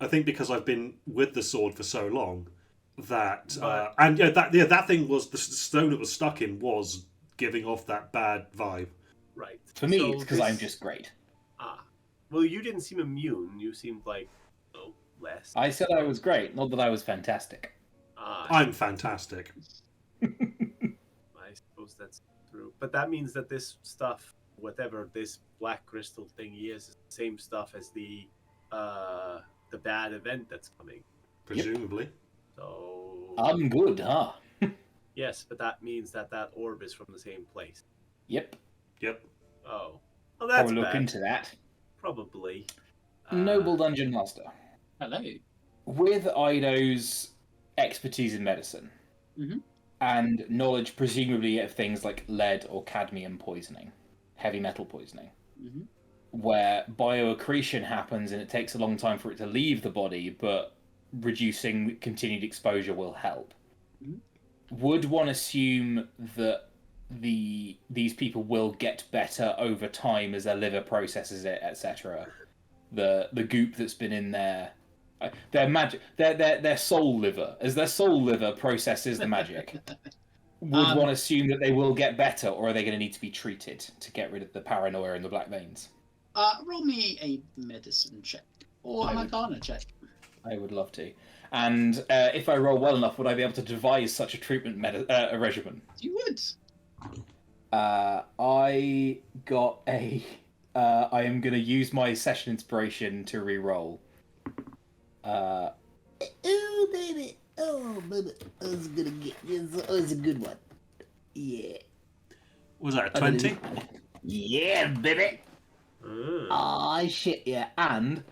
I think because I've been with the sword for so long that that thing was the stone it was stuck in was giving off that bad vibe. Right. For me, it's because I'm just great. Well, you didn't seem immune. You seemed like less. I said I was great, not that I was fantastic. I'm fantastic. I suppose that's true. But that means that this stuff, whatever this black crystal thing is the same stuff as the bad event that's coming. Presumably. Yep. So I'm good, huh? Yes, but that means that orb is from the same place. Yep. Oh. Well, that's Probably look bad. into that. Probably. Noble Dungeon Master. Hello. With Ido's expertise in medicine and knowledge presumably of things like lead or cadmium poisoning, heavy metal poisoning, where bioaccretion happens and it takes a long time for it to leave the body, but reducing continued exposure will help. Would one assume that these people will get better over time as their liver processes it, etc.? The goop that's been in their magic, their soul liver, as their soul liver processes the magic. Would one assume that they will get better, or are they going to need to be treated to get rid of the paranoia and the black veins? Roll me a medicine check or a Arcana check. I would love to. And if I roll well enough, would I be able to devise such a treatment regimen? You would. I got a. I am going to use my session inspiration to re-roll. Oh baby! Oh baby! I was gonna get this. Oh, it's a good one. Yeah. Was that a 20? Yeah, baby. Ah, shit, yeah, and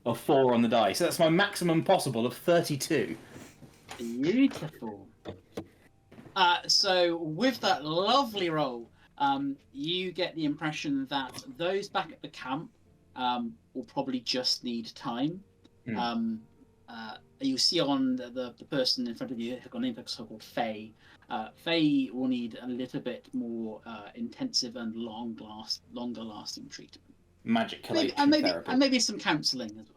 a 4 on the die. So that's my maximum possible of 32. Beautiful. So with that lovely roll, you get the impression that those back at the camp will probably just need time. You see on the person in front of you, her name is called Faye. Faye will need a little bit more intensive and longer lasting treatment. Magic collation therapy. And maybe some counselling as well.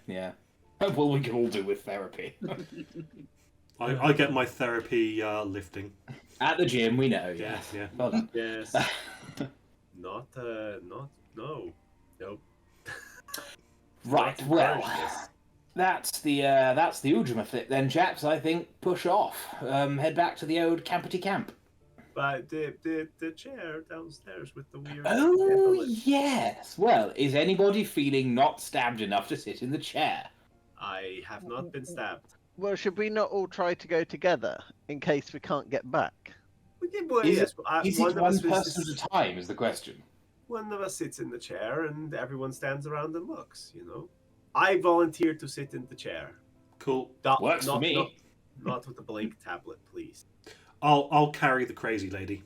Yeah. Well, we can all do with therapy. I get my therapy lifting. At the gym, we know, Yeah. Well done. Yes. Nope. Right, well, that's the Ujima flip then, chaps. I think push off. Head back to the old campity camp. But the chair downstairs with the weird... Oh, yes. Well, is anybody feeling not stabbed enough to sit in the chair? I have not been stabbed. Well, should we not all try to go together in case we can't get back? Is it one person at a time is the question. One of us sits in the chair and everyone stands around and looks, I volunteer to sit in the chair. Cool. Works for me. Not with the blank tablet, please. I'll carry the crazy lady.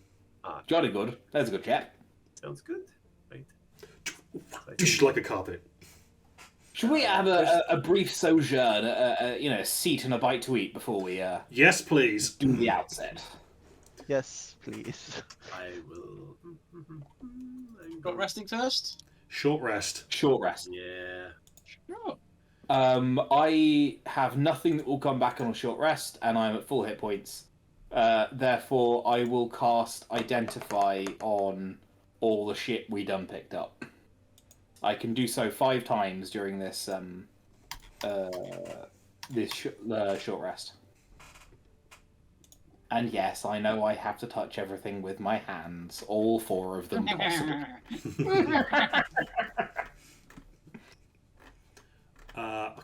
Jolly good. That's a good chap. Sounds good. Right. She's like a carpet. Should we have a brief sojourn, a seat and a bite to eat before we Yes, please. do the outset? Yes, please. I will. Got resting first? Short rest. Short rest. Yeah. Sure. I have nothing that will come back on a short rest, and I'm at full hit points. Therefore, I will cast Identify on all the shit we done picked up. I can do so 5 times during this short rest. And yes, I know I have to touch everything with my hands, all 4 of them possible.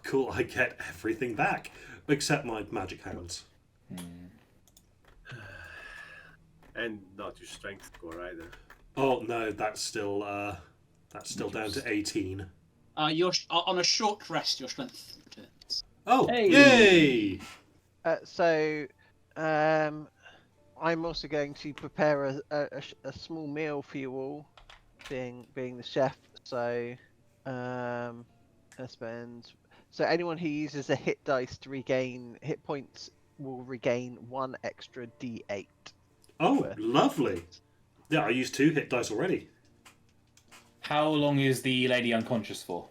Cool, I get everything back, except my magic hands. And not your strength score either. Oh no, that's still down to 18. You're on a short rest. Your strength returns. Oh, Hey. yay! So, I'm also going to prepare a small meal for you all, being the chef. So, I spend. So anyone who uses a hit dice to regain hit points will regain 1 extra D8. Oh, Worth. lovely. Yeah, I used 2 hit dice already. How long is the lady unconscious for?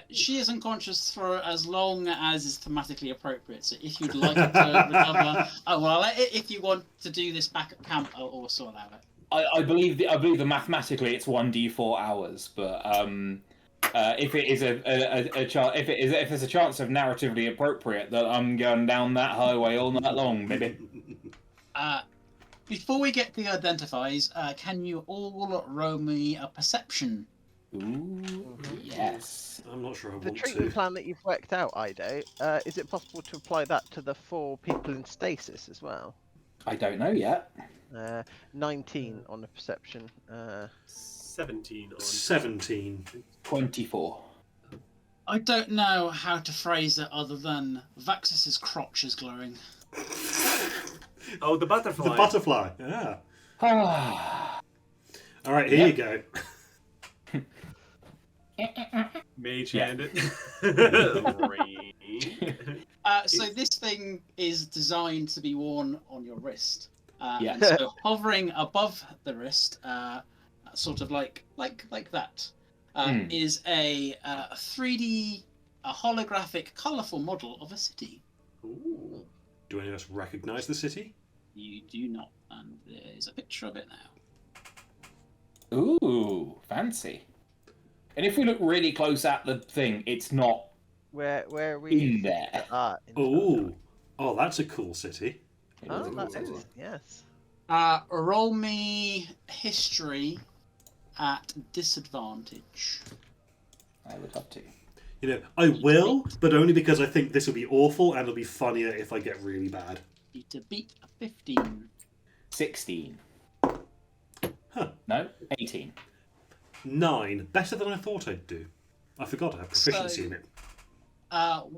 She is unconscious for as long as is thematically appropriate. So if you'd like her to recover, if you want to do this back at camp, I'll also allow it. I believe that mathematically it's 1d4 hours, but if it is if there's a chance of narratively appropriate, that I'm going down that highway all night long, baby. Before we get to the identifies, can you all roll me a perception? Ooh, yes. I'm not sure I The want treatment to. plan that you've worked out, Ido, is it possible to apply that to the 4 people in stasis as well? I don't know yet. 19 on the perception. 17 on 17. 24. I don't know how to phrase it other than Vaxis's crotch is glowing. Oh, the butterfly. The butterfly, yeah. Ah. Alright, here you go. Mage Yeah. handed. So this thing is designed to be worn on your wrist. Yeah. And so hovering above the wrist, sort of like that, is a 3D, a holographic, colourful model of a city. Ooh. Do any of us recognise the city? You do not, and there's a picture of it now. Ooh, fancy. And if we look really close at the thing, it's not Where are we? in there. Oh, that's a cool city. Oh, Ooh. that is, yes. Roll me history at disadvantage. I would love to. You know, I will, but only because I think this will be awful and it'll be funnier if I get really bad. You need to beat a 15. 16. Huh. No, 18. 9. Better than I thought I'd do. I forgot I have proficiency So- in it.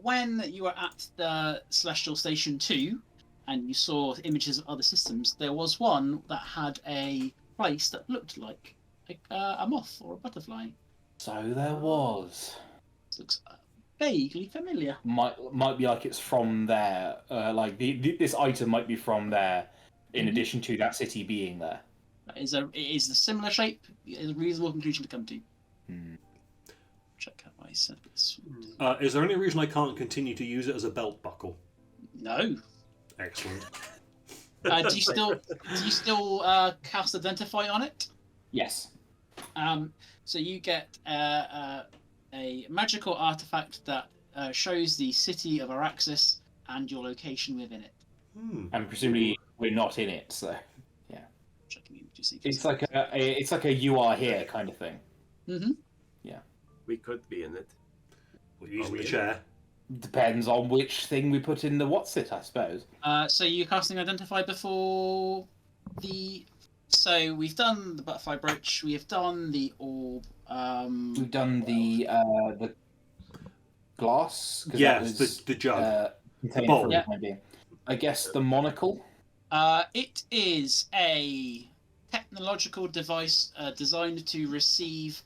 When you were at the Celestial Station 2 and you saw images of other systems, there was one that had a place that looked like a moth or a butterfly. So there was. It looks vaguely familiar. Might be like it's from there. Like this item might be from there, in addition to that city being there. It is a similar shape. It is a reasonable conclusion to come to. Check out my sentence. Is there any reason I can't continue to use it as a belt buckle? No. Excellent. Do you still cast Identify on it? Yes. So you get a magical artifact that shows the city of Araxis and your location within it. And presumably we're not in it, so yeah. Checking images. It's like a you are here kind of thing. Mm-hmm. We could be in it. We're using we the in chair. Depends on which thing we put in the what's it, I suppose. So you're casting Identify before the. So we've done the butterfly brooch. We have done the orb. We've done the glass. 'Cause that Yes, was, the jug. contained bowl. for the time being. I guess the monocle. It is a technological device designed to receive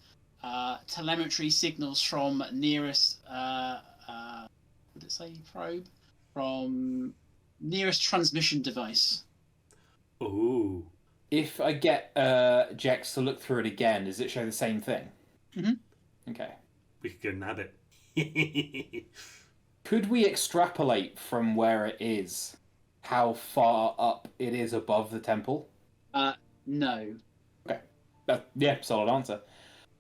telemetry signals from nearest. What did it say? Probe from nearest transmission device. Ooh. If I get Jex to look through it again, does it show the same thing? Mhm. Okay. We could go nab it. Could we extrapolate from where it is how far up it is above the temple? No. Yeah, solid answer.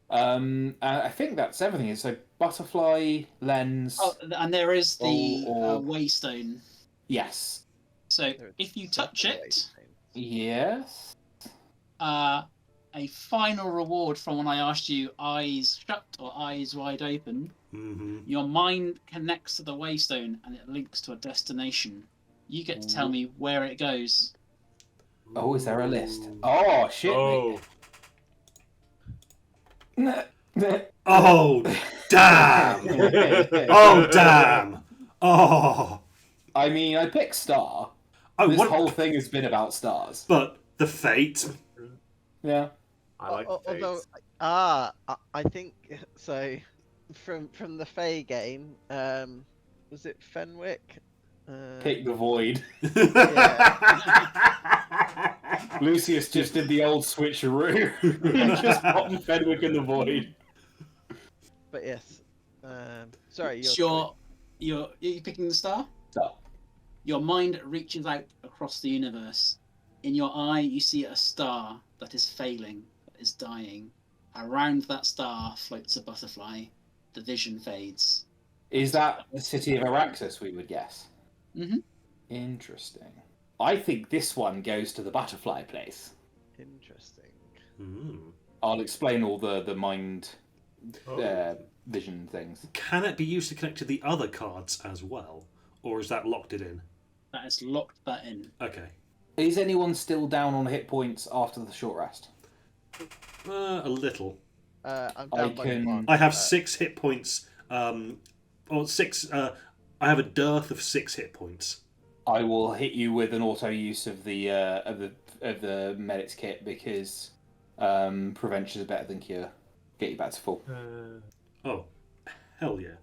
I think that's everything. So butterfly lens. Oh, and there is the Or- waystone. Yes. So if you touch it, Yes. a final reward from when I asked you eyes shut or eyes wide open. Mm-hmm. Your mind connects to the waystone and it links to a destination. You get to tell me where it goes. Oh, is there a list? Oh, shit. Oh, Oh, damn! Oh, damn! Oh! I mean, I picked Star. Oh, This what? whole thing has been about stars. But the fate. Yeah. I like the Although, fates. I think so. From the Fey game, was it Fenwick? Pick the void. Yeah. Lucius just did the old switcheroo. He just popped Fenwick in the void. But yes, sorry, It's your you're picking the star. So, Your mind reaches out across the universe. In your eye, you see a star that is failing, that is dying. Around that star floats a butterfly. The vision fades. is that the city of Araxis, we would guess? Mm-hmm. Interesting. I think this one goes to the butterfly place. Interesting. I'll explain all the mind Oh. vision things. Can it be used to connect to the other cards as well? Or is that locked it in? That has locked that in. Okay. Is anyone still down on hit points after the short rest? A little. I'm I down by can- one. I have 6 hit points. Or 6. I have a dearth of 6 hit points. I will hit you with an auto use of the medic's kit because prevention is better than cure. Get you back to full. Oh, hell yeah.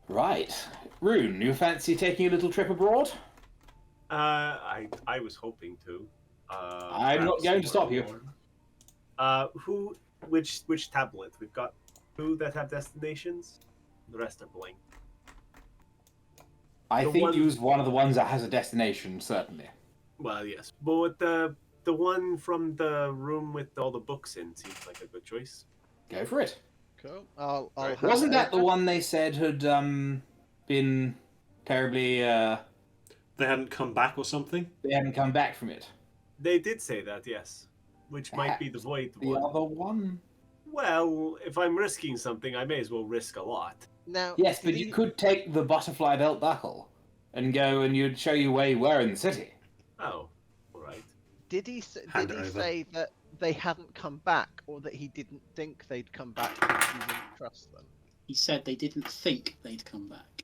Right, Rune, you fancy taking a little trip abroad? I was hoping to. I'm not perhaps going to stop you. Which tablet? We've got 2 that have destinations. The rest are blank. I The think one- use one of the ones that has a destination, certainly. Well, yes, but the one from the room with all the books in seems like a good choice. Go for it. Cool. I'll Right. hand Wasn't it that the over. one they said had been terribly They hadn't come back or something? they hadn't come back from it? They did say that, yes. Which might be the void The one. other one? Well, if I'm risking something, I may as well risk a lot. Now, Yes, but did you he- could take the butterfly belt buckle and go and you'd show you where you were in the city. Oh, all right. Did he Hand it over. say that they hadn't come back, or that he didn't think they'd come back because he didn't trust them? He said they didn't think they'd come back.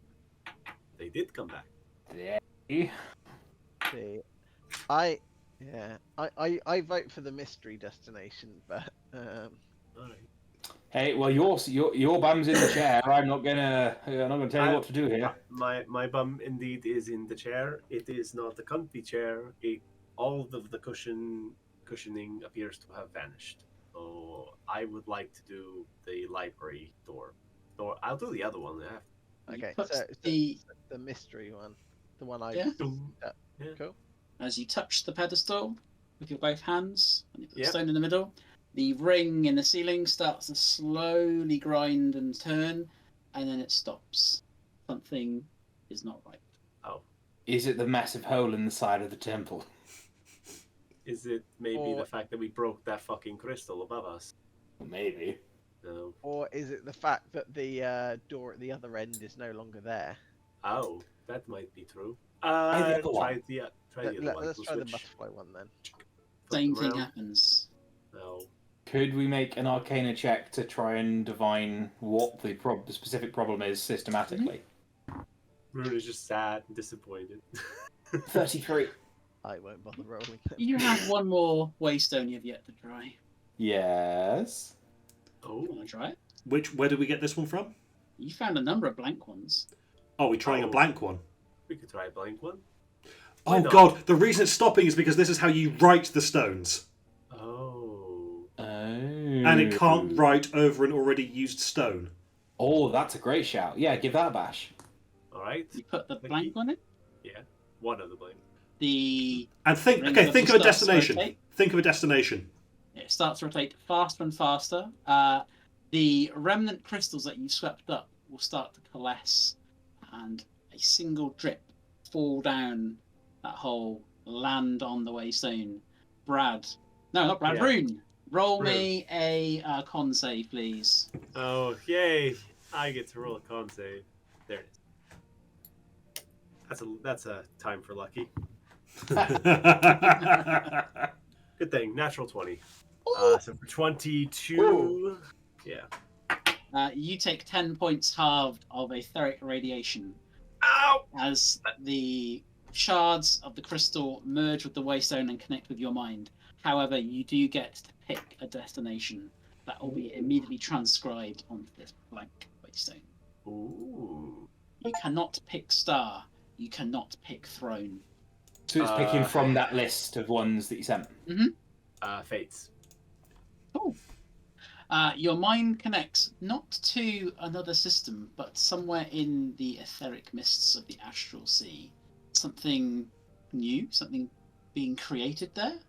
They did come back. Yeah. See, I vote for the mystery destination, but All right. Hey, well, your bum's in the chair. I'm not gonna tell you what to do here. My bum indeed is in the chair. It is not a comfy chair. All of the cushioning appears to have vanished. So I would like to do the library door. I'll do the other one. I have You okay. put So the the mystery one, the one I Yeah. cool. as you touch the pedestal with your both hands and you put the Yep. stone in the middle, the ring in the ceiling starts to slowly grind and turn, and then it stops. Something is not right. Is it the massive hole in the side of the temple? Is it maybe Or- the fact that we broke that fucking crystal above us? Maybe. No. Or is it the fact that the door at the other end is no longer there? Oh, that might be true. the other Try one. the other one. Let's We'll try the switch. butterfly one then. Flip Same them thing around. happens. No. Could we make an Arcana check to try and divine what the specific problem is systematically? Rune is just sad and disappointed. 33. I won't bother rolling. You have one more waystone you've yet to try. Yes. Oh, You want to try it? Where did we get this one from? You found a number of blank ones. Oh, we're trying a Oh. blank one. we could try a blank one. Why Oh not? god, the reason it's stopping is because this is how you write the stones. Oh. And it can't write over an already used stone. Oh, that's a great shout. Yeah, give that a bash. All right. You put the Lucky. blank on it. Yeah. One of the blank. The And think, Ring okay, of think the of a stars destination. rotate. Think of a destination. It starts to rotate faster and faster. The remnant crystals that you swept up will start to coalesce, and a single drip fall down that hole, land on the waystone. Brad, no, not Brad. Yeah. Rune, roll Rune. me a con save, please. Oh, yay! I get to roll a con save. There it is. That's a time for lucky. Good thing, natural 20. Ooh. So for 22, Ooh. yeah. You take 10 points halved of etheric radiation Ow! as the shards of the crystal merge with the waystone and connect with your mind. However, you do get to pick a destination that will be immediately transcribed onto this blank waystone. Ooh. You cannot pick star. You cannot pick throne. So it's picking from that list of ones that you sent. Fates. Cool. Your mind connects not to another system, but somewhere in the etheric mists of the astral sea. Something new, something being created there.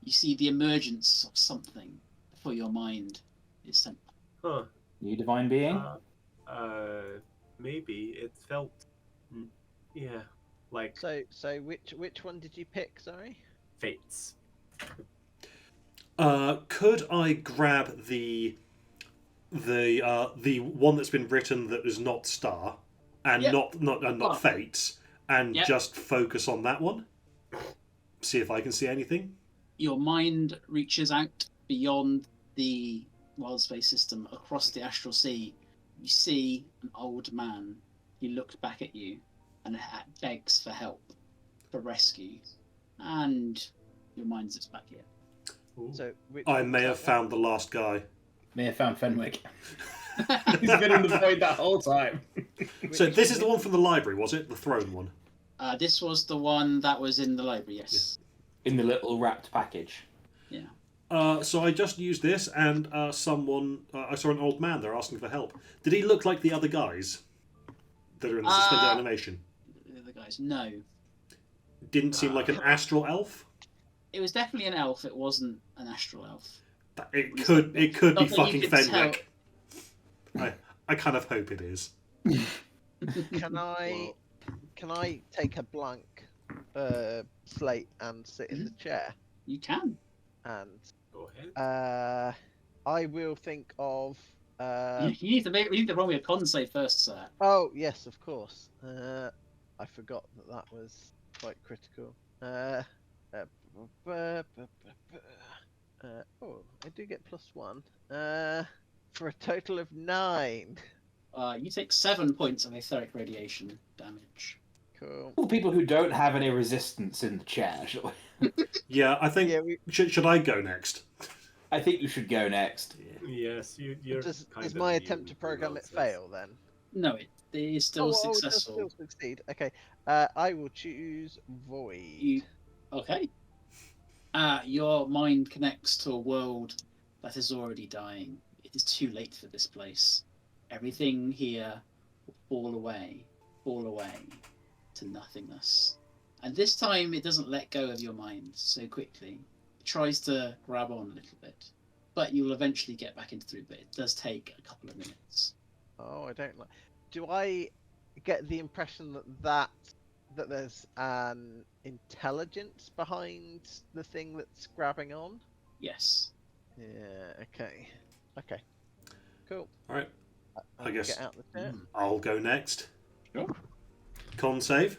You see the emergence of something before your mind is sent. Huh. New divine being? Maybe it felt, yeah, like So which one did you pick? Sorry. fates. Could I grab the one that's been written that is not star and Yep. not fates, and Yep. just focus on that one? See if I can see anything. Your mind reaches out beyond the wild space system across the astral sea. You see an old man. He looks back at you and begs for help, for rescue. And your mind zips back here. Ooh. So which I one may was have that found the last guy. May have found Fenwick. He's been in the void that whole time. one? So Which this is one the one from the library, was it? The throne one. This was the one that was in the library, yes. In the little wrapped package. So I just used this, and someone I saw an old man there asking for help. Did he look like the other guys that are in the suspended animation? The other guys, no. Didn't seem like an astral elf. It was definitely an elf. It wasn't an astral elf. It could be Not that you fucking could Fenwick. I kind of hope it is. Can I take a blank slate and sit in the chair? You can. And Go ahead. I will think of. You need to roll me a con save first, sir. Oh yes, of course. I forgot that was quite critical. Oh, I do get +1. For a total of 9. You take 7 points of etheric radiation damage. Cool. All the people who don't have any resistance in the chair, shall we? Yeah, I think. Yeah, Should I go next? I think you should go next. Yes, you're. does kind does of my new attempt to program it process. fail then? No, it is still It successful. does still succeed. Okay. I will choose void. Okay. Your mind connects to a world that is already dying. It is too late for this place. Everything here will fall away to nothingness. And this time it doesn't let go of your mind so quickly. It tries to grab on a little bit. But you'll eventually get back into it, but it does take a couple of minutes. Oh, I don't like. Do I get the impression that there's an intelligence behind the thing that's grabbing on? Yes. Yeah. Okay. Okay. Cool. All right. I'll guess- get out the chair. I'll go next. Sure. Con save.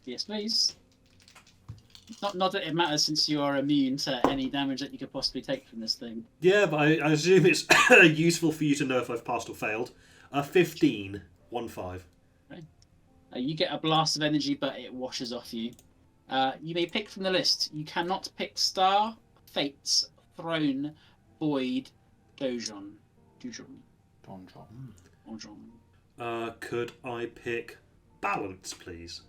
Yes, please. Not that it matters since you are immune to any damage that you could possibly take from this thing. Yeah, but I assume it's useful for you to know if I've passed or failed. 15. 1-5. You get a blast of energy, but it washes off you. You may pick from the list. You cannot pick Star, Fates, Throne, Void, Dojon. Could I pick balance, please?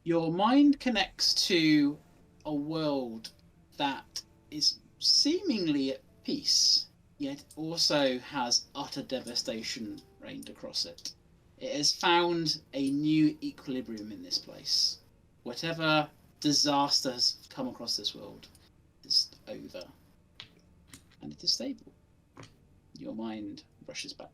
Your mind connects to a world that is seemingly at peace, yet also has utter devastation rained across it. It has found a new equilibrium in this place. Whatever disaster has come across this world is over. And it is stable. Your mind rushes back.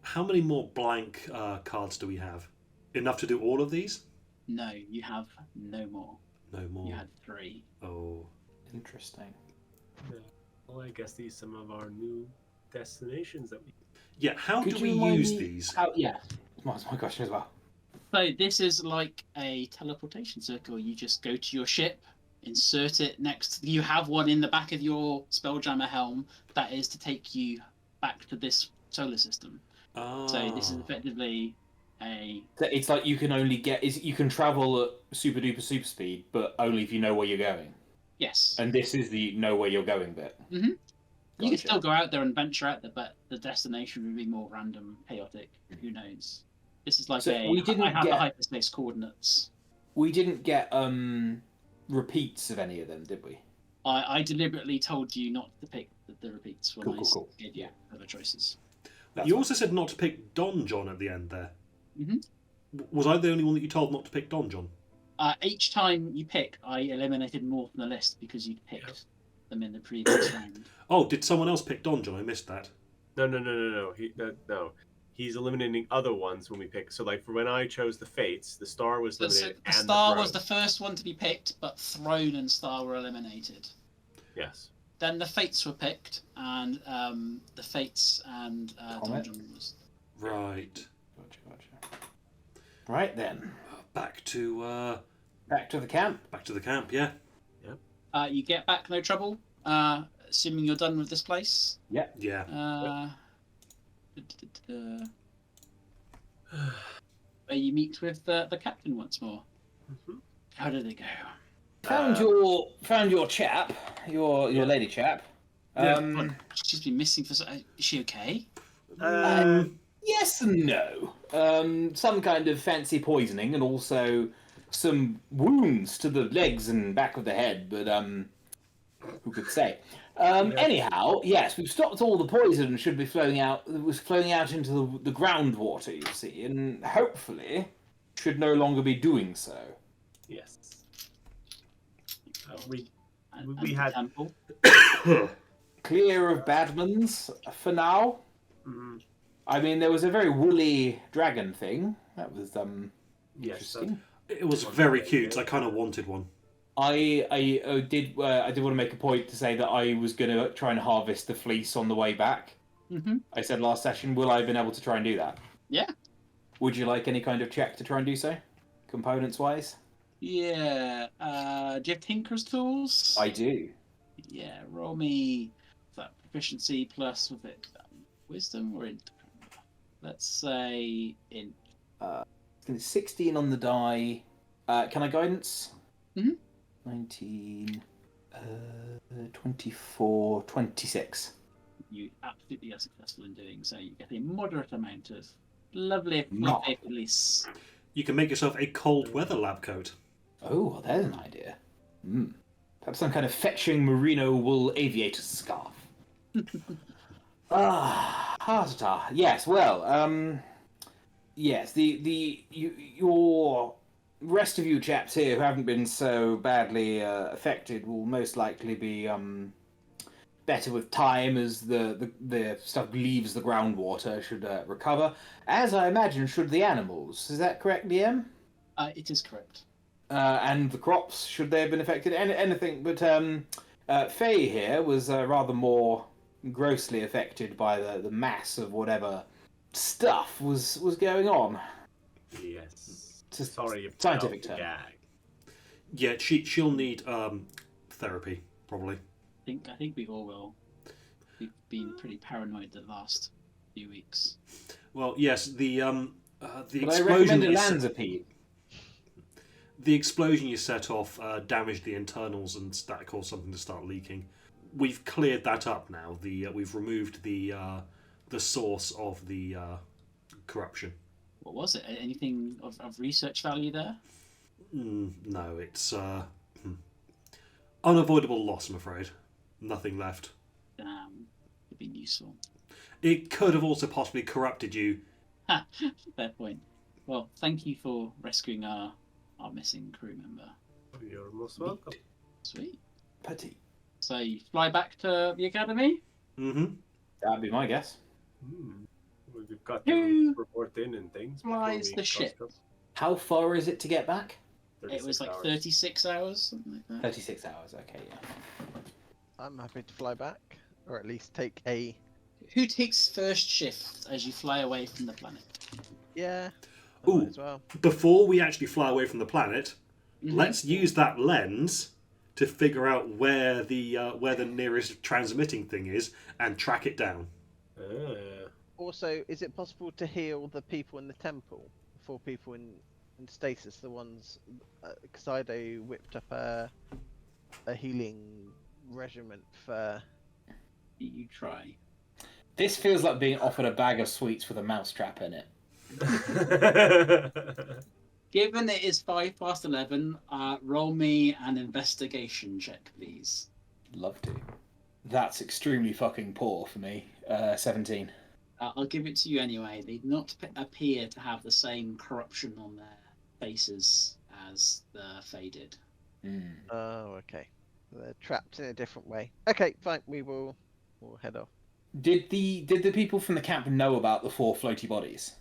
How many more blank cards do we have? Enough to do all of these? No, you have no more. No more. You had 3. Oh. Interesting. Well, I guess these some of our new destinations that we. Yeah, how Could do we you remind use me these? Yeah, that's my question as well. So this is like a teleportation circle. You just go to your ship, insert it next. You have one in the back of your Spelljammer helm that is to take you back to this solar system. So this is effectively a. It's like you can only you can travel at super duper super speed, but only if you know where you're going. Yes. And this is the know where you're going bit. Mm-hmm. Gotcha. You can still go out there and venture out there, but the destination would be more random, chaotic. Who knows? This is like I have the hyperspace coordinates. We didn't get repeats of any of them, did we? I deliberately told you not to pick the repeats when Cool. gave you other choices. You also said not to pick Don John at the end there. Mm-hmm. Was I the only one that you told not to pick Don John? Each time you pick, I eliminated more from the list because you'd picked them in the previous round. Oh, did someone else pick Don John? I missed that. No. No. He's eliminating other ones when we pick. So, like, for when I chose the Fates, the Star was eliminated. The Star was the first one to be picked, but Throne and Star were eliminated. Yes. Then the Fates were picked, and the Fates and Don John was. Right. Gotcha. Right then. Back to the camp. Back to the camp, yeah. Yep. You get back, no trouble. Assuming you're done with this place. Yep. Yeah. Where you meet with the captain once more. Mm-hmm. How did it go? Found your chap, your lady chap. She's been missing for. Is she okay? Yes and no. Some kind of fancy poisoning, and also some wounds to the legs and back of the head. But who could say? Anyhow, yes, we've stopped all the poison should be flowing out. It was flowing out into the groundwater, you see, and hopefully should no longer be doing so. Yes. We had temple. Clear of Badmans for now. Mm-hmm. I mean, there was a very woolly dragon thing. That was interesting. It was very cute. I kind of wanted one. I did want to make a point to say that I was going to try and harvest the fleece on the way back. Mm-hmm. I said last session, will I have been able to try and do that? Yeah. Would you like any kind of check to try and do so, components-wise? Yeah. Do you have Tinker's tools? I do. Yeah. Roll me that proficiency plus with it wisdom or int. Let's say int. 16 on the die. Can I guidance? Mm-hmm. 19, 24, 26. You absolutely are successful in doing so. You get a moderate amount of lovely fleece. You can make yourself a cold weather lab coat. Oh, well, there's an idea. Perhaps some kind of fetching merino wool aviator scarf. Yes, well, yes, your rest of you chaps here who haven't been so badly affected will most likely be better with time as the stuff leaves the groundwater, should recover. As I imagine should the animals. Is that correct, DM? It is correct. And the crops, should they have been affected? Anything, but Faye here was rather more grossly affected by the mass of whatever stuff was going on. Yes. Sorry, scientific term. Gag. Yeah, she'll need therapy probably. I think we all will. We've been pretty paranoid the last few weeks. Well, yes, the But I explosion. recommend Lanzapede. The explosion you set off damaged the internals, and that caused something to start leaking. We've cleared that up now. We've removed the source of the corruption. What was it? Anything of research value there? No, it's unavoidable loss, I'm afraid. Nothing left. Damn, it'd been useful. It could have also possibly corrupted you. Fair point. Well, thank you for rescuing our missing crew member. You're most welcome. Sweet. Petty. So you fly back to the academy? Mm-hmm. That'd be my guess. We've got Who to report in and things. flies the ship? How far is it to get back? It was like hours. 36 hours, something like that. 36 hours, okay, yeah. I'm happy to fly back, or at least take a. Who takes first shift as you fly away from the planet? Yeah. I Ooh. might as well. Before we actually fly away from the planet, Mhm. let's use that lens to figure out where the nearest transmitting thing is and track it down. Also, is it possible to heal the people in the temple? The 4 people in stasis, the ones. Kaido whipped up a healing regiment for. You try. This feels like being offered a bag of sweets with a mousetrap in it. Given it is 11, roll me an investigation check, please. Love to. That's extremely fucking poor for me. 17. I'll give it to you anyway. They do not appear to have the same corruption on their faces as the Faded. Mm. Oh, okay. They're trapped in a different way. Okay, fine. We'll head off. Did the people from the camp know about the 4 floaty bodies?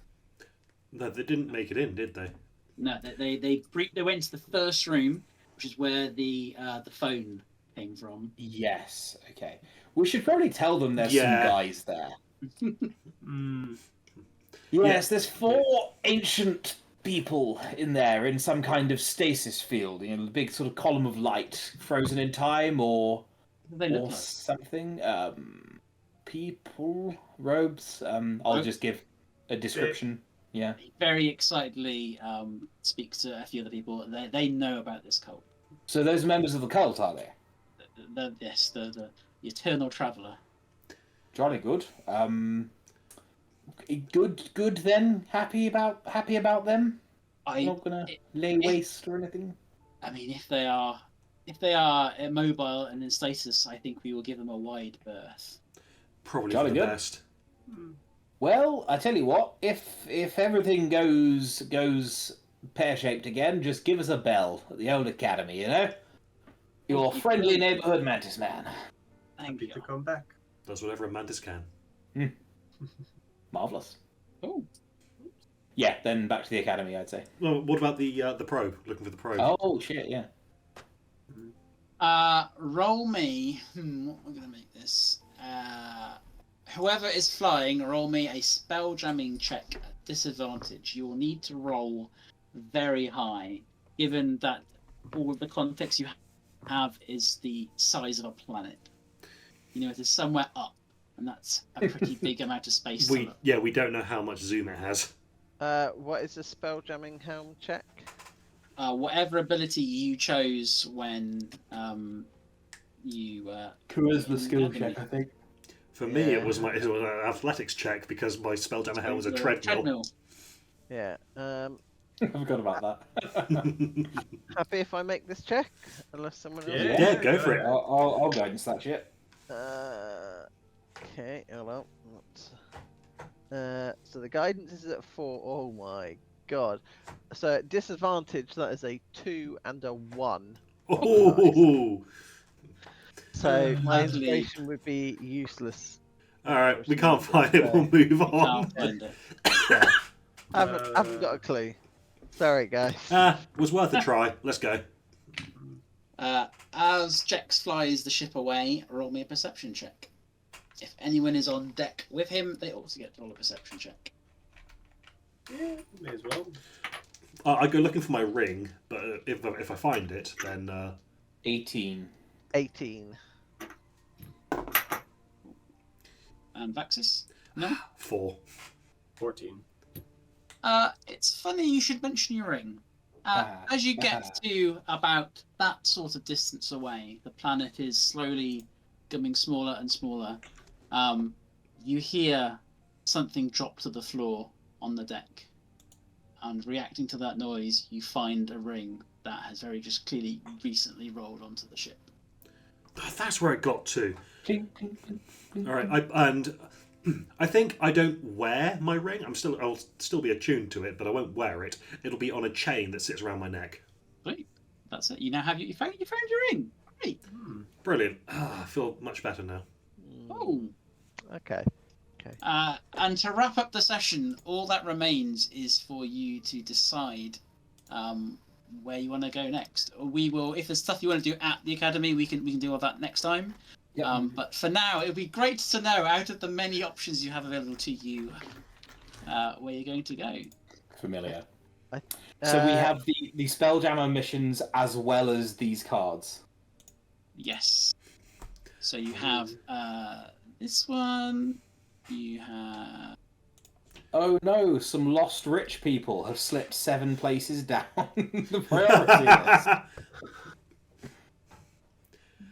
No, they didn't make it in, did they? No, they went to the first room, which is where the phone came from. Yes. Okay. We should probably tell them there's some guys there. Yes, there's 4 ancient people in there in some kind of stasis field. You know, a big sort of column of light, frozen in time, or something. People, robes. I'll just give a description. Yeah. Very excitedly speaks to a few other people. They know about this cult. So those members of the cult, are they? Yes, the Eternal Traveller. Jolly good. Good then. Happy about them. I'm not gonna lay waste or anything. I mean, if they are immobile and in status, I think we will give them a wide berth. Probably Jolly for the good. best. Well, I tell you what, if everything goes pear-shaped again, just give us a bell at the old academy, you know? Your friendly neighborhood mantis man. Thank Happy you. to come back. Does whatever a mantis can. Marvellous. Oh. Yeah, then back to the academy, I'd say. Well, what about the probe? Looking for the probe. Oh, shit, yeah. Roll me. What am I going to make this? Whoever is flying, roll me a spell jamming check at disadvantage. You will need to roll very high, given that all of the context you have is the size of a planet. You know, it is somewhere up, and that's a pretty big amount of space. We don't know how much zoom it has. What is the spell jamming helm check? Whatever ability you chose when you. Charisma skill academy. check, I think. For me, it was an athletics check because my spelljammer helm was a treadmill. Yeah. I forgot about that. Happy if I make this check, unless someone else. Yeah, go for it. I'll guidance that shit. Okay. Hold on. So the guidance is at 4. Oh my god. So at disadvantage, that is a 2 and a 1. Oh. So my Lovely. inspiration would be useless. All right, we can't find it. We'll move on. Can't find it. Haven't got a clue. Sorry, guys. Was worth a try. Let's go. As Jex flies the ship away, roll me a perception check. If anyone is on deck with him, they also get to roll a perception check. Yeah, may as well. I go looking for my ring, but if I find it, then 18. 18. And Vaxis? No? 4. 14. It's funny you should mention your ring. As you get to about that sort of distance away, the planet is slowly becoming smaller and smaller. You hear something drop to the floor on the deck. And reacting to that noise, you find a ring that has very just clearly recently rolled onto the ship. That's where it got to. Clink, clink, clink, clink, All right, I think I don't wear my ring. I'll still be attuned to it, but I won't wear it. It'll be on a chain that sits around my neck. Great. That's it. You now have you found your ring. Great. Brilliant. I feel much better now. Oh. Okay. And to wrap up the session, all that remains is for you to decide where you want to go next. We will, if there's stuff you want to do at the academy, we can do all that next time. Yep. But for now, it would be great to know, out of the many options you have available to you, where you're going to go. familiar. I- So we uh, have the Spelljammer missions as well as these cards. Yes. So you have this one. You have. Oh no! Some lost rich people have slipped 7 places down the priority list.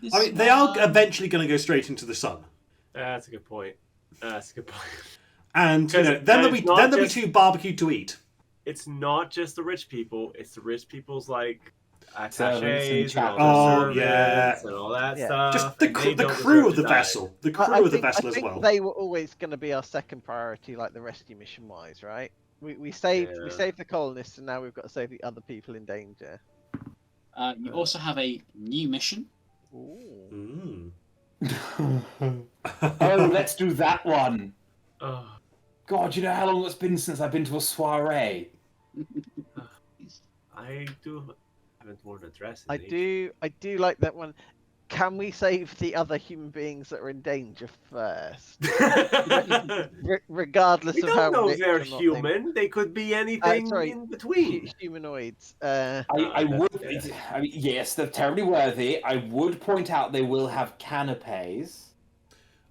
This I mean, they are one. eventually going to go straight into the sun, That's a good point. That's a good point. and you 'Cause know, then there'll be it's not too just- barbecue to eat. It's not just the rich people. It's the rich people's like Servants and attachés and all chaplains. the Oh, servants yeah. and all that Yeah. stuff. Just the, and they the don't crew deserve of the to die. vessel, the crew I of the think, vessel I as think well. they were always going to be our second priority, like the rescue mission wise, right? We saved Yeah. the colonists, and now we've got to save the other people in danger. You also have a new mission. Ooh. Oh, let's do that one. Oh, God, you know how long it's been since I've been to a soiree? I haven't worn a dress. In I ages. do like that one. Can we save the other human beings that are in danger first, regardless We of don't how know rich they're or not human. They could be anything sorry, in between. humanoids. I that's would. fair. I mean, yes, they're terribly worthy. I would point out they will have canapes.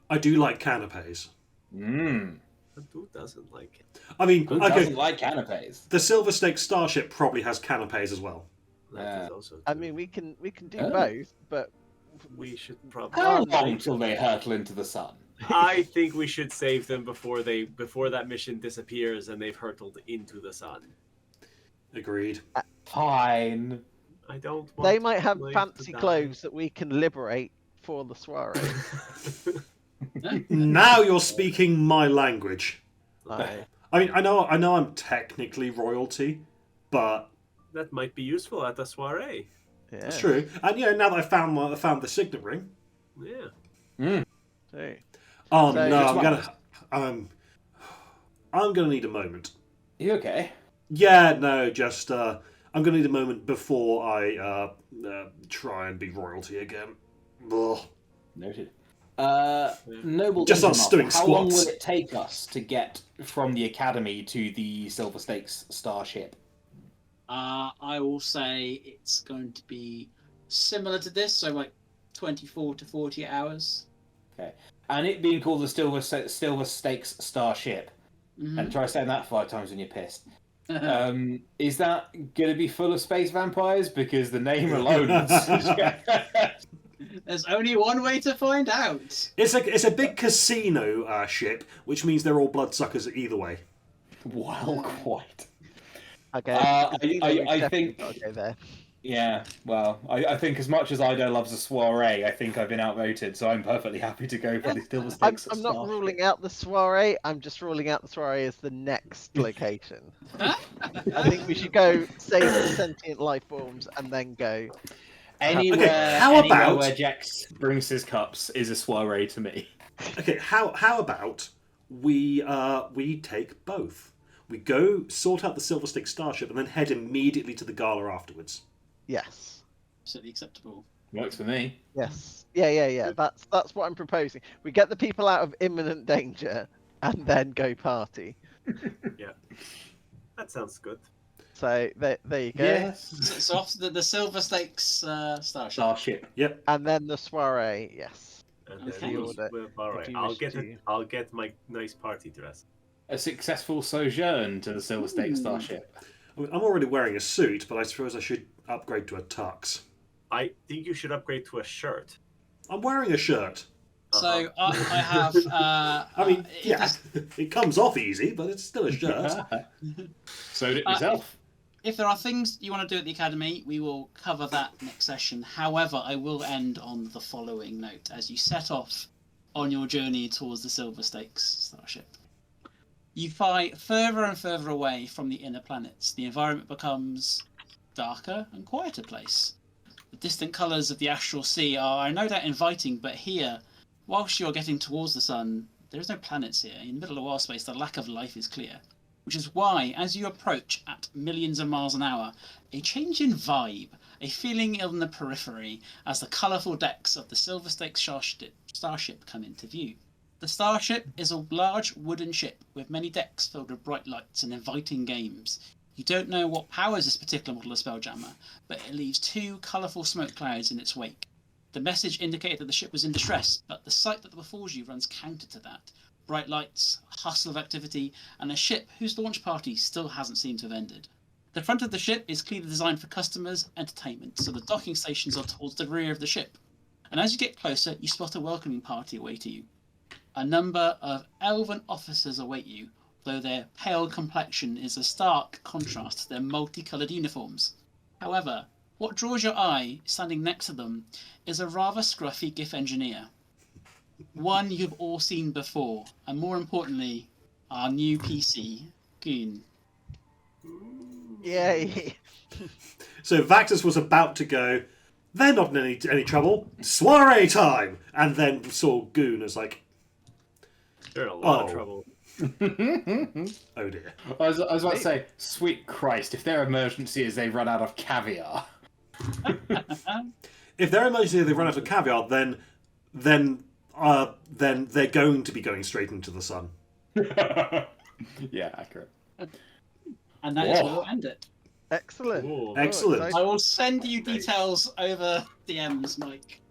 I do like canapes. Mmm. But who doesn't like it? I mean, Who okay, doesn't like canapes? the Silver Snake Starship probably has canapes as well. That is also. I true. mean, we can do Oh. both, but we should probably. How One long night. till they hurtle into the sun? I think we should save them before that mission disappears and they've hurtled into the sun. Agreed. Fine. I don't. Want they might have slaves fancy to die. clothes that we can liberate for the soiree. Now you're speaking my language. I- I mean, I know I'm technically royalty, but That might be useful at the soiree. yeah. it's true. And now that I found the signet ring. Yeah. So, Oh So- no, Which I'm gonna need a moment. You okay? Yeah, no, just I'm gonna need a moment before I try and be royalty again. Ugh. Noted. Noble Just Dungeon on stewing Master, how long squats. will it take us to get from the academy to the Silver Stakes starship? I will say it's going to be similar to this, so like 24 to 40 hours. And it being called the Silver Stakes starship, Mhm. and try saying that 5 times when you're pissed. Is that going to be full of space vampires? Because the name alone would suggest... There's only one way to find out. It's a big casino ship, which means they're all bloodsuckers either way. Well, quite. okay. I think... I'll go there. Yeah, well, I think as much as Ido loves a soiree, I think I've been outvoted, so I'm perfectly happy to go for the Silver Stakes I'm not starship. ruling out the soiree. I'm just ruling out the soiree as the next location. I think we should go save the sentient life forms and then go. Anywhere, Okay, how anywhere about- where Jax brings his cups is a soiree to me. Okay, how about we take both? We go sort out the Silver Stick Starship and then head immediately to the gala afterwards. Yes. Absolutely acceptable. Works for me. Yes. Yeah. That's what I'm proposing. We get the people out of imminent danger and then go party. That sounds good. So there you go. Yes. So after the Silver Stakes starship. Starship. And then the soiree. Yes. And Okay. then Order, all right, if you I'll wish get to. it. I'll get my nice party dress. A successful sojourn to the Silver Stakes Ooh. starship. I mean, I'm already wearing a suit, but I suppose I should upgrade to a tux. I think you should upgrade to a shirt. I'm wearing a shirt. So I have. I mean, if yeah, there's- it comes off easy, but it's still a shirt. So did myself. If there are things you want to do at the academy, we will cover that next session. However, I will end on the following note as you set off on your journey towards the Silver Stakes starship. You fly further and further away from the inner planets. The environment becomes darker and quieter place. The distant colours of the astral sea are no doubt inviting, but here, whilst you're getting towards the sun, there is no planets here. In the middle of wild space, the lack of life is clear. Which is why, as you approach at millions of miles an hour, a change in vibe, a feeling on the periphery, as the colourful decks of the Silver Stakes starship come into view. The starship is a large wooden ship with many decks filled with bright lights and inviting games. You don't know what powers this particular model of Spelljammer, but it leaves 2 colourful smoke clouds in its wake. The message indicated that the ship was in distress, but the sight that befalls you runs counter to that. Bright lights, hustle of activity, and a ship whose launch party still hasn't seemed to have ended. The front of the ship is clearly designed for customers' entertainment, so the docking stations are towards the rear of the ship. And as you get closer, you spot a welcoming party awaiting you. A number of elven officers await you, though their pale complexion is a stark contrast to their multicoloured uniforms. However, what draws your eye, standing next to them, is a rather scruffy GIF engineer. One you've all seen before, and more importantly, our new PC, Goon. Yay! So Vactus was about to go, they're not in any trouble, soiree time! And then saw Goon as like, They're in a lot of Oh. trouble. oh dear. I was about to say, sweet Christ, if their emergency is they run out of caviar. If their emergency they run out of caviar, then they're going to be going straight into the sun. Yeah, accurate. And that is Whoa. where we'll end it. Excellent. Ooh. Excellent. I will send you details over DMs, Mike.